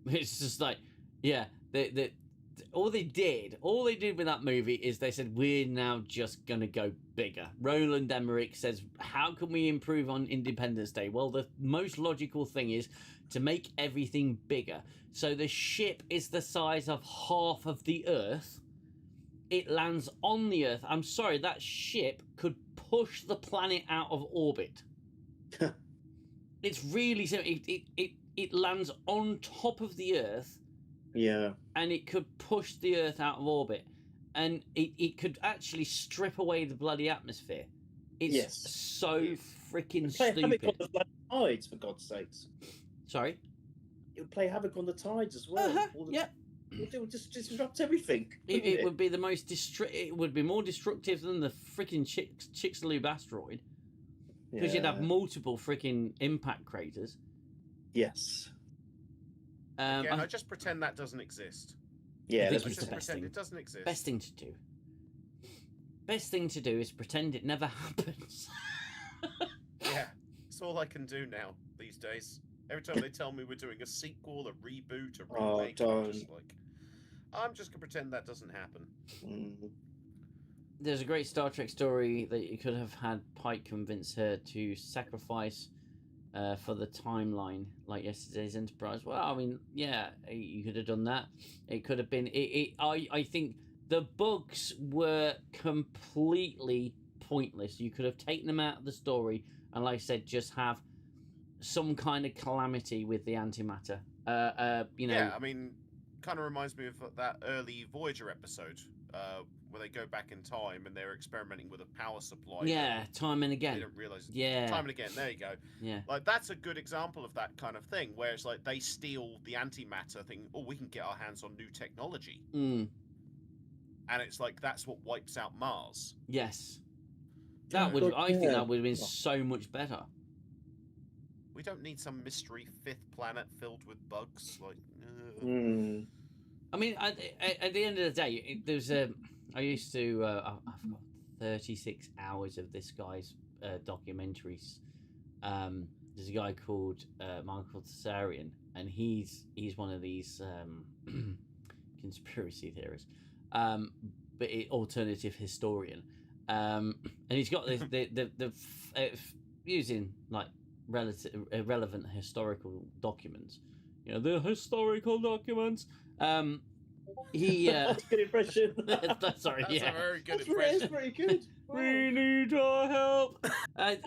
It's just like, yeah, all they did with that movie is they said, we're now just gonna go bigger. Roland Emmerich says, how can we improve on Independence Day? Well, the most logical thing is to make everything bigger. So the ship is the size of half of the Earth. It lands on the Earth. I'm sorry, that ship could push the planet out of orbit. It's really simple. It lands on top of the Earth Yeah. and it could push the Earth out of orbit, and it could actually strip away the bloody atmosphere. It's Yes. so freaking Play havoc on stupid. the bloody tides, for God's sakes. Sorry. It would play havoc on the tides as well. Yep. It would just disrupt everything. It would be the most it would be more destructive than the freaking Chicxulub asteroid, because you'd have multiple freaking impact craters. Yes. Again, I just pretend that doesn't exist. Yeah, I think I it's just the best pretend thing. it doesn't exist. Best thing to do. Best thing to do is pretend it never happens. Yeah, it's all I can do now these days. Every time they tell me we're doing a sequel, a reboot, a remake, I'm just gonna pretend that doesn't happen. There's a great Star Trek story that you could have had Pike convince her to sacrifice for the timeline, like yesterday's Enterprise. Well, I mean, yeah, you could have done that. It could have been. I think the bugs were completely pointless. You could have taken them out of the story, and like I said, just have some kind of calamity with the antimatter. You know. Yeah, I mean, kind of reminds me of that early Voyager episode where they go back in time and they're experimenting with a power supply. Yeah, time and They again. don't realize. Yeah. Time and again. There you go. Yeah. Like that's a good example of that kind of thing, where it's like they steal the antimatter, thinking, "Oh, we can get our hands on new technology," Mm. and it's like that's what wipes out Mars. Yes. Yeah. That would. I think Yeah. that would have been so much better. We don't need some mystery fifth planet filled with bugs. Like, I mean, at the end of the day, there's a. I used to. I've got 36 hours of this guy's documentaries. There's a guy called Michael Tsarian, and he's one of these conspiracy theorists, but alternative historian. And he's got this using like relevant historical documents. You know, the historical documents. He That's a good impression. sorry, that's yeah. a very good That's impression. very good. We need your help. I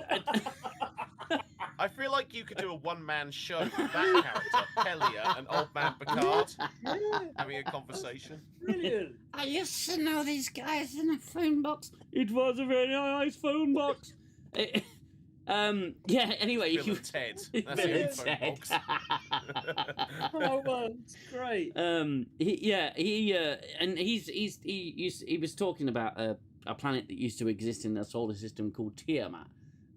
feel like you could do a one-man show with that character, Pelia, and Old Man Picard, Yeah, having a conversation. brilliant. I used to know these guys in a phone box. It was a very nice phone box. Yeah. Anyway, Bill and Ted. That's Bill the and info Ted. box. Oh, well, it's great. He was talking about a planet that used to exist in the solar system called Tiamat,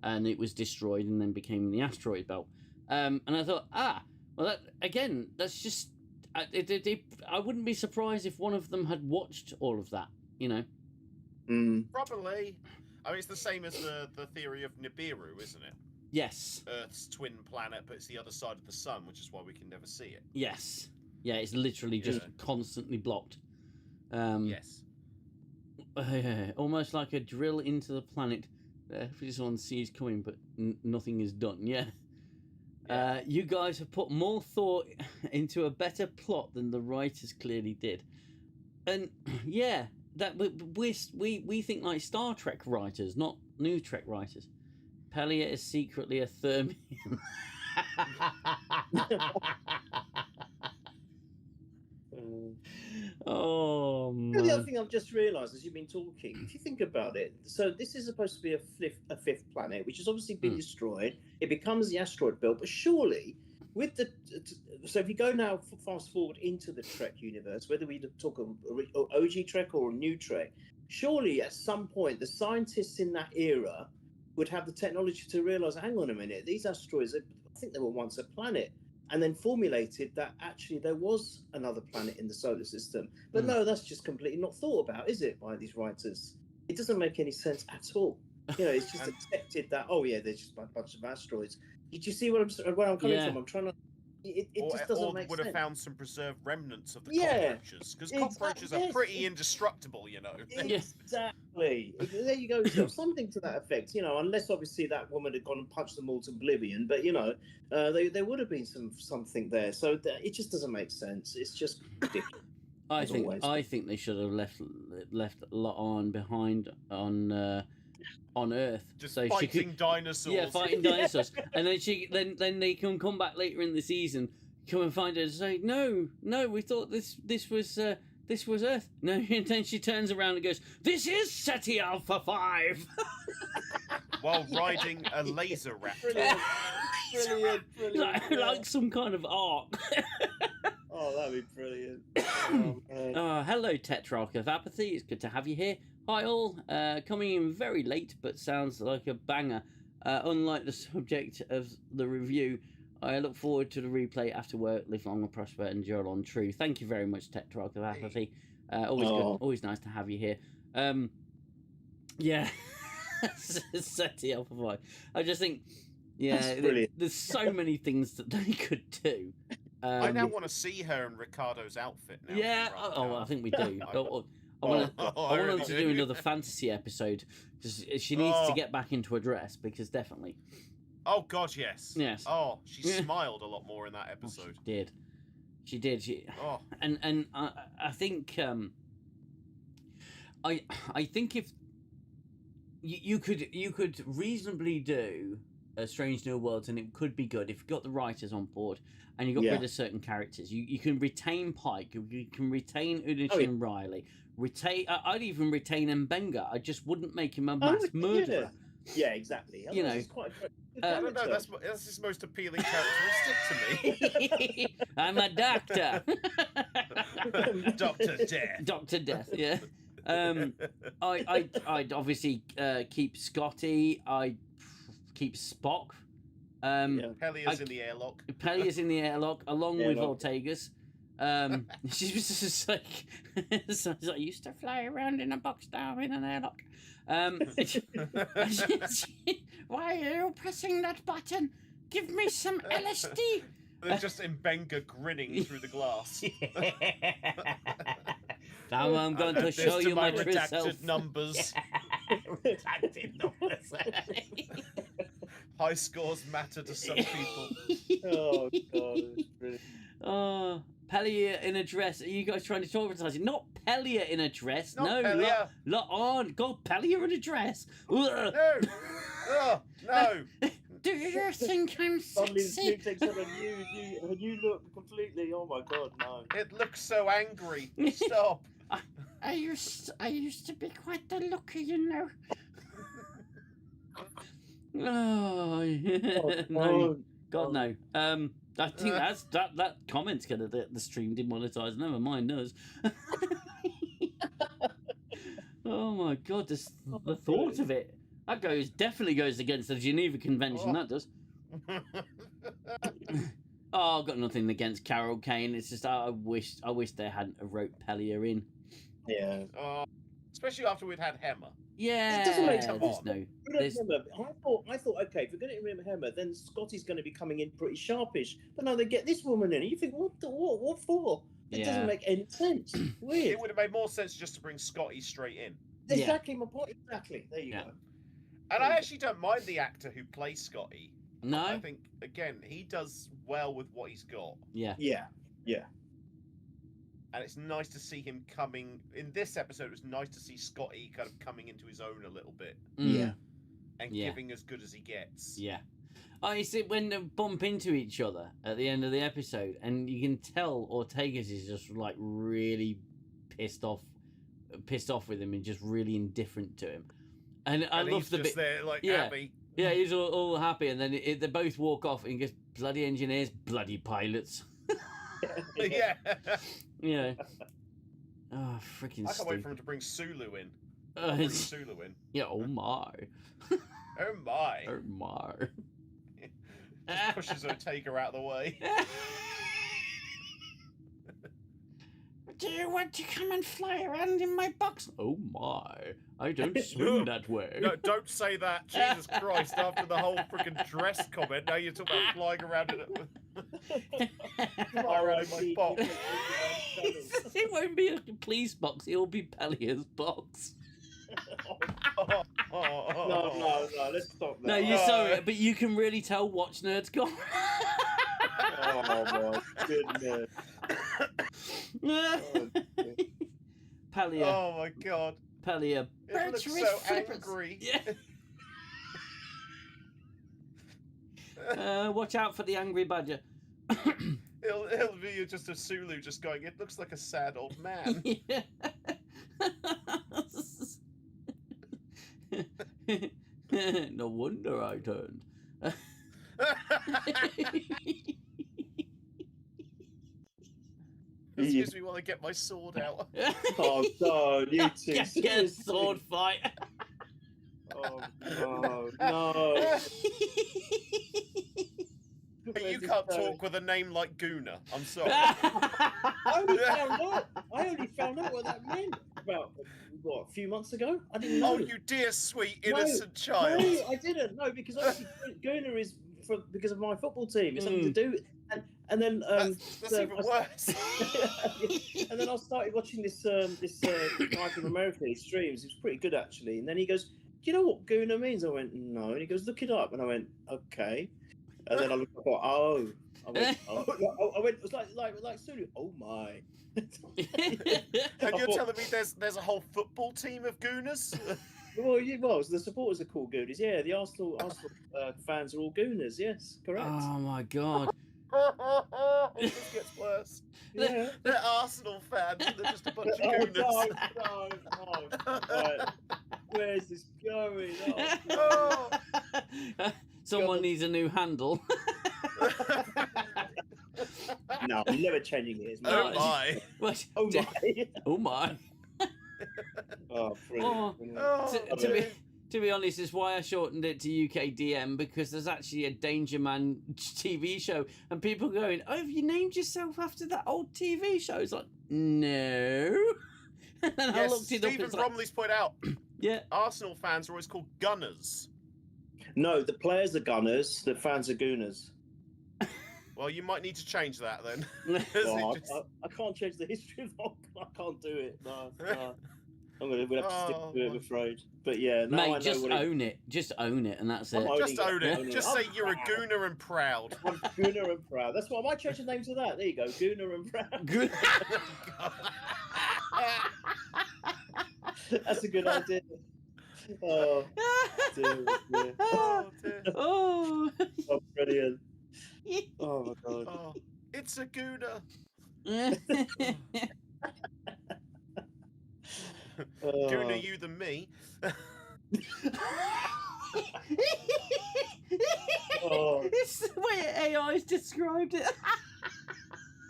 and it was destroyed and then became the asteroid belt. And I thought, that's just. I wouldn't be surprised if one of them had watched all of that. You know. Probably. I mean, it's the same as the theory of Nibiru, isn't it? Yes. Earth's twin planet, but it's the other side of the sun, which is why we can never see it. Yes. Yeah, it's literally just constantly blocked. Yes. Almost like a drill into the planet. Everyone sees coming, but nothing is done. Yeah. You guys have put more thought into a better plot than the writers clearly did, and yeah, that we think like Star Trek writers, not New Trek writers. Pelia is secretly a Thermian. Oh man. The other thing I've just realised as you've been talking, if you think about it, so this is supposed to be a fifth planet, which has obviously been destroyed. It becomes the asteroid belt, but surely, with the so if you go now fast forward into the Trek universe, whether we talk of OG Trek or a new Trek, surely at some point the scientists in that era would have the technology to realise, hang on a minute, these asteroids, I think they were once a planet. And then formulated that actually there was another planet in the solar system. But no, that's just completely not thought about, is it, by these writers? It doesn't make any sense at all. You know, it's just accepted that, oh yeah, there's just a bunch of asteroids. Did you see where I'm coming from? I'm trying to... It just doesn't make sense. Or would have found some preserved remnants of the cockroaches. Because cockroaches are pretty indestructible, you know. Exactly. There you go. So something to that effect, you know, unless obviously that woman had gone and punched them all to oblivion. But, you know, there would have been something there. So it just doesn't make sense. It's just ridiculous. I think they should have left a lot on behind on Earth, just so fighting she could, dinosaurs. Yeah, fighting dinosaurs, and then they can come back later in the season come and find her and say, no, we thought this was Earth. No, and then she turns around and goes, this is SETI Alpha 5! While riding a laser raptor. Brilliant. like some kind of arc. Oh, that'd be brilliant. Oh, man. Hello, Tetrarch of Apathy. It's good to have you here. Hi, all. Coming in very late, but sounds like a banger. Unlike the subject of the review, I look forward to the replay after work. Live long and prosper, and endure on true. Thank you very much, Tetrarch of Apathy. Always good. Always nice to have you here. Yeah. SETI Alpha 5. I just think, there's so many things that they could do. I now want to see her in Ricardo's outfit now. Yeah. I think we do. I want them to do another fantasy episode because she needs to get back into a dress because definitely. Oh God, yes. Yes. Oh, she smiled a lot more in that episode. She did. And I think I think if you could reasonably do a Strange New Worlds, and it could be good if you got the writers on board and you got rid of certain characters. You can retain Pike, you can retain Udachin Riley, I'd even retain Mbenga. I just wouldn't make him a mass murderer. Yeah, exactly. You know, it's quite I don't know. That's his most appealing characteristic to me. I'm a doctor. Dr. Death. Dr. Death. Yeah. I'd obviously keep Scotty. I'd keep Spock. Pelia's in the airlock. Pelia's in the airlock, along with Ortega's. She was just like, I used to fly around in a box now in an airlock. Why are you pressing that button? Give me some LSD. They're just Mbenga grinning through the glass. Now I'm going to show you my true self. Redacted numbers. Redacted numbers. High scores matter to some people. Oh God, it's brilliant. Oh, Pelia in a dress. Are you guys trying to traumatize it? Not Pelia in a dress. Not no, Pelia. Lot on. God, Pelia in a dress. No. Oh, no. Do you think I'm Suddenly the sexy? takes on a new look completely. Oh my God, no. It looks so angry. Stop. I used to be quite the looker, you know. Oh, yeah. No. God, no. I think that comment's gonna get the stream demonetized. Never mind us. Oh my God, the thought of it. That definitely goes against the Geneva Convention. That does. Oh, I've got nothing against Carol Kane. It's just I wish they hadn't have wrote Pelia in. Yeah. Especially after we'd had Hemmer. Yeah. It doesn't make sense. I thought, okay, if we're going to remember Hemmer, then Scotty's going to be coming in pretty sharpish. But no, they get this woman in. And you think, what for? It doesn't make any sense. Weird. It would have made more sense just to bring Scotty straight in. Exactly my point. Exactly. There you go. And I actually don't mind the actor who plays Scotty. No. I think, again, he does well with what he's got. Yeah. And it's nice to see him coming. In this episode, it was nice to see Scotty kind of coming into his own a little bit. Yeah. And giving as good as he gets. Yeah. I see when they bump into each other at the end of the episode, and you can tell Ortega's is just like really pissed off with him and just really indifferent to him. And I love the bit there, like, happy. Yeah, he's all happy, and then they both walk off, and he goes, bloody engineers, bloody pilots. Yeah. Yeah. Oh, freaking I can't wait for him to bring Sulu in. Sulu in. Yeah, oh my. Oh my. Oh my. Just pushes Ortega out of the way. Do you want to come and fly around in my box? Oh my. I don't swim that way. No, don't say that. Jesus Christ. After the whole freaking dress comment, now you're talking about flying around in it. Around my box. It won't be a police box, it'll be Pelia's box. No, let's stop that. No, you're sorry, but you can really tell Watch Nerd's gone. Oh my goodness. Pelia. Oh my God. Pelia. It looks so angry. Yeah. Watch out for the angry badger. It'll be just a Sulu just going, it looks like a sad old man. Yeah. No wonder I turned. Excuse me while I get my sword out. Oh God, you two. Get a sword fight. Oh no. Hey, you can't talk with a name like Gooner. I'm sorry. I only found out what that meant about a few months ago. I didn't know. Oh, you dear, sweet, innocent child. No, I didn't. No, because obviously Gooner is because of my football team. It's something to do. And then that's even worse. and then I started watching this guy from America. He streams. He was pretty good actually. And then he goes, "Do you know what Gooner means?" I went, "No." And he goes, "Look it up." And I went, "Okay." And then I looked up, oh. I went, it was like Sulu. Oh my. And you're telling me there's a whole football team of Gooners? Well, the supporters are called Gooners. Yeah, the Arsenal fans are all Gooners. Yes, correct. Oh my God. It just gets worse. Yeah. They're Arsenal fans. They're just a bunch of Gooners. No. Right. Where's this going? Oh. Someone needs a new handle. No, I'm never changing it. Oh my. What? Oh my. Oh my. Oh, brilliant. Oh, To be honest, it's why I shortened it to UK DM, because there's actually a Danger Man TV show, and people are going, "Oh, have you named yourself after that old TV show?" It's like, no. And I yes, looked it up. Stephen It's like, Bromley's put out. yeah. Arsenal fans are always called Gunners. No, the players are Gunners, the fans are Gooners. Well, you might need to change that then. Well, I can't change the history of hockey. I can't do it. No. We'll have to stick to it, I'm afraid. But yeah, now I know Mate, just what own it. Just own it, and that's it. Just own it. Just say you're a proud. Gooner and proud. I'm Gooner and proud. That's what I might change the name to that. There you go, Gooner and proud. Good. That's a good idea. Oh, dear. Oh, dear. Oh. Oh, brilliant. Oh my God. Oh, it's a Gooner. Gooner you than me. Oh. It's the way AI's described it.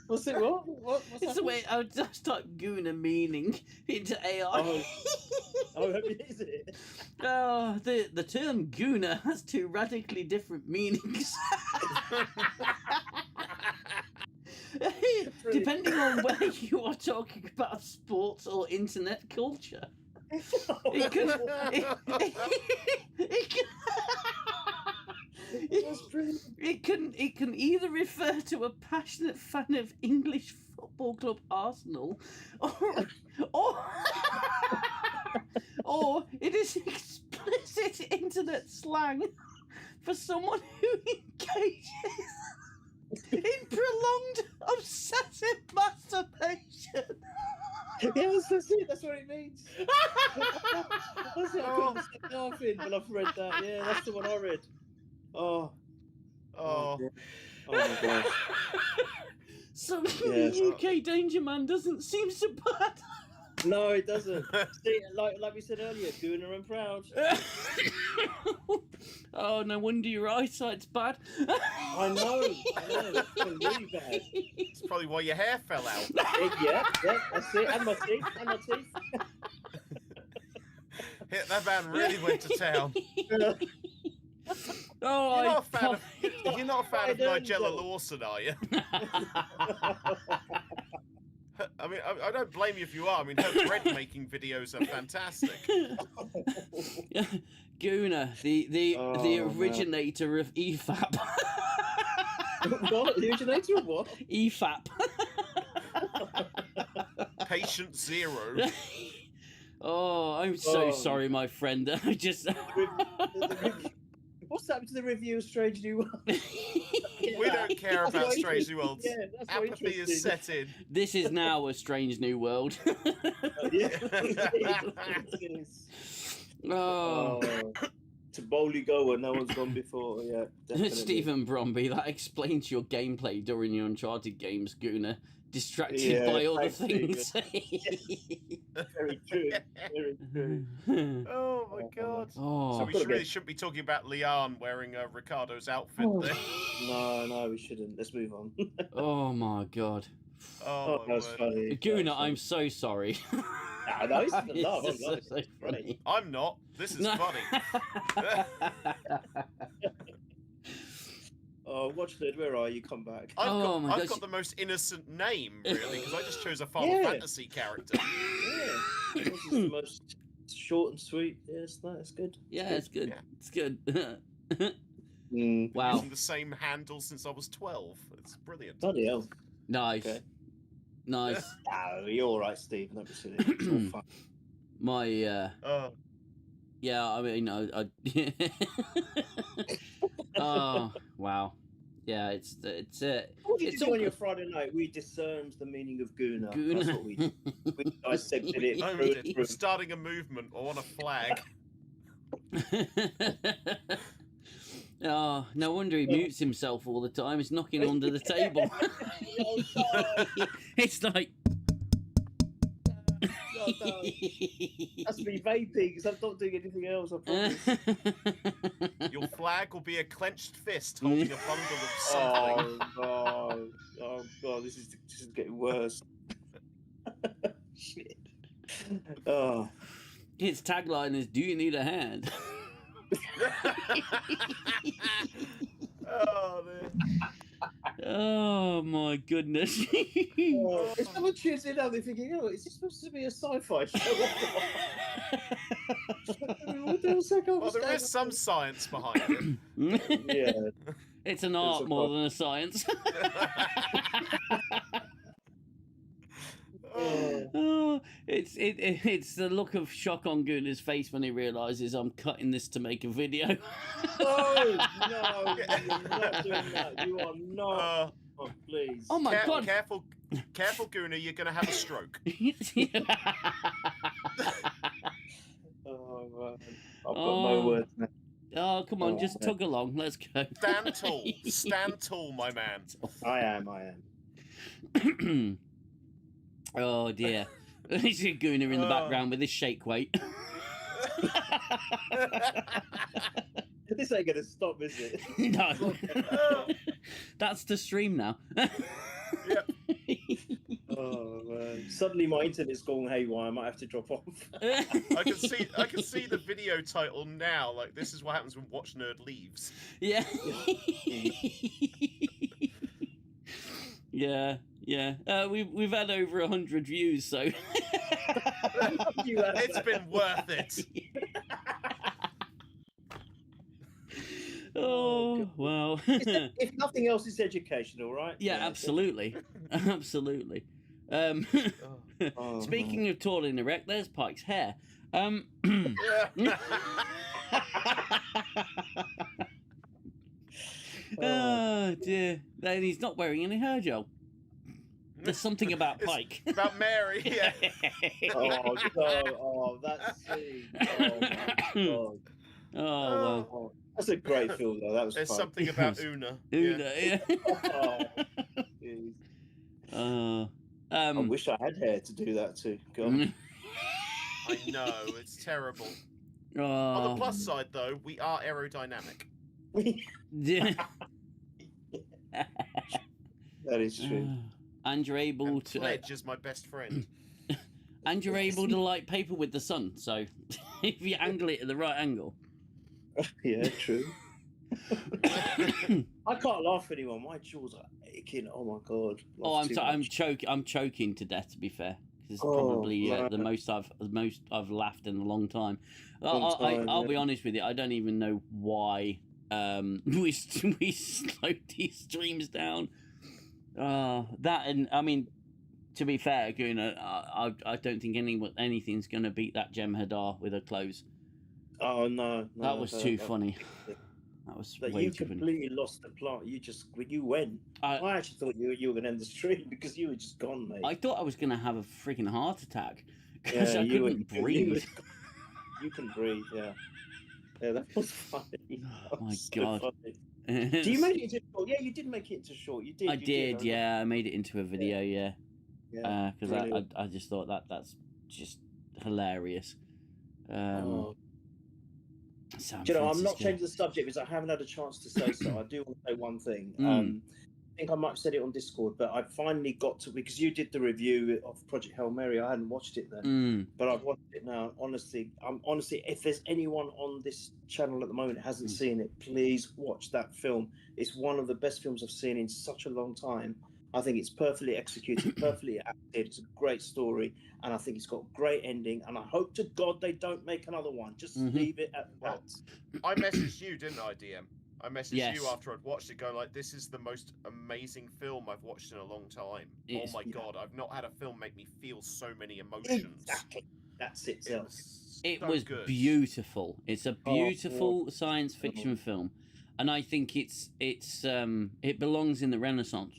What's it? What? What's It's the happening? way I would just type Gooner meaning into AI. Oh, is it? Oh, the term Gooner has two radically different meanings. Depending on whether you are talking about sports or internet culture. It can, it can either refer to a passionate fan of English football club Arsenal, or it is explicit internet slang for someone who engages in prolonged obsessive masturbation. Yes, that's it. That's what it means. That's it. I couldn't stop laughing when I've read that. Yeah, that's the one I read. Oh. Oh. Oh my gosh. So Yes. UK Danger Man doesn't seem so bad. No, it doesn't. See, like we said earlier, Gooner and proud. Oh, no wonder your eyesight's bad. I know. It's really bad. It's probably why your hair fell out. Yeah, that's it. And my teeth. That man really went to town. Oh, You're not a fan of Nigella Lawson, are you? I mean, I don't blame you if you are. I mean, her bread-making videos are fantastic. Gooner, the originator of EFAP. What? The originator of what? EFAP. Patient Zero. Oh, I'm so sorry, my friend. I just... What's happened to the review of Strange New World? We don't care about Strange New Worlds. Yeah, that's so Apathy is interesting. set in. This is now a strange new world. Yeah. Oh. to boldly go where no one's gone before. Yeah, definitely. Stephen Bromby, that explains your gameplay during your Uncharted games, Gooner. Distracted Yeah, by other thanks, things. Very true. Very true. Oh my god. Oh. So we really shouldn't be talking about Leanne wearing Ricardo's outfit there. No, we shouldn't. Let's move on. Oh my god. Oh, my that's word. funny. Gooner, I'm so sorry. No, it's the It's love. just I'm so it's funny. I'm not. This is No. funny. Oh, Watchlord, where are you? Come back. Oh I've got the most innocent name, really, because I just chose a Final Yeah. Fantasy character. Yeah, this is the most short and sweet. Yes, that's good. Yeah, it's good. Yeah. It's good. Mm. Wow. Using the same handle since I was 12. It's brilliant. Bloody hell. Nice. Okay. Nice. Oh, you're all right, Steve. Don't be silly. It's all fun. My Oh, yeah, I mean I oh wow. Yeah, it's What did you it's do all on your good. Friday night? We discerned the meaning of Gooner. Gooner. That's what we did. We dissected it. no, through we and did. through. Starting a movement or on a flag. Oh, no wonder he mutes himself all the time. He's knocking under the table. It's like No. That's me vaping because I'm not doing anything else. I promise. Your flag will be a clenched fist holding a bundle of something. Oh god, this is getting worse. Shit. Oh. His tagline is, "Do you need a hand?" Oh, man. Oh my goodness. If someone tunes in now, they're thinking, "Oh, is this supposed to be a sci-fi show?" What the hell's that Well, there is some science behind it. Yeah. It's an art more than a science. Oh, it's the look of shock on Gooner's face when he realizes I'm cutting this to make a video. Oh no, you're not doing that. You are not. Oh, please. Oh my god! Careful, Gooner, you're going to have a stroke. Oh man, I've got Oh. no words now. Oh come on, Oh, just man. tug along. Let's go. Stand tall, my man. I am. Oh dear. There's a Gooner in the background with his shake weight. This ain't gonna stop, is it? No. That's the stream now. Yep. Oh man! Suddenly my internet's gone haywire. I might have to drop off. I can see the video title now. Like, this is what happens when Watch Nerd leaves. Yeah. Yeah. We've had over 100 views, so It's been worth it. Oh wow. If nothing else, it's educational, right? Yeah, absolutely. Absolutely. Oh, Speaking of tall and erect, there's Pike's hair. Oh dear. Then he's not wearing any hair gel. There's something about It's Pike. about Mary, yeah. That's sweet. Oh my god. Oh well. Oh, that's a great film, though. That was There's fun. something about Una. Una, yeah. Oh, jeez. I wish I had hair to do that too. God. I know, it's terrible. On the Oh, plus side, though, we are aerodynamic. yeah. That is true. And you're able And to. Pledge is my best friend. And you're able to light paper with the sun, so if you angle it at the right angle. Yeah, true. I can't laugh anymore. My jaws are aching. Oh my god. Oh, Laugh too much. I'm choking to death. To be fair, it's Oh, probably the man. most I've laughed in a long time. Long I'll time, be yeah. honest with you. I don't even know why we slowed these streams down. That and I mean, to be fair, Gooner, I don't think anything's going to beat that Gem Hadar with her clothes. Oh no, That was too funny. That was But way you too funny. completely lost the plot. You just when you went, I actually thought you were going to end the stream because you were just gone, mate. I thought I was going to have a freaking heart attack because Yeah, I you couldn't breathe. You can breathe, yeah. Yeah, that was funny. Oh my So God. funny. Do you make it into short? Yeah, you did make it into short. You did. I you did, I yeah. I made it into a video, yeah. Because brilliant. I just thought that's just hilarious. Oh. San Do you know, I'm not Francisco. changing the subject because I haven't had a chance to say so. I do want to say one thing. Mm. I think I might have said it on Discord, but I finally got to, because you did the review of Project Hail Mary. I hadn't watched it then, but I've watched it now. Honestly, if there's anyone on this channel at the moment that hasn't seen it, please watch that film. It's one of the best films I've seen in such a long time. I think it's perfectly executed, perfectly acted. It's a great story, and I think it's got a great ending. And I hope to God they don't make another one. Just leave it at that. I messaged you, didn't I, DM? I messaged Yes. you after I'd watched it, going like, "This is the most amazing film I've watched in a long time." Oh my God, I've not had a film make me feel so many emotions. Exactly. That's it, Xell. It so was good. beautiful. It's a beautiful science fiction film, and I think it belongs in the Renaissance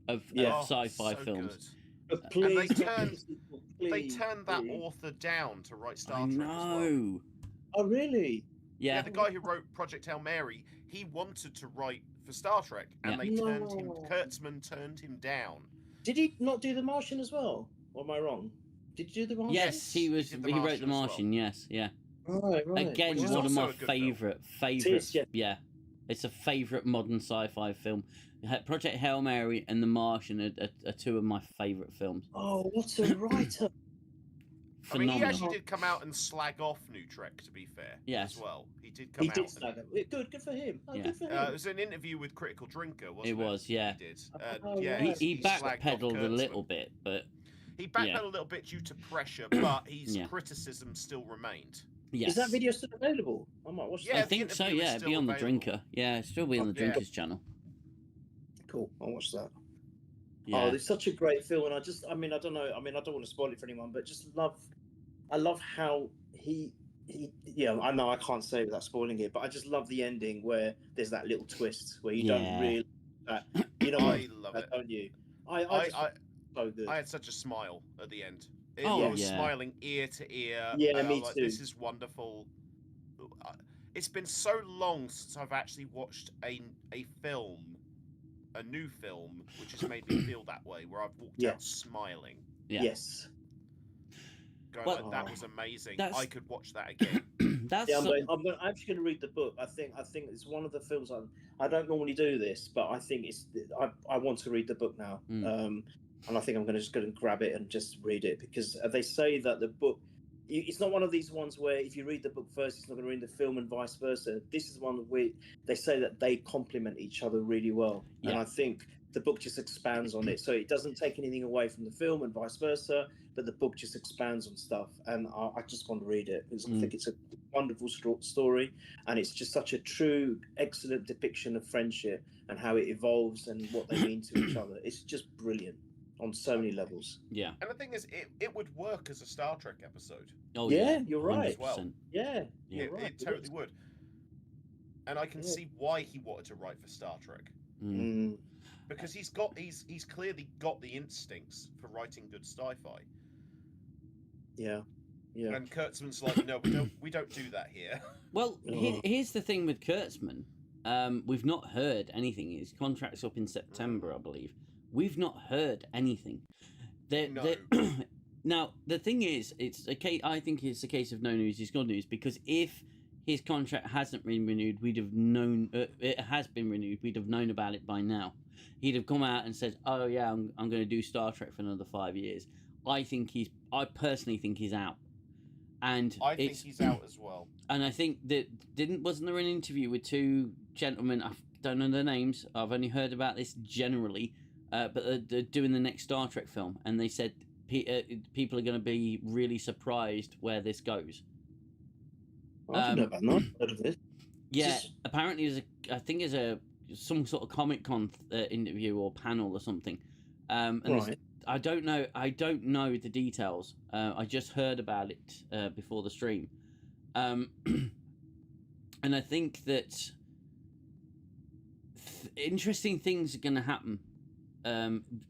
of sci-fi so films. But Please, please, they turned that author down to write Star Trek as well. No. Oh, really? Yeah. The guy who wrote Project Hail Mary, he wanted to write for Star Trek, and they turned him. Kurtzman turned him down. Did he not do The Martian as well? Or am I wrong? Did you do The Martian? Yes, he was. He wrote The Martian. Well. Yes, yeah. Right. Again, Which one of my favourite. Yeah, it's a favourite modern sci-fi film. Project Hail Mary and The Martian are two of my favourite films. Oh, what a writer! I mean, he actually did come out and slag off New Trek, to be fair. Yes. As well. He did come out. He did slag it. Good for him. Yeah. Good for him. It was an interview with Critical Drinker, wasn't it? It was, yeah. He did. He backpedaled a little bit, but... He backpedaled a little bit due to pressure, but his criticism still remained. Yes. Is that video still available? I might watch that. I think so, yeah. It'd be on the Drinker. Yeah, it'll still be on the Drinker's channel. Cool. I'll watch that. Yeah. Oh, it's such a great film, and I don't know. I don't want to spoil it for anyone, but I love how he I know I can't say it without spoiling it, but I just love the ending where there's that little twist where you don't really that. You know, I love it, don't you? So good. I had such a smile at the end. I was smiling ear to ear. Yeah, me too. This is wonderful. It's been so long since I've actually watched a new film, which has made me feel that way, where I've walked out smiling. Yeah. Yes. Going that was amazing. I could watch that again. I'm actually going to read the book. I think it's one of the films I don't normally do this, but I think I want to read the book now. And I think I'm going to grab it and just read it, because they say that the book, it's not one of these ones where if you read the book first, it's not going to read the film and vice versa. This is one where they say that they complement each other really well. Yeah. And I think the book just expands on it. So it doesn't take anything away from the film and vice versa, but the book just expands on stuff. And I just want to read it because I think it's a wonderful story. And it's just such a true, excellent depiction of friendship and how it evolves and what they mean to each other. It's just brilliant on so many levels. Yeah. And the thing is, it would work as a Star Trek episode. Oh yeah, you're right. As well. Yeah, it totally would. And I can see why he wanted to write for Star Trek. Because he's clearly got the instincts for writing good sci-fi. Yeah. Yeah. And Kurtzman's like, no, we don't do that here. Well, here's the thing with Kurtzman. We've not heard anything. His contract's up in September, I believe. We've not heard anything. Now, the thing is, I think it's a case of no news is good news, because if his contract hasn't been renewed, we'd have known it has been renewed. We'd have known about it by now. He'd have come out and said, "Oh yeah, I'm going to do Star Trek for another 5 years." I personally think he's out, and I think he's out as well. And I think that wasn't there an interview with two gentlemen? I don't know their names. I've only heard about this generally, but they're doing the next Star Trek film, and they said people are going to be really surprised where this goes. I don't know about not heard of this. Yeah, apparently there's some sort of Comic-Con interview or panel or something. And I don't know the details. I just heard about it before the stream. And I think that interesting things are going to happen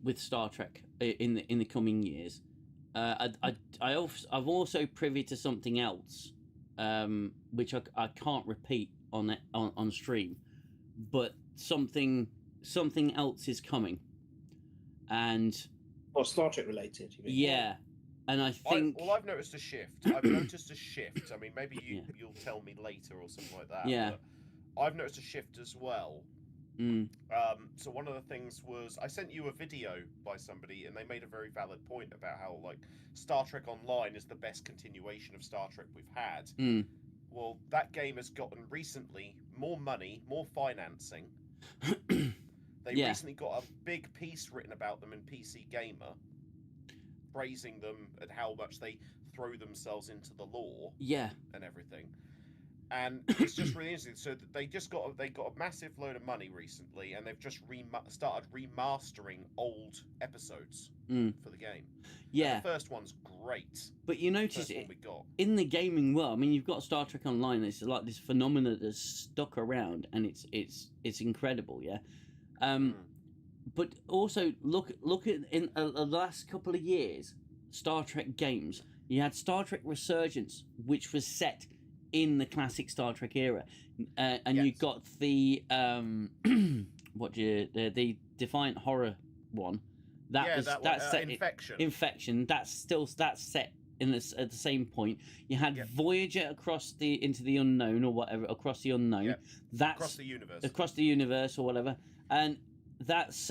with Star Trek in the coming years. I've also privy to something else which I can't repeat on stream, but something else is coming, and Star Trek related. You mean? yeah, and I think I've noticed a shift. I've noticed a shift. I mean, maybe you'll tell me later or something like that. Yeah. But I've noticed a shift as well. Mm. So one of the things was I sent you a video by somebody, and they made a very valid point about how like Star Trek Online is the best continuation of Star Trek we've had. Mm. Well, that game has gotten recently more money, more financing. They recently got a big piece written about them in PC Gamer, praising them and how much they throw themselves into the lore and everything. And it's just really interesting. So they got a massive load of money recently, and they've just started remastering old episodes for the game. Yeah, and the first one's great. But you notice it in the gaming world. I mean, you've got Star Trek Online. It's like this phenomenon that's stuck around, and it's incredible. Yeah. But also look at in the last couple of years, Star Trek games. You had Star Trek Resurgence, which was set in the classic Star Trek era, and you got the the Defiant Horror one. That's set Infection. That's set in this at the same point. You had Voyager into the unknown or whatever, across the unknown. That's across the universe or whatever, and that's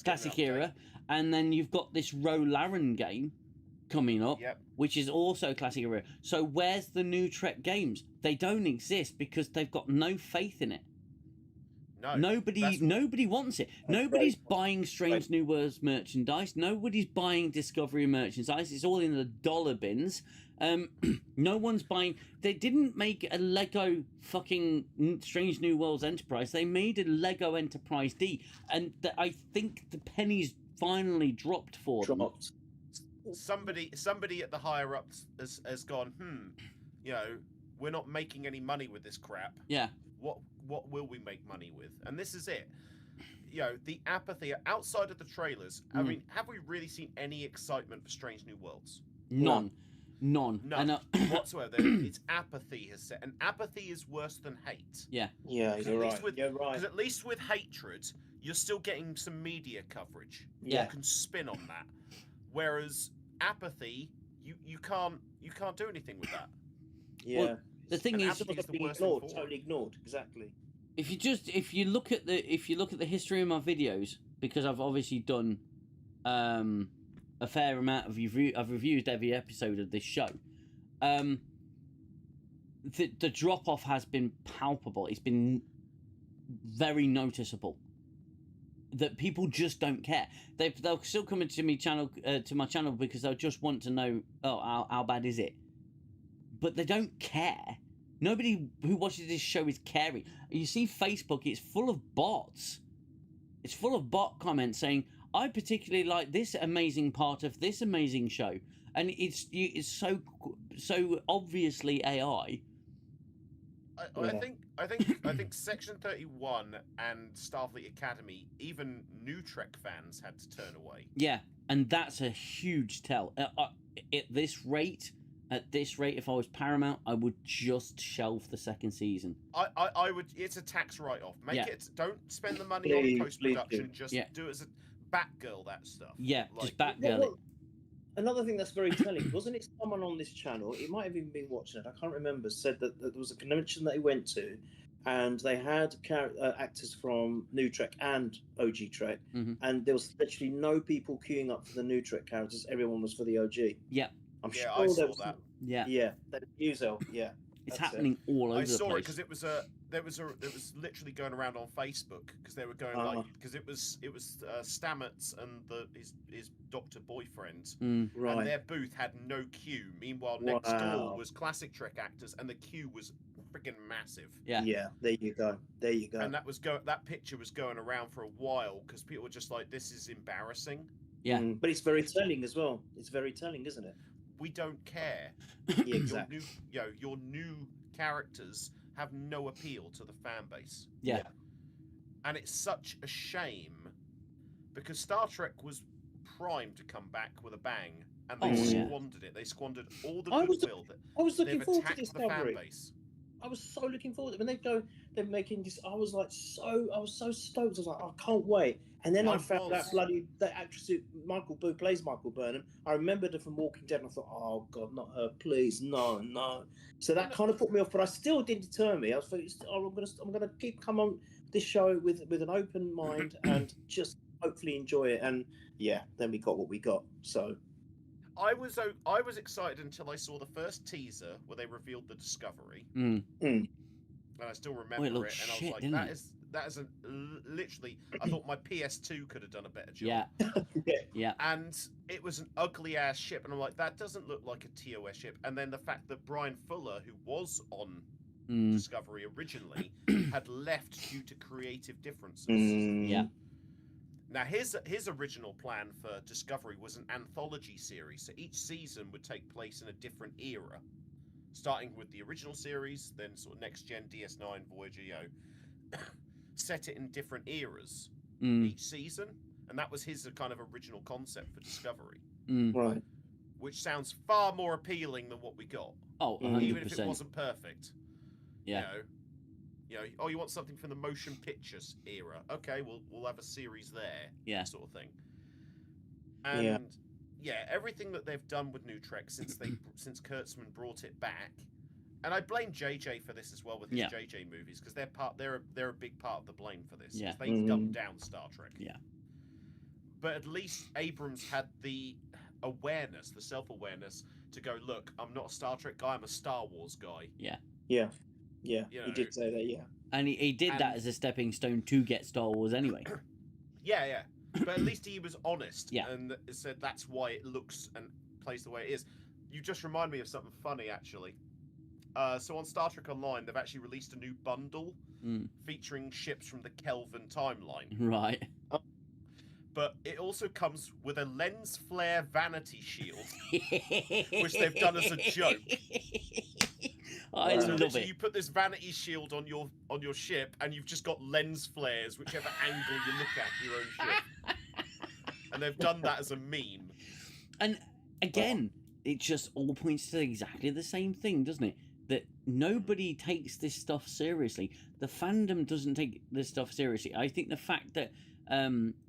classic era. And then you've got this Rolaren game coming up, which is also classic era. So where's the new Trek games? They don't exist because they've got no faith in it. No, nobody wants it. Nobody's buying Strange New Worlds merchandise. Nobody's buying Discovery merchandise. It's all in the dollar bins. No one's buying. They didn't make a Lego fucking Strange New Worlds Enterprise. They made a Lego Enterprise D, and I think the pennies finally dropped for them. Somebody at the higher ups has gone, we're not making any money with this crap. Yeah. What will we make money with? And this is it. The apathy outside of the trailers. I mean, have we really seen any excitement for Strange New Worlds? None. Whatsoever. It's apathy has set, and apathy is worse than hate. Yeah, you're right. Because at least with hatred, you're still getting some media coverage. Yeah, you can spin on that. Whereas apathy, you can't do anything with that. Yeah. Well, the thing is, totally ignored. Exactly. If you look at the history of my videos, because I've obviously done a fair amount of I've reviewed every episode of this show. The drop off has been palpable. It's been very noticeable. That people just don't care. They'll still come into my channel because they'll just want to know, how bad is it? But they don't care. Nobody who watches this show is caring. You see Facebook, it's full of bots. It's full of bot comments saying, I particularly like this amazing part of this amazing show. And it's so obviously AI. I think Section 31 and Starfleet Academy, even new Trek fans had to turn away. Yeah, and that's a huge tell. At this rate, if I was Paramount, I would just shelve the second season. I would. It's a tax write-off. Don't spend the money on post-production. Just do it as a Batgirl that stuff. Yeah, just Batgirl it. Another thing that's very telling, wasn't it someone on this channel, it might have even been watching it, I can't remember, said that there was a convention that he went to, and they had actors from New Trek and OG Trek, and there was literally no people queuing up for the New Trek characters, everyone was for the OG. Yeah. I'm sure I saw that. Yeah, that Xell, yeah. It's happening all over the place. I saw it because it was literally going around on Facebook because they were going because it was Stamets and his doctor boyfriend, right. And their booth had no queue. Meanwhile, next door was classic Trek actors, and the queue was freaking massive. Yeah. There you go. And that picture was going around for a while because people were just like, "This is embarrassing." Yeah, but it's very telling as well. It's very telling, isn't it? We don't care. Yeah, exactly. Your new characters have no appeal to the fan base. Yeah. And it's such a shame because Star Trek was primed to come back with a bang, and they squandered it. They squandered all the goodwill that I was looking they've forward to attacked the fan Discovery. base. I was so looking forward to it. When they're making this. I was so stoked. I was like, I can't wait. And then I found that actress who plays Michael Burnham. I remembered her from Walking Dead, and I thought, oh god, not her, please, no. So that kind of put me off, but I still didn't deter me. I was thinking, I'm gonna keep come on this show with an open mind and just hopefully enjoy it. And yeah, then we got what we got. So. I was excited until I saw the first teaser where they revealed the Discovery, Mm. and I still remember it it. looked And I was shit, like, didn't that is literally. I thought my PS2 could have done a better job. Yeah. Yeah. And it was an ugly ass ship, and I'm like, that doesn't look like a TOS ship. And then the fact that Brian Fuller, who was on Discovery originally, had left due to creative differences. Yeah. Now, his original plan for Discovery was an anthology series, so each season would take place in a different era, starting with the original series, then sort of Next Gen, DS9, Voyager, set it in different eras each season, and that was his kind of original concept for Discovery. Right. Which sounds far more appealing than what we got. Oh, 100%. Even if it wasn't perfect. Yeah. You want something from the motion pictures era? Okay, we'll have a series there. Yeah. Sort of thing. And everything that they've done with New Trek since Kurtzman brought it back, and I blame JJ for this as well with his JJ movies, because they're a big part of the blame for this. Yeah. They dumbed down Star Trek. Yeah. But at least Abrams had the awareness, the self-awareness to go, look, I'm not a Star Trek guy, I'm a Star Wars guy. Yeah. Yeah. Yeah, he did say that, yeah. And he did that as a stepping stone to get Star Wars anyway. Yeah. But at least he was honest Yeah. and said that's why it looks and plays the way it is. You just remind me of something funny, actually. So on Star Trek Online, they've actually released a new bundle featuring ships from the Kelvin timeline. Right. But it also comes with a lens flare vanity shield, which they've done as a joke. I So love literally it. you put this vanity shield on your ship, and you've just got lens flares, whichever angle you look at your own ship. And they've done that as a meme. And again, it just all points to exactly the same thing, doesn't it? That nobody takes this stuff seriously. The fandom doesn't take this stuff seriously. I think the fact that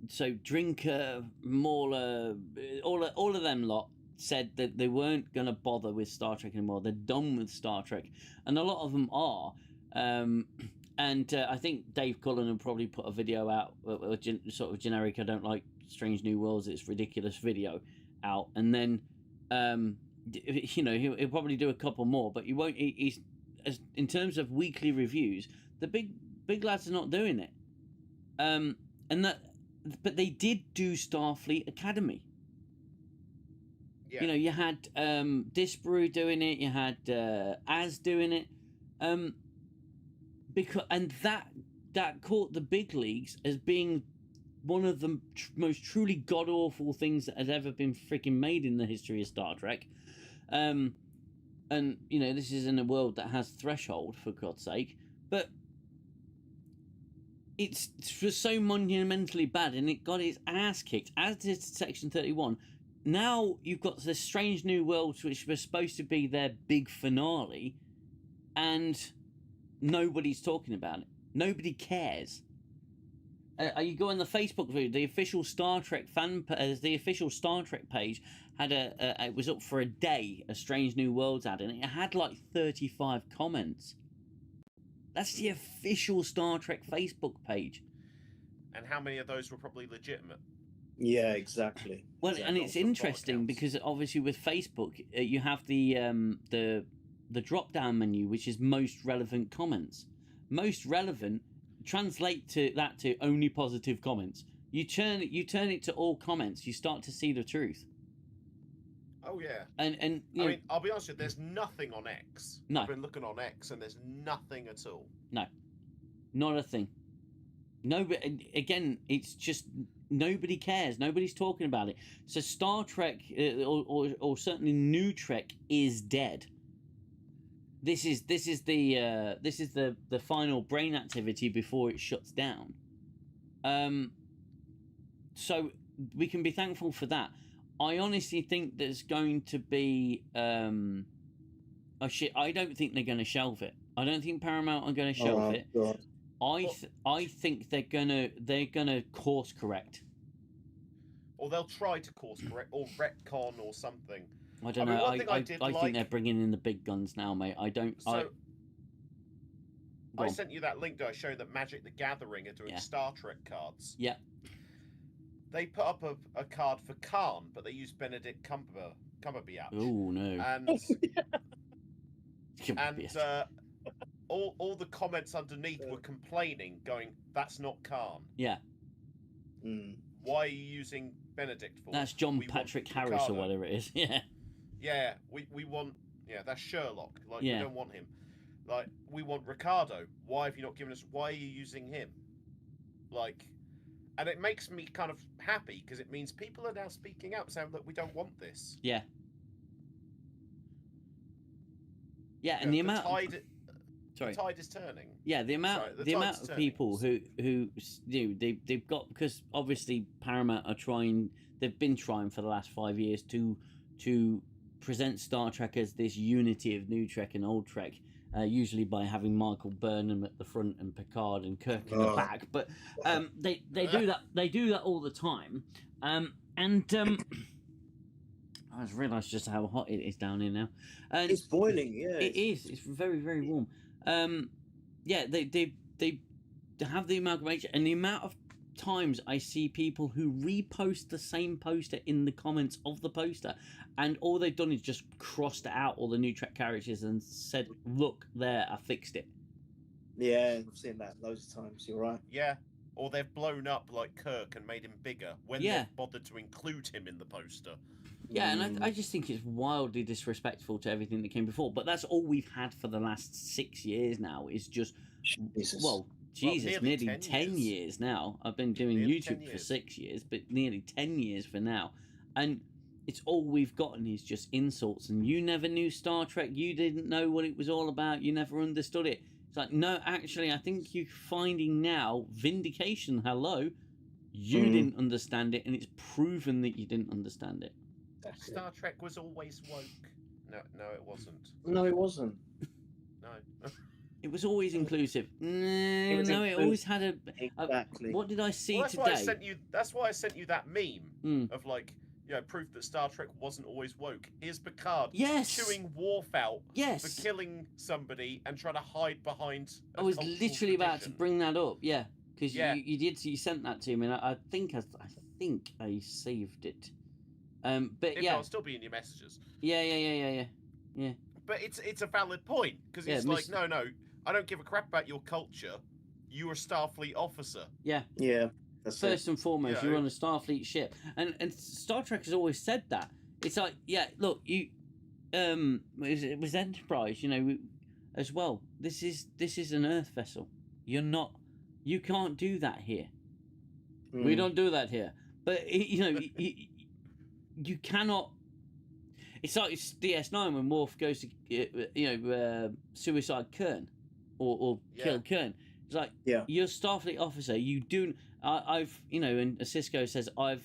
so Drinker, Mauler, all of them lot said that they weren't going to bother with Star Trek anymore. They're done with Star Trek, and a lot of them are. And I think Dave Cullen will probably put a video out, sort of generic. I don't like Strange New Worlds. It's ridiculous video out, and then he'll probably do a couple more, but he won't. He's in terms of weekly reviews, the big lads are not doing it. But they did do Starfleet Academy. Yeah. You had Disparu doing it, you had Az doing it, and that caught the big leagues as being one of the most truly god awful things that has ever been freaking made in the history of Star Trek. And this is in a world that has Threshold, for God's sake, but it's so monumentally bad, and it got its ass kicked, as did Section 31. Now you've got this Strange New Worlds, which was supposed to be their big finale, and nobody's talking about it. Nobody cares. You go on the Facebook page, the official Star Trek the official Star Trek page had it was up for a day, a Strange New Worlds ad, and it had like 35 comments. That's the official Star Trek Facebook page. And how many of those were probably legitimate? Yeah, exactly. Well, and it's interesting because obviously with Facebook, you have the drop-down menu, which is most relevant comments. Most relevant, translate that to only positive comments. You turn it to all comments, you start to see the truth. Oh yeah. And I'll be honest with you, there's nothing on X. No. I've been looking on X and there's nothing at all. No. Not a thing. No, but again, it's just nobody cares. Nobody's talking about it. So Star Trek, or certainly New Trek, is dead. This is the final brain activity before it shuts down. So we can be thankful for that. I honestly think there's going to be oh shit! I don't think they're going to shelve it. I don't think Paramount are going to shelve it. God. I think they're gonna course correct. Or they'll try to course correct or retcon or something. I don't mean, know. one thing I did think like- they're bringing in the big guns now, mate. I don't. So Go I on. sent you that link that I showed that Magic the Gathering are doing Yeah. Star Trek cards. Yeah. They put up a card for Khan, but they used Benedict Cumberbatch. Oh no. And all the comments underneath were complaining, going, "That's not Khan. Yeah. Mm. Why are you using Benedict for?" That's John We want Patrick Harris or Ricardo." whatever it is. Yeah. Yeah, we want. Yeah, that's Sherlock. Like Yeah. we don't want him. Like we want Ricardo. Why have you not given us? Why are you using him? Like, and it makes me kind of happy because it means people are now speaking out, saying, "Look, we don't want this." Yeah. Yeah, and You the know, amount. the tide is turning. Yeah, the amount Sorry, the the amount tide's of turning. people who they've got, because obviously Paramount are trying, they've been trying for the last 5 years to present Star Trek as this unity of new Trek and old Trek, usually by having Michael Burnham at the front and Picard and Kirk in the Oh. back. But they do that all the time, and I just realised just how hot it is down here now. And It's boiling, yeah. it is. It's very, very warm. Yeah, they have the amalgamation, and the amount of times I see people who repost the same poster in the comments of the poster, and all they've done is just crossed out all the new Trek characters and said, "Look there, I fixed it." Yeah, I've seen that loads of times. You're right. Yeah, or they've blown up like Kirk and made him bigger when Yeah. they've bothered to include him in the poster. Yeah, and I just think it's wildly disrespectful to everything that came before. But that's all we've had for the last 6 years now. Is just Jesus. well, Jesus, nearly nearly 10 10 years now. I've been doing Nearly 10 YouTube for years. 6 years, but nearly 10 years for now. And it's all we've gotten is just insults. And you never knew Star Trek. You didn't know what it was all about. You never understood it. It's like, no, actually, I think you're finding now vindication. Hello. You didn't understand it, and it's proven that you didn't understand it. That's it. Star Trek was always woke. No, it wasn't. No, it wasn't. No. It was always inclusive. was It always had a. Exactly. What did I see Well, that's today? why I sent you. That's why I sent you that meme Mm. of like, proof that Star Trek wasn't always woke. Here's Picard Yes. chewing Worf out Yes. for killing somebody and trying to hide behind. I was literally about to bring that up. Yeah, because Yeah. you sent that to me, and I think I saved it. But If yeah, not, it'll still be in your messages. yeah. But it's a valid point because Yeah, it's like, no, I don't give a crap about your culture. You're a Starfleet officer. Yeah, that's First and foremost, Yeah. you're on a Starfleet ship, and Star Trek has always said that. It's like, yeah, look, you, it was Enterprise, as well. This is an Earth vessel. You can't do that here. it. We don't do that here. But you cannot. It's like DS9 when Worf goes to suicide Kern or kill Kern. It's like, Yeah. you're a Starfleet officer. You do. I've and Cisco says I've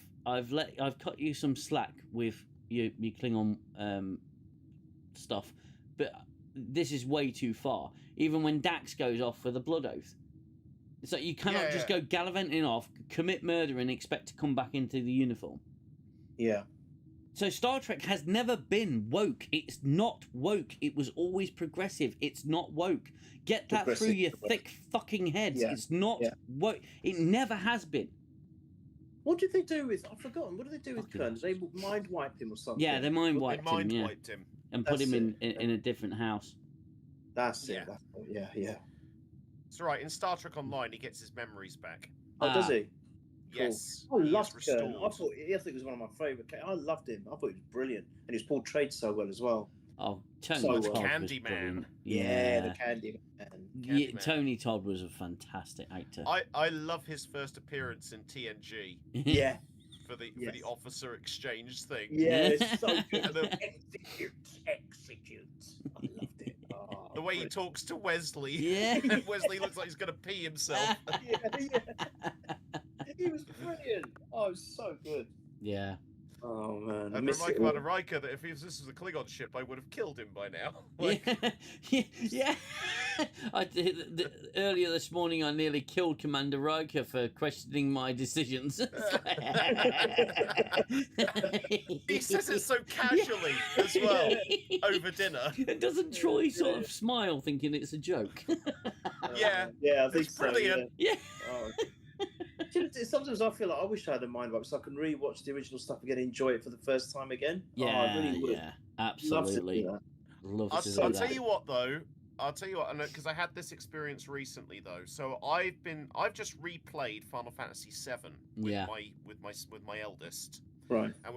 cut you some slack with your Klingon stuff, but this is way too far. Even when Dax goes off for the Blood Oath, it's like you cannot just go gallivanting off, commit murder, and expect to come back into the uniform. Yeah. So Star Trek has never been woke. It's not woke. It was always progressive. It's not woke. Get that through your thick fucking heads. Yeah. It's not woke. It never has been. What did they do with? I've forgotten. What did they do with Fucking Kern? Did they mind wipe him or something? Yeah, they mind They wiped mind him, wiped him. and put That's him it. in a different house. That's Yeah. it. Yeah. It's all right. In Star Trek Online, he gets his memories back. Oh, does he? Cool. Yes. I he is loved Kern. I restored. thought it was one of my favourite. I loved him. I thought he was brilliant, and he was portrayed so well as well. Oh, Tony So, Todd was Candyman. brilliant. The Candy Man. Candyman. Tony Todd was a fantastic actor. I love his first appearance in TNG Yeah, for the Yes. officer exchange thing. yeah, it's so good. And the- Execute. I loved it. Oh, The way he brilliant. talks to Wesley. Yeah. And Wesley looks like he's gonna pee himself. Yeah. He was brilliant. Oh, it was so good. Yeah. Oh man, I And miss remind it all. Commander Riker that if this was a Klingon ship, I would have killed him by now. Like, Yeah. I did, earlier this morning, I nearly killed Commander Riker for questioning my decisions. he says it so casually as well over dinner. And doesn't Troy sort of smile, thinking it's a joke? Yeah, Yeah, I think it's so. brilliant. Yeah. Oh. Do you know, sometimes I feel like I wish I had a mind wipe so I can rewatch the original stuff again and enjoy it for the first time again. I really would. Yeah, Love to do absolutely. that. Love I'll to do tell that. you what, though. I'll tell you what, because I had this experience recently, though. So I've just replayed Final Fantasy VII with my eldest, Right. and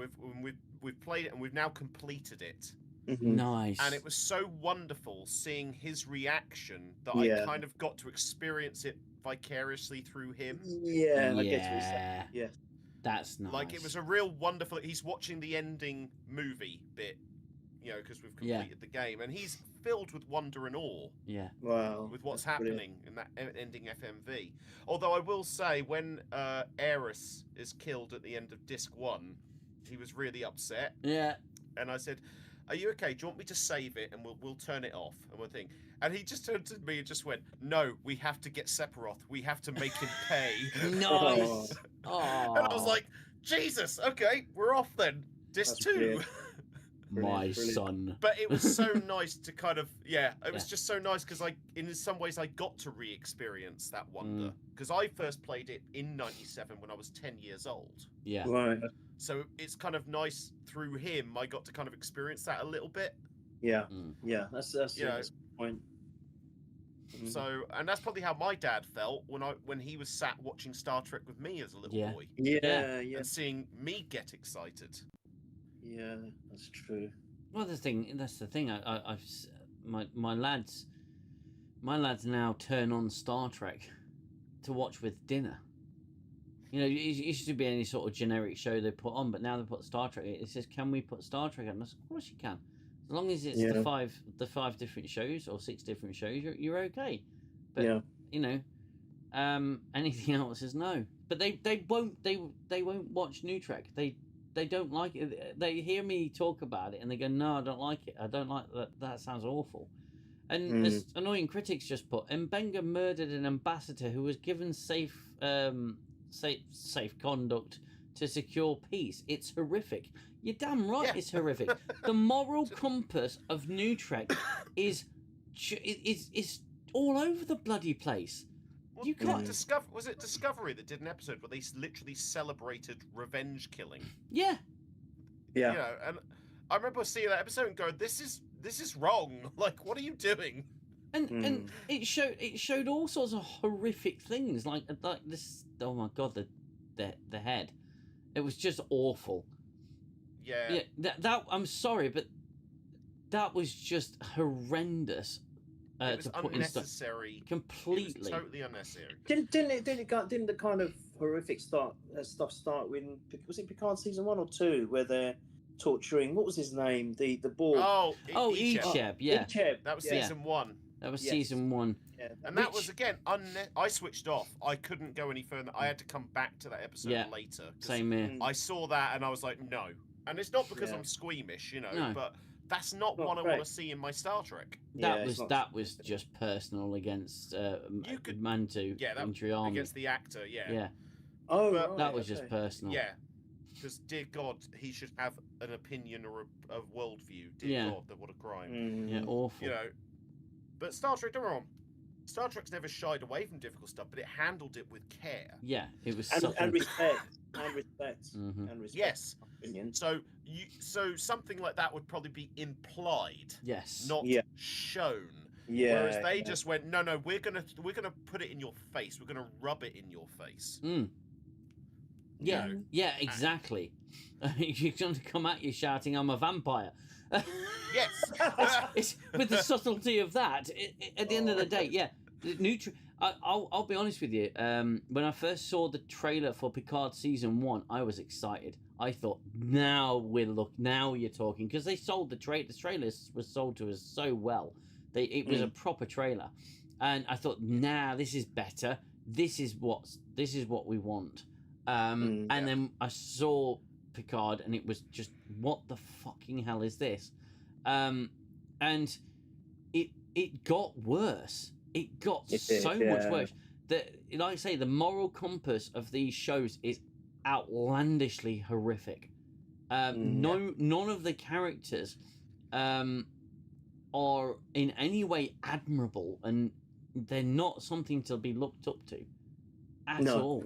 we've played it and we've now completed it. Mhm. Nice. And it was so wonderful seeing his reaction that Yeah. I kind of got to experience it vicariously through him. Yeah, I get what you're saying. Yeah. Yeah. That's nice. Like, it was a real wonderful. He's watching the ending movie bit, because we've completed the game, and he's filled with wonder and awe Yeah. Wow. with what's that's happening in that ending FMV. Although I will say, when Aerys is killed at the end of Disc 1, he was really upset, Yeah. and I said, "Are you okay? Do you want me to save it and we'll turn it off?" And one thing, and he just turned to me and just went, "No, we have to get Sephiroth. We have to make him pay." Nice. Oh. And I was like, "Jesus, okay, we're off then. Disc That's 2." brilliant. My Brilliant. son. But it was so nice to kind of, it was Yeah. just so nice because in some ways I got to re-experience that wonder, Mm. because I first played it in '97 when I was 10 years old. Yeah. Right. So it's kind of nice through him. I got to kind of experience that a little bit. Yeah. Mm. Yeah. That's You know, that's the point. Mhm. So, and that's probably how my dad felt when he was sat watching Star Trek with me as a little Yeah. boy, Yeah. Yeah. and seeing me get excited. Yeah. That's true. Well, that's the thing. My lads now turn on Star Trek to watch with dinner. You know, it used to be any sort of generic show they put on, but now they put Star Trek. It says, "Can we put Star Trek on?" I said, "Of course you can, as long as it's Yeah. the five different shows or 6 different shows. You're okay." But Yeah. you know, anything else is no. But they won't watch New Trek. They don't like it. They hear me talk about it and they go, "No, I don't like it. I don't like that. That sounds awful." And as annoying critics just put, Mbenga murdered an ambassador who was given safe conduct to secure peace. It's horrific. You're damn right. Yeah. It's horrific. The moral compass of New Trek is all over the bloody place. Well, You can't- Was it Discovery that did an episode where they literally celebrated revenge killing? Yeah. Yeah. You know, and I remember seeing that episode and going, "This is wrong. Like, what are you doing?" And it showed all sorts of horrific things like this. Oh my god, the head. It was just awful. Yeah. Yeah, that I'm sorry, but that was just horrendous. It was To put in stuff unnecessary. It completely. was totally unnecessary. Didn't the kind of horrific stuff start when, was it Picard season 1 or 2 where they're torturing, what was his name, the Borg? Oh, Icheb. Icheb, yeah, Icheb, That was yeah. season 1. that was Yes. season 1. Yeah. And that was, again, I switched off. I couldn't go any further. I had to come back to that episode Yeah. later. 'Cause Same here. Mm. I saw that and I was like, no. And it's not because Yeah. I'm squeamish, No. but that's not Not what I great. want to see in my Star Trek. Yeah, That it's was not- that was just personal against You could- Mantu Yeah, that Entry Army. against the actor, yeah. Yeah, Oh, but- right, that was just okay. personal. Yeah. Because, dear God, he should have an opinion or a worldview. Dear Yeah. God, what a crime. Yeah, Mm. awful. You know, but Star Trek, don't get me wrong, Star Trek's never shied away from difficult stuff, but it handled it with care. Yeah, it was And subtle. respect. And respect. Mhm. And respect. Yes. in my opinion. So something like that would probably be implied, Yes. not Yeah. shown. Yeah. Whereas they yeah. just went, no, we're gonna put it in your face. We're gonna rub it in your face. Mm. Yeah, know, yeah, exactly. You're going to come at you shouting, "I'm a vampire." Yes. It's with the subtlety of that. At the end of the day, yeah. I'll be honest with you. When I first saw the trailer for Picard season 1, I was excited. I thought, now you're talking, because they sold the trailer was sold to us so well. It was a proper trailer, and I thought, this is better. This is what we want. And then I saw Picard, and it was just, what the fucking hell is this? And it got worse. It got much worse. Like I say, the moral compass of these shows is outlandishly horrific. None of the characters are in any way admirable, and they're not something to be looked up to at all.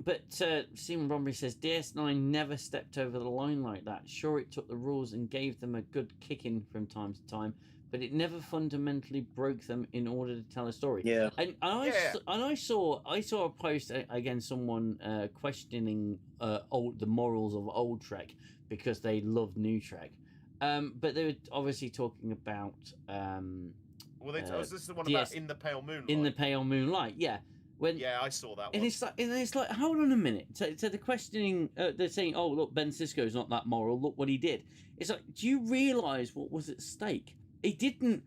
But Stephen Bromley says DS9 never stepped over the line like that. Sure, it took the rules and gave them a good kicking from time to time, but it never fundamentally broke them in order to tell a story. Yeah. And I saw a post again, someone questioning the morals of old Trek because they loved new Trek. But they were obviously talking about. Was this the one about In the Pale Moonlight? In the Pale Moonlight, yeah. Yeah, I saw that one. And it's like, hold on a minute. So they're questioning. They're saying, "Oh, look, Ben Sisko's not that moral. Look what he did." It's like, do you realise what was at stake? He didn't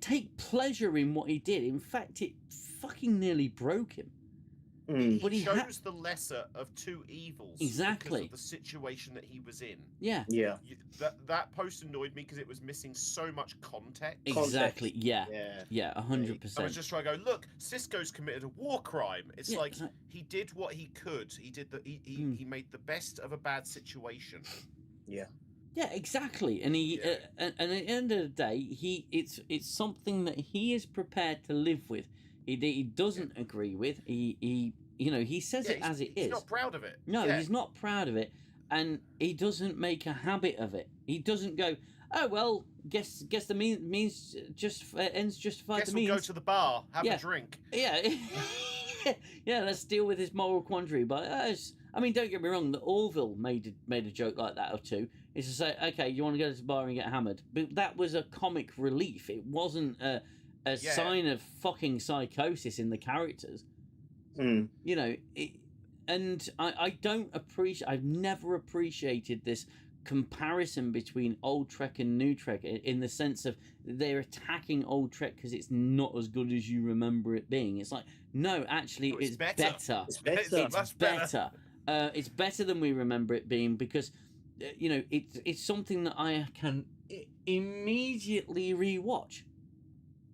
take pleasure in what he did. In fact, it fucking nearly broke him. But he chose the lesser of two evils. Exactly. Because of the situation that he was in. Yeah. Yeah. That post annoyed me because it was missing so much context. Exactly. Yeah. 100%. I was just trying to go, look, Sisko's committed a war crime. It's like he did what he could. He did he made the best of a bad situation. Yeah. Yeah, exactly. And and at the end of the day, it's something that he is prepared to live with. He doesn't agree with. He says it as it is. He's not proud of it. No, he's not proud of it, and he doesn't make a habit of it. He doesn't go, oh well, guess the means just ends justified the means. We'll go to the bar, have a drink. Yeah, yeah. Let's deal with this moral quandary. But I mean, don't get me wrong. The Orville made a joke like that or two. Is to say, okay, you want to go to the bar and get hammered, but that was a comic relief. It wasn't a sign of fucking psychosis in the characters. And I don't appreciate. I've never appreciated this comparison between old Trek and new Trek in the sense of they're attacking old Trek because it's not as good as you remember it being. It's like, no, actually, it's better. It's better. It's better. It's better than we remember it being because, it's something that I can immediately rewatch.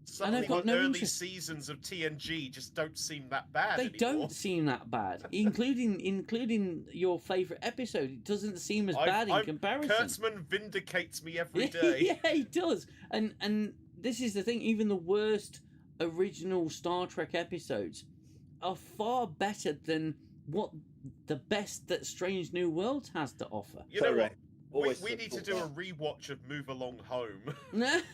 Some of the early seasons of TNG just don't seem that bad anymore. Don't seem that bad, including your favourite episode. It doesn't seem as bad in comparison. Kurtzman vindicates me every day. Yeah, he does. And this is the thing. Even the worst original Star Trek episodes are far better than what the best that Strange New Worlds has to offer. You know what? We need to do a rewatch of Move Along Home.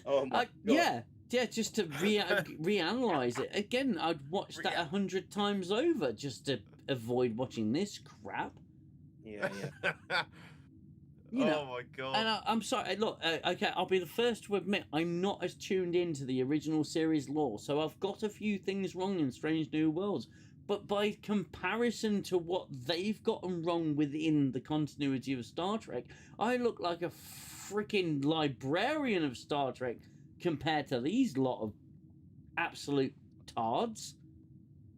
Oh my God. Yeah, just to reanalyze it. Again, I'd watch that 100 times over just to avoid watching this crap. Yeah. Oh my God. And I'm sorry, look, okay, I'll be the first to admit I'm not as tuned into the original series lore, so I've got a few things wrong in Strange New Worlds. But by comparison to what they've gotten wrong within the continuity of Star Trek, I look like a freaking librarian of Star Trek compared to these lot of absolute tards.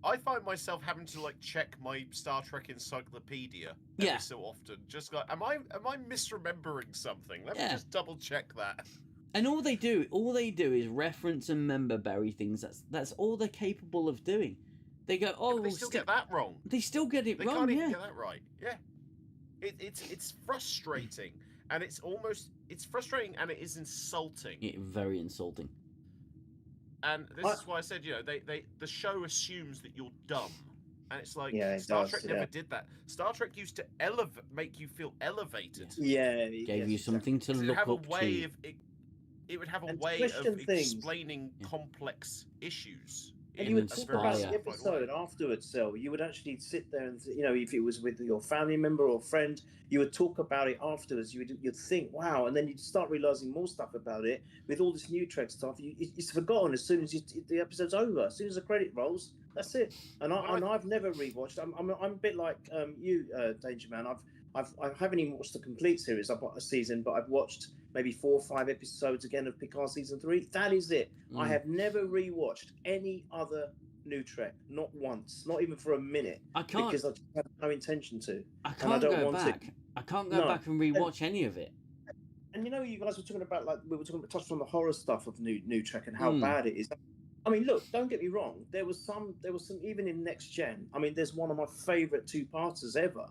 I find myself having to check my Star Trek encyclopedia every so often. Just like, am I misremembering something? Let me just double check that. And all they do is reference and member bury things. That's all they're capable of doing. They go, oh, they still get that wrong. They still get it they wrong. They can't even get that right. Yeah, it's frustrating, and it's frustrating, and it is insulting. Very insulting. And this is why I said, the show assumes that you're dumb, and it's like Star Trek never did that. Star Trek used to make you feel elevated. Yeah, gave you something to look up to. It would have a way of explaining complex issues. And you would talk about the episode afterwards, Xell. You would actually sit there and, if it was with your family member or friend, you would talk about it afterwards. You'd think, wow, and then you'd start realizing more stuff about it with all this new Trek stuff. It's forgotten as soon as the episode's over. As soon as the credit rolls, that's it. And I've never rewatched. I'm a bit like you, Danger Man. I haven't even watched the complete series. I've got a season, but I've watched maybe 4 or 5 episodes again of Picard season 3. That is it. I have never rewatched any other New Trek, not once, not even for a minute. I can't. Because I just have no intention to. I can't don't go want back. to. I can't go No. back and rewatch any of it. And you know, you guys were talking about, like, we were talking about, touched on the horror stuff of New Trek and how Mm. bad it is. I mean, look, don't get me wrong. There was some even in Next Gen. I mean, there's one of my favourite two-parters ever.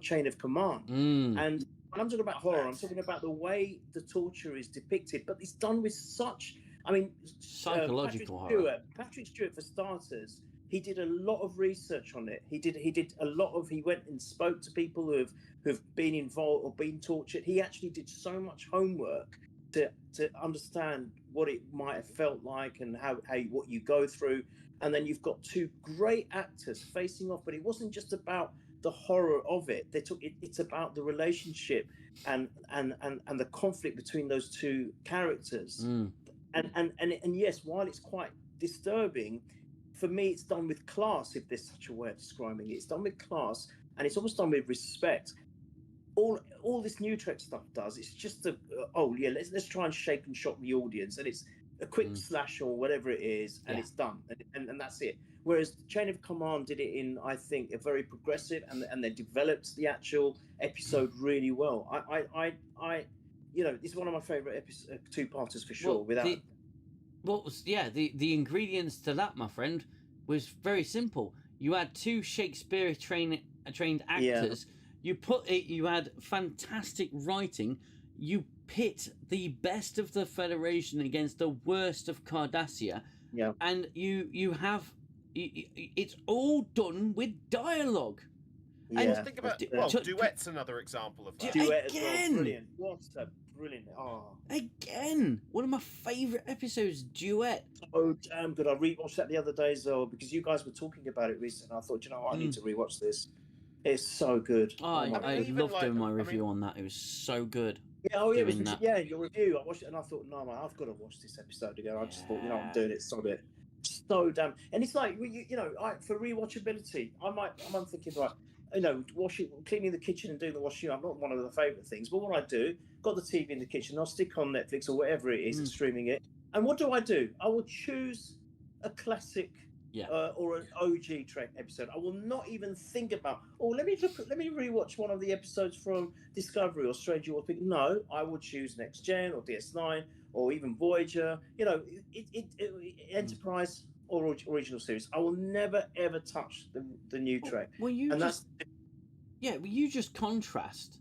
Chain of Command. Mm. And when I'm talking about horror, I'm talking about the way the torture is depicted, but it's done with such. I mean, Psychological horror. Patrick Stewart, for starters, he did a lot of research on it. He did a lot of. He went and spoke to people who've been involved or been tortured. He actually did so much homework to understand what it might have felt like and how what you go through. And then you've got two great actors facing off, but it wasn't just about the horror of it. It's about the relationship and the conflict between those two characters. Mm. And yes, while it's quite disturbing, for me, it's done with class, if there's such a way of describing it. It's done with class, and it's almost done with respect. All this New Trek stuff does, it's just let's try and shake and shock the audience, and it's a quick slash or whatever it is, and it's done, and that's it. Whereas Chain of Command did it in, I think, a very progressive, and they developed the actual episode really well. It's one of my favourite two-parters for sure. The ingredients to that, my friend, was very simple. You had two Shakespeare trained actors. You had fantastic writing. You pit the best of the Federation against the worst of Cardassia. Yeah. And you have it's all done with dialogue. Yeah. And think about Duet's another example of that. Duet as well, brilliant. What a brilliant! Again, one of my favourite episodes, Duet. Oh, damn good! I rewatched that the other day as well because you guys were talking about it recently. I thought, I need to rewatch this. It's so good. I loved doing my review on that. It was so good. Yeah, your review. I watched it and I thought, no, man, I've got to watch this episode again. I just thought, I'm doing it so damn. And it's like, for rewatchability, I'm thinking, right, cleaning the kitchen and doing the washing. I'm not one of the favourite things, but what I do, got the TV in the kitchen, I'll stick on Netflix or whatever it is and streaming it. And what do? I will choose a classic. Or an OG Trek episode. I will not even think about. Let me rewatch one of the episodes from Discovery or Stranger World. No, I will choose Next Gen or DS9 or even Voyager. Enterprise or original series. I will never ever touch the new Trek. You just contrast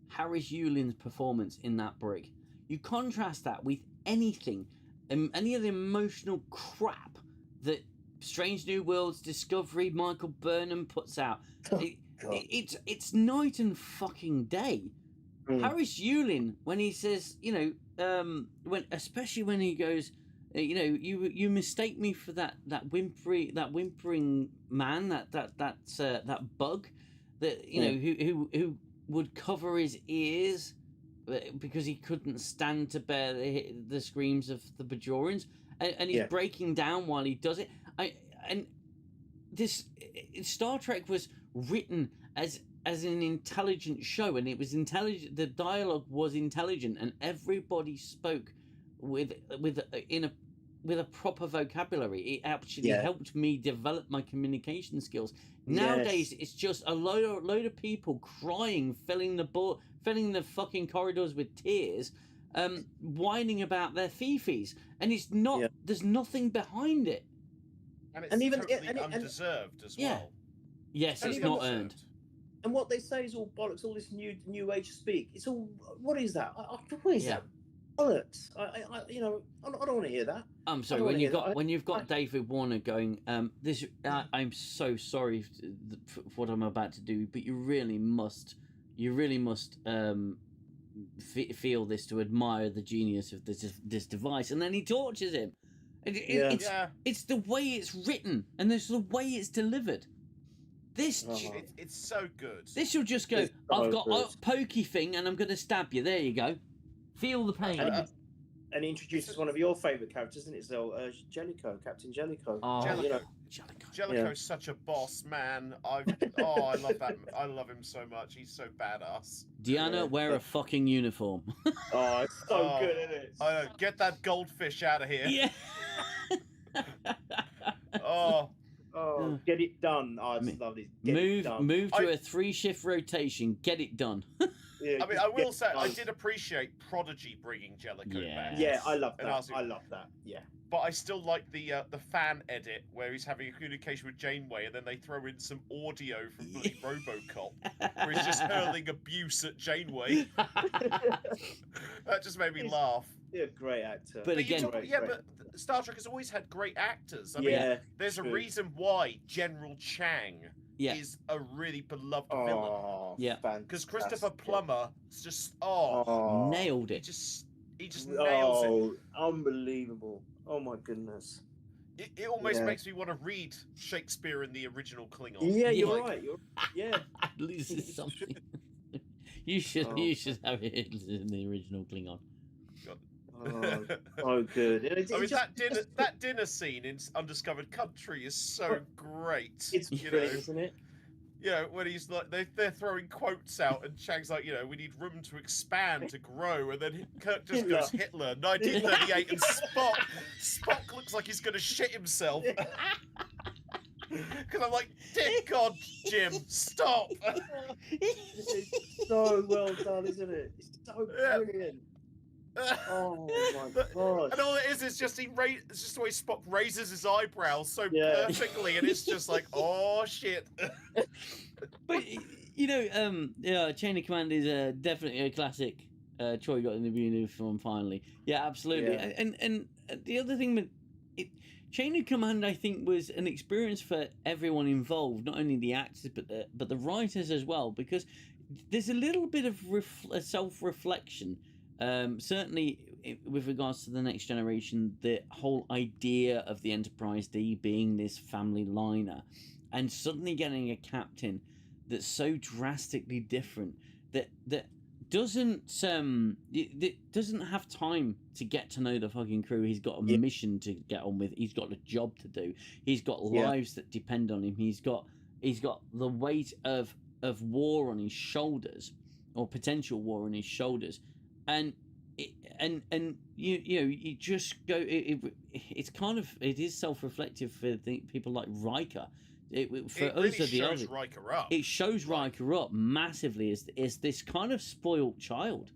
Harris Yulin's performance in that brig. You contrast that with anything, any of the emotional crap that Strange New Worlds, Discovery, Michael Burnham puts out. It's night and fucking day. Harris Yulin, when he says, especially when he goes, you mistake me for that whimpering man, that bug, that who would cover his ears because he couldn't stand to bear the screams of the Bajorans, and he's breaking down while he does it. Star Trek was written as an intelligent show, and it was intelligent. The dialogue was intelligent, and everybody spoke with a proper vocabulary. It actually helped me develop my communication skills. Nowadays, it's just a load of people crying, filling the fucking corridors with tears, whining about their fifis, and it's not. There's nothing behind it. And it's totally undeserved as well. Yes, it's not earned. And what they say is all bollocks. All this new age speak. It's all. What is that? What is that? Bollocks. I don't want to hear that. I'm sorry. When you've got David Warner going, I'm so sorry for what I'm about to do, but you really must feel this to admire the genius of this device, and then he tortures him. It's the way it's written, and it's the way it's delivered. It's so good. This will just go, I've got a pokey thing, and I'm going to stab you. There you go. Feel the pain. And he introduces one of your favourite characters, isn't it, Xell? Jellicoe, Captain Jellicoe. Jellicoe's such a boss, man. I love that. I love him so much. He's so badass. Deanna, wear a fucking uniform. It's so good, isn't it? I know. Get that goldfish out of here. Yeah. Oh, Oh, get it done. Oh, I just love this. Get it done. Move to a 3-shift rotation. Get it done. Yeah, I mean, just I will get say, it I done. did appreciate Prodigy bringing Jellicoe back. Yeah, I love And that. also- I love that. Yeah. But I still like the fan edit where he's having a communication with Janeway, and then they throw in some audio from bloody RoboCop, where he's just hurling abuse at Janeway. That just made me laugh. Yeah, great actor. But again- But Star Trek has always had great actors. I mean, yeah, there's a true. reason why General Chang Yeah. is a really beloved villain. Oh, Yeah. Because Christopher fantastic. Plummer is just Nailed he it. just nails it. Oh, unbelievable. Oh my goodness. It almost Yeah. makes me want to read Shakespeare in the original Klingon. Yeah, you're Like, right. Yeah. At least it's something. You should have it in the original Klingon. Oh, so good. And I mean, that dinner scene in Undiscovered Country is so great. It's you great, know, isn't it? you know, when he's like they're throwing quotes out, and Chang's like, you know, we need room to expand, to grow, and then Kirk just Hitler. goes Hitler, 1938, and Spock looks like he's gonna shit himself. Because I'm like, dear God, Jim, stop. It's so well done, isn't it? It's so Yeah. brilliant. Oh my god. And all it is just it's just the way Spock raises his eyebrows so Yeah. perfectly, and it's just like, oh shit. But you know, yeah, Chain of Command is definitely a classic. Troy got in the uniform finally. Yeah, absolutely. Yeah. And the other thing with Chain of Command, I think, was an experience for everyone involved, not only the actors but the writers as well, because there's a little bit of self-reflection. Certainly, with regards to the Next Generation, the whole idea of the Enterprise D being this family liner, and suddenly getting a captain that's so drastically different that doesn't have time to get to know the fucking crew. He's got a mission to get on with. He's got a job to do. He's got lives that depend on him. He's got the weight of war on his shoulders, or potential war on his shoulders, and you just go. It's kind of, it is self-reflective for people like Riker. It really shows Riker up. It shows Riker up massively as this kind of spoiled child.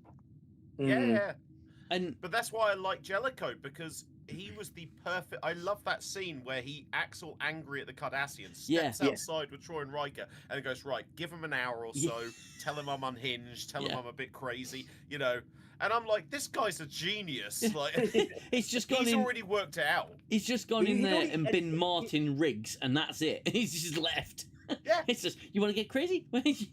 Yeah. And But that's why I like Jellicoe, because he was the perfect. I love that scene where he acts all angry at the Cardassians, steps outside with Troy and Riker, and goes, right, give him an hour or so, tell him I'm unhinged, tell him I'm a bit crazy, you know. And I'm like, this guy's a genius. Like, he's already worked it out. He's just gone in there and been Martin Riggs, and that's it. He's just left. Yeah. It's just, you want to get crazy? And he's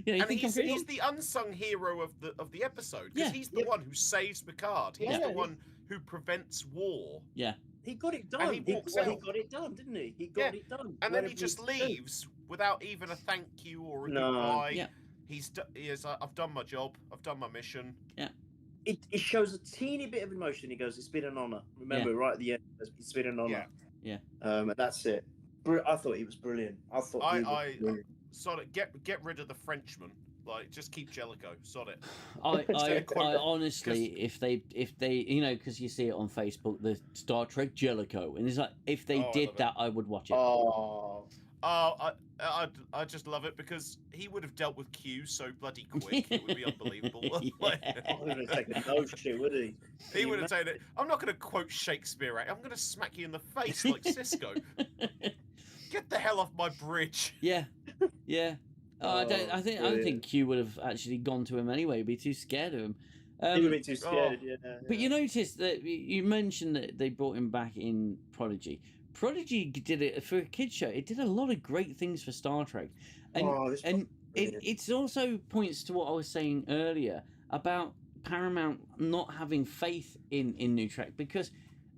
the unsung hero of the episode, because he's the one who saves Picard. He's the one who prevents war. Yeah. He got it done. And he walks out. He got it done, didn't he? He got it done. And then he just leaves without even a thank you or a goodbye. Yeah. I've done my job. I've done my mission. Yeah. It shows a teeny bit of emotion. He goes, "It's been an honor." Remember, right at the end, it's been an honor. Yeah. And that's it. I thought he was brilliant. I thought he was brilliant. Sod it. Get rid of the Frenchman. Like, just keep Jellicoe. Sod it. I honestly, if they, you know, because you see it on Facebook, the Star Trek Jellicoe, and it's like, if they did that, I would watch it. I just love it, because he would have dealt with Q so bloody quick. It would be unbelievable. He would have taken no shit, would he? He would have taken it. I'm not going to quote Shakespeare. I'm going to smack you in the face like Cisco. Get the hell off my bridge. Yeah. I don't think Q would have actually gone to him anyway. He'd be too scared of him. He would be too scared. Yeah. But you notice that you mentioned that they brought him back in Prodigy. Prodigy did it for a kids show. It did a lot of great things for Star Trek, and it also points to what I was saying earlier about Paramount not having faith in New Trek, because,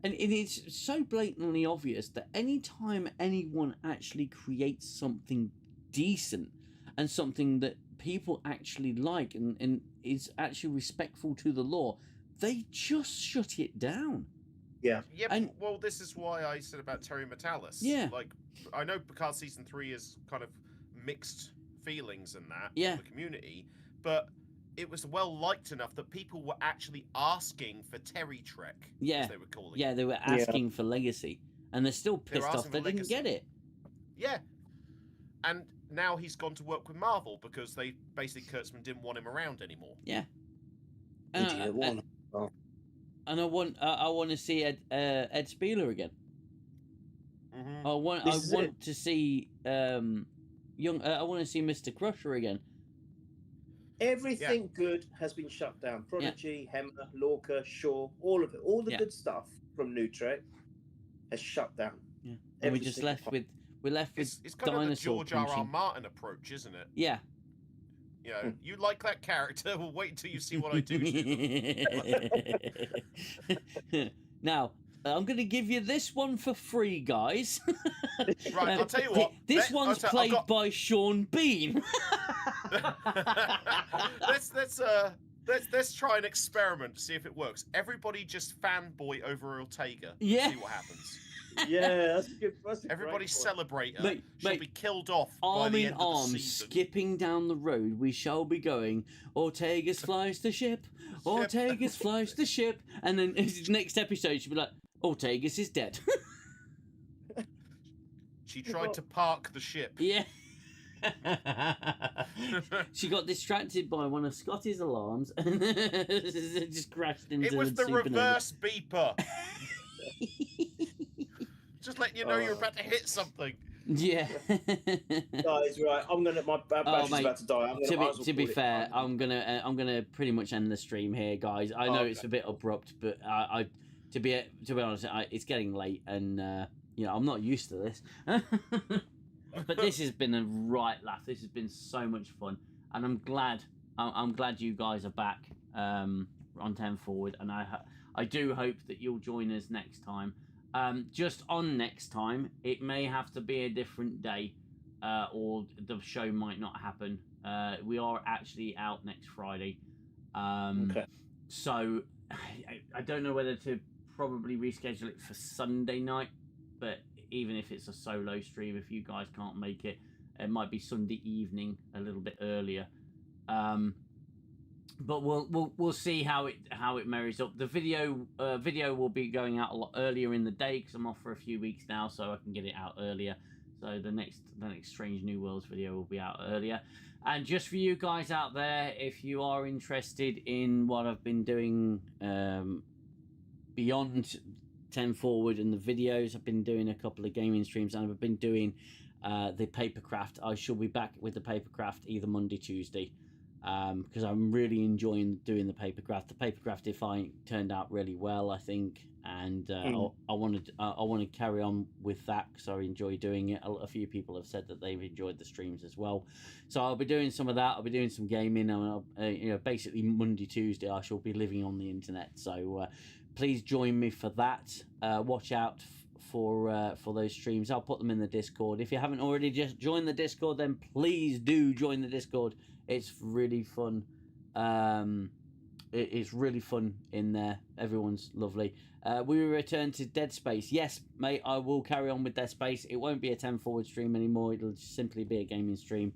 and it's so blatantly obvious that anytime anyone actually creates something decent and something that people actually like and is actually respectful to the law, they just shut it down. Yeah. Yeah, well, this is why I said about Terry Metalis. Yeah. Like, I know Picard Season 3 is kind of mixed feelings in that, Yeah. the community, but it was well liked enough that people were actually asking for Terry Trek, Yeah. as they were calling Yeah, it. they were asking for Legacy, and they're still They were pissed off asking they for didn't Legacy. get it. Yeah. And now he's gone to work with Marvel because they basically Kurtzman didn't want him around anymore. Yeah. Idiot, what on earth? And I want to see Ed Spieler again. Mm-hmm. I want to see I want to see Mr. Crusher again. Everything good has been shut down. Prodigy, Hemmer, Lorca, Shaw, all of it. All the good stuff from New Trek has shut down. Yeah. And we're just left with It's kind of the George R.R. Martin approach, isn't it? Yeah. You know, you like that character, well, wait until you see what I do to them. Now, I'm going to give you this one for free, guys. Right, I'll tell you what. This one's played by Sean Bean. Let's try an experiment to see if it works. Everybody just fanboy over Ortega. Yeah. See what happens. Yeah, that's good. Everybody celebrate her. Mate, She'll be killed off by arm the in end of the arm, season. skipping down the road, we shall be going. Ortega's flies the ship. Ortega's flies the ship. And then next episode, she'll be like, Ortega's is dead. She tried to park the ship. Yeah. She got distracted by one of Scotty's alarms and just crashed into It was the supernova. reverse beeper. Just letting you know you're about to hit something. Yeah. Guys, right, I'm gonna. My battery's mate, about to die. To be fair, I'm gonna pretty much end the stream here, guys. I know it's a bit abrupt, but to be honest, it's getting late, and I'm not used to this. But this has been a right laugh. This has been so much fun, and I'm glad you guys are back on 10 Forward, and I do hope that you'll join us next time. Just on next time, it may have to be a different day, or the show might not happen. We are actually out next Friday, Okay. so I don't know whether to probably reschedule it for Sunday night, but even if it's a solo stream, if you guys can't make it, it might be Sunday evening a little bit earlier. But we'll see how it marries up. The video will be going out a lot earlier in the day because I'm off for a few weeks now, so I can get it out earlier. So the next Strange New Worlds video will be out earlier. And just for you guys out there, if you are interested in what I've been doing beyond 10 Forward and the videos, I've been doing a couple of gaming streams, and I've been doing the Papercraft. I shall be back with the Papercraft either Monday, Tuesday, because I'm really enjoying doing the Papercraft. The Papercraft Define turned out really well, I think, and I want to carry on with that because I enjoy doing it. A few people have said that they've enjoyed the streams as well, so I'll be doing some of that. I'll be doing some gaming, and basically Monday, Tuesday, I shall be living on the internet. So please join me for that. Watch out for those streams. I'll put them in the Discord. If you haven't already just joined the Discord, then please do join the Discord. It's really fun. It's really fun in there. Everyone's lovely. We will return to Dead Space. Yes, mate, I will carry on with Dead Space. It won't be a 10 Forward stream anymore. It'll simply be a gaming stream.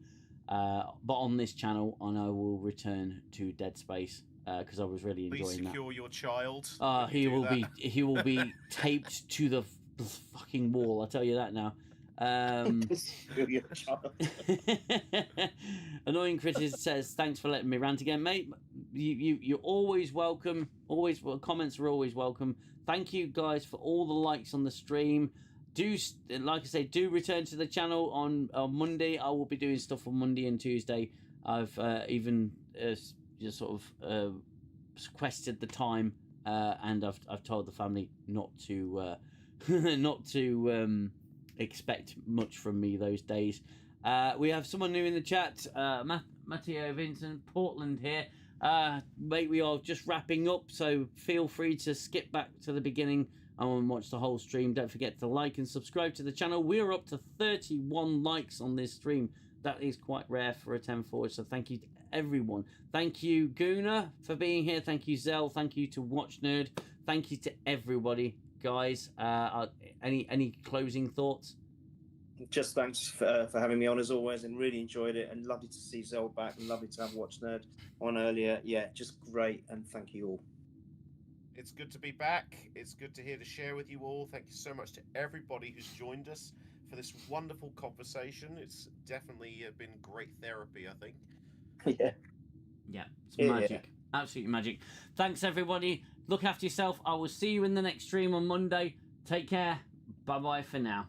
But on this channel, and I will return to Dead Space because I was really enjoying that. Please secure your child. He will be taped to the fucking wall. I'll tell you that now. Annoying Critic says, thanks for letting me rant again, mate. You're always welcome. Comments are always welcome. Thank you guys for all the likes on the stream. Like I say, do return to the channel on Monday. I will be doing stuff on Monday and Tuesday. I've even just sort of requested the time, and I've told the family not to expect much from me those days. We have someone new in the chat, Matteo Vincent, Portland here. Mate, we are just wrapping up, so feel free to skip back to the beginning and watch the whole stream. Don't forget to like and subscribe to the channel. We're up to 31 likes on this stream. That is quite rare for a 10 Forward, so thank you to everyone. Thank you, Gooner, for being here. Thank you, Xell. Thank you to Watch Nerd. Thank you to everybody, guys. Any closing thoughts? Just thanks for having me on as always, and really enjoyed it. And lovely to see Xell back, and lovely to have Watch Nerd on earlier. Yeah, just great, and thank you all. It's good to be back. It's good to hear to share with you all. Thank you so much to everybody who's joined us for this wonderful conversation. It's definitely been great therapy, I think. Yeah. Yeah, it's magic. Absolutely magic. Thanks, everybody. Look after yourself. I will see you in the next stream on Monday. Take care. Bye-bye for now.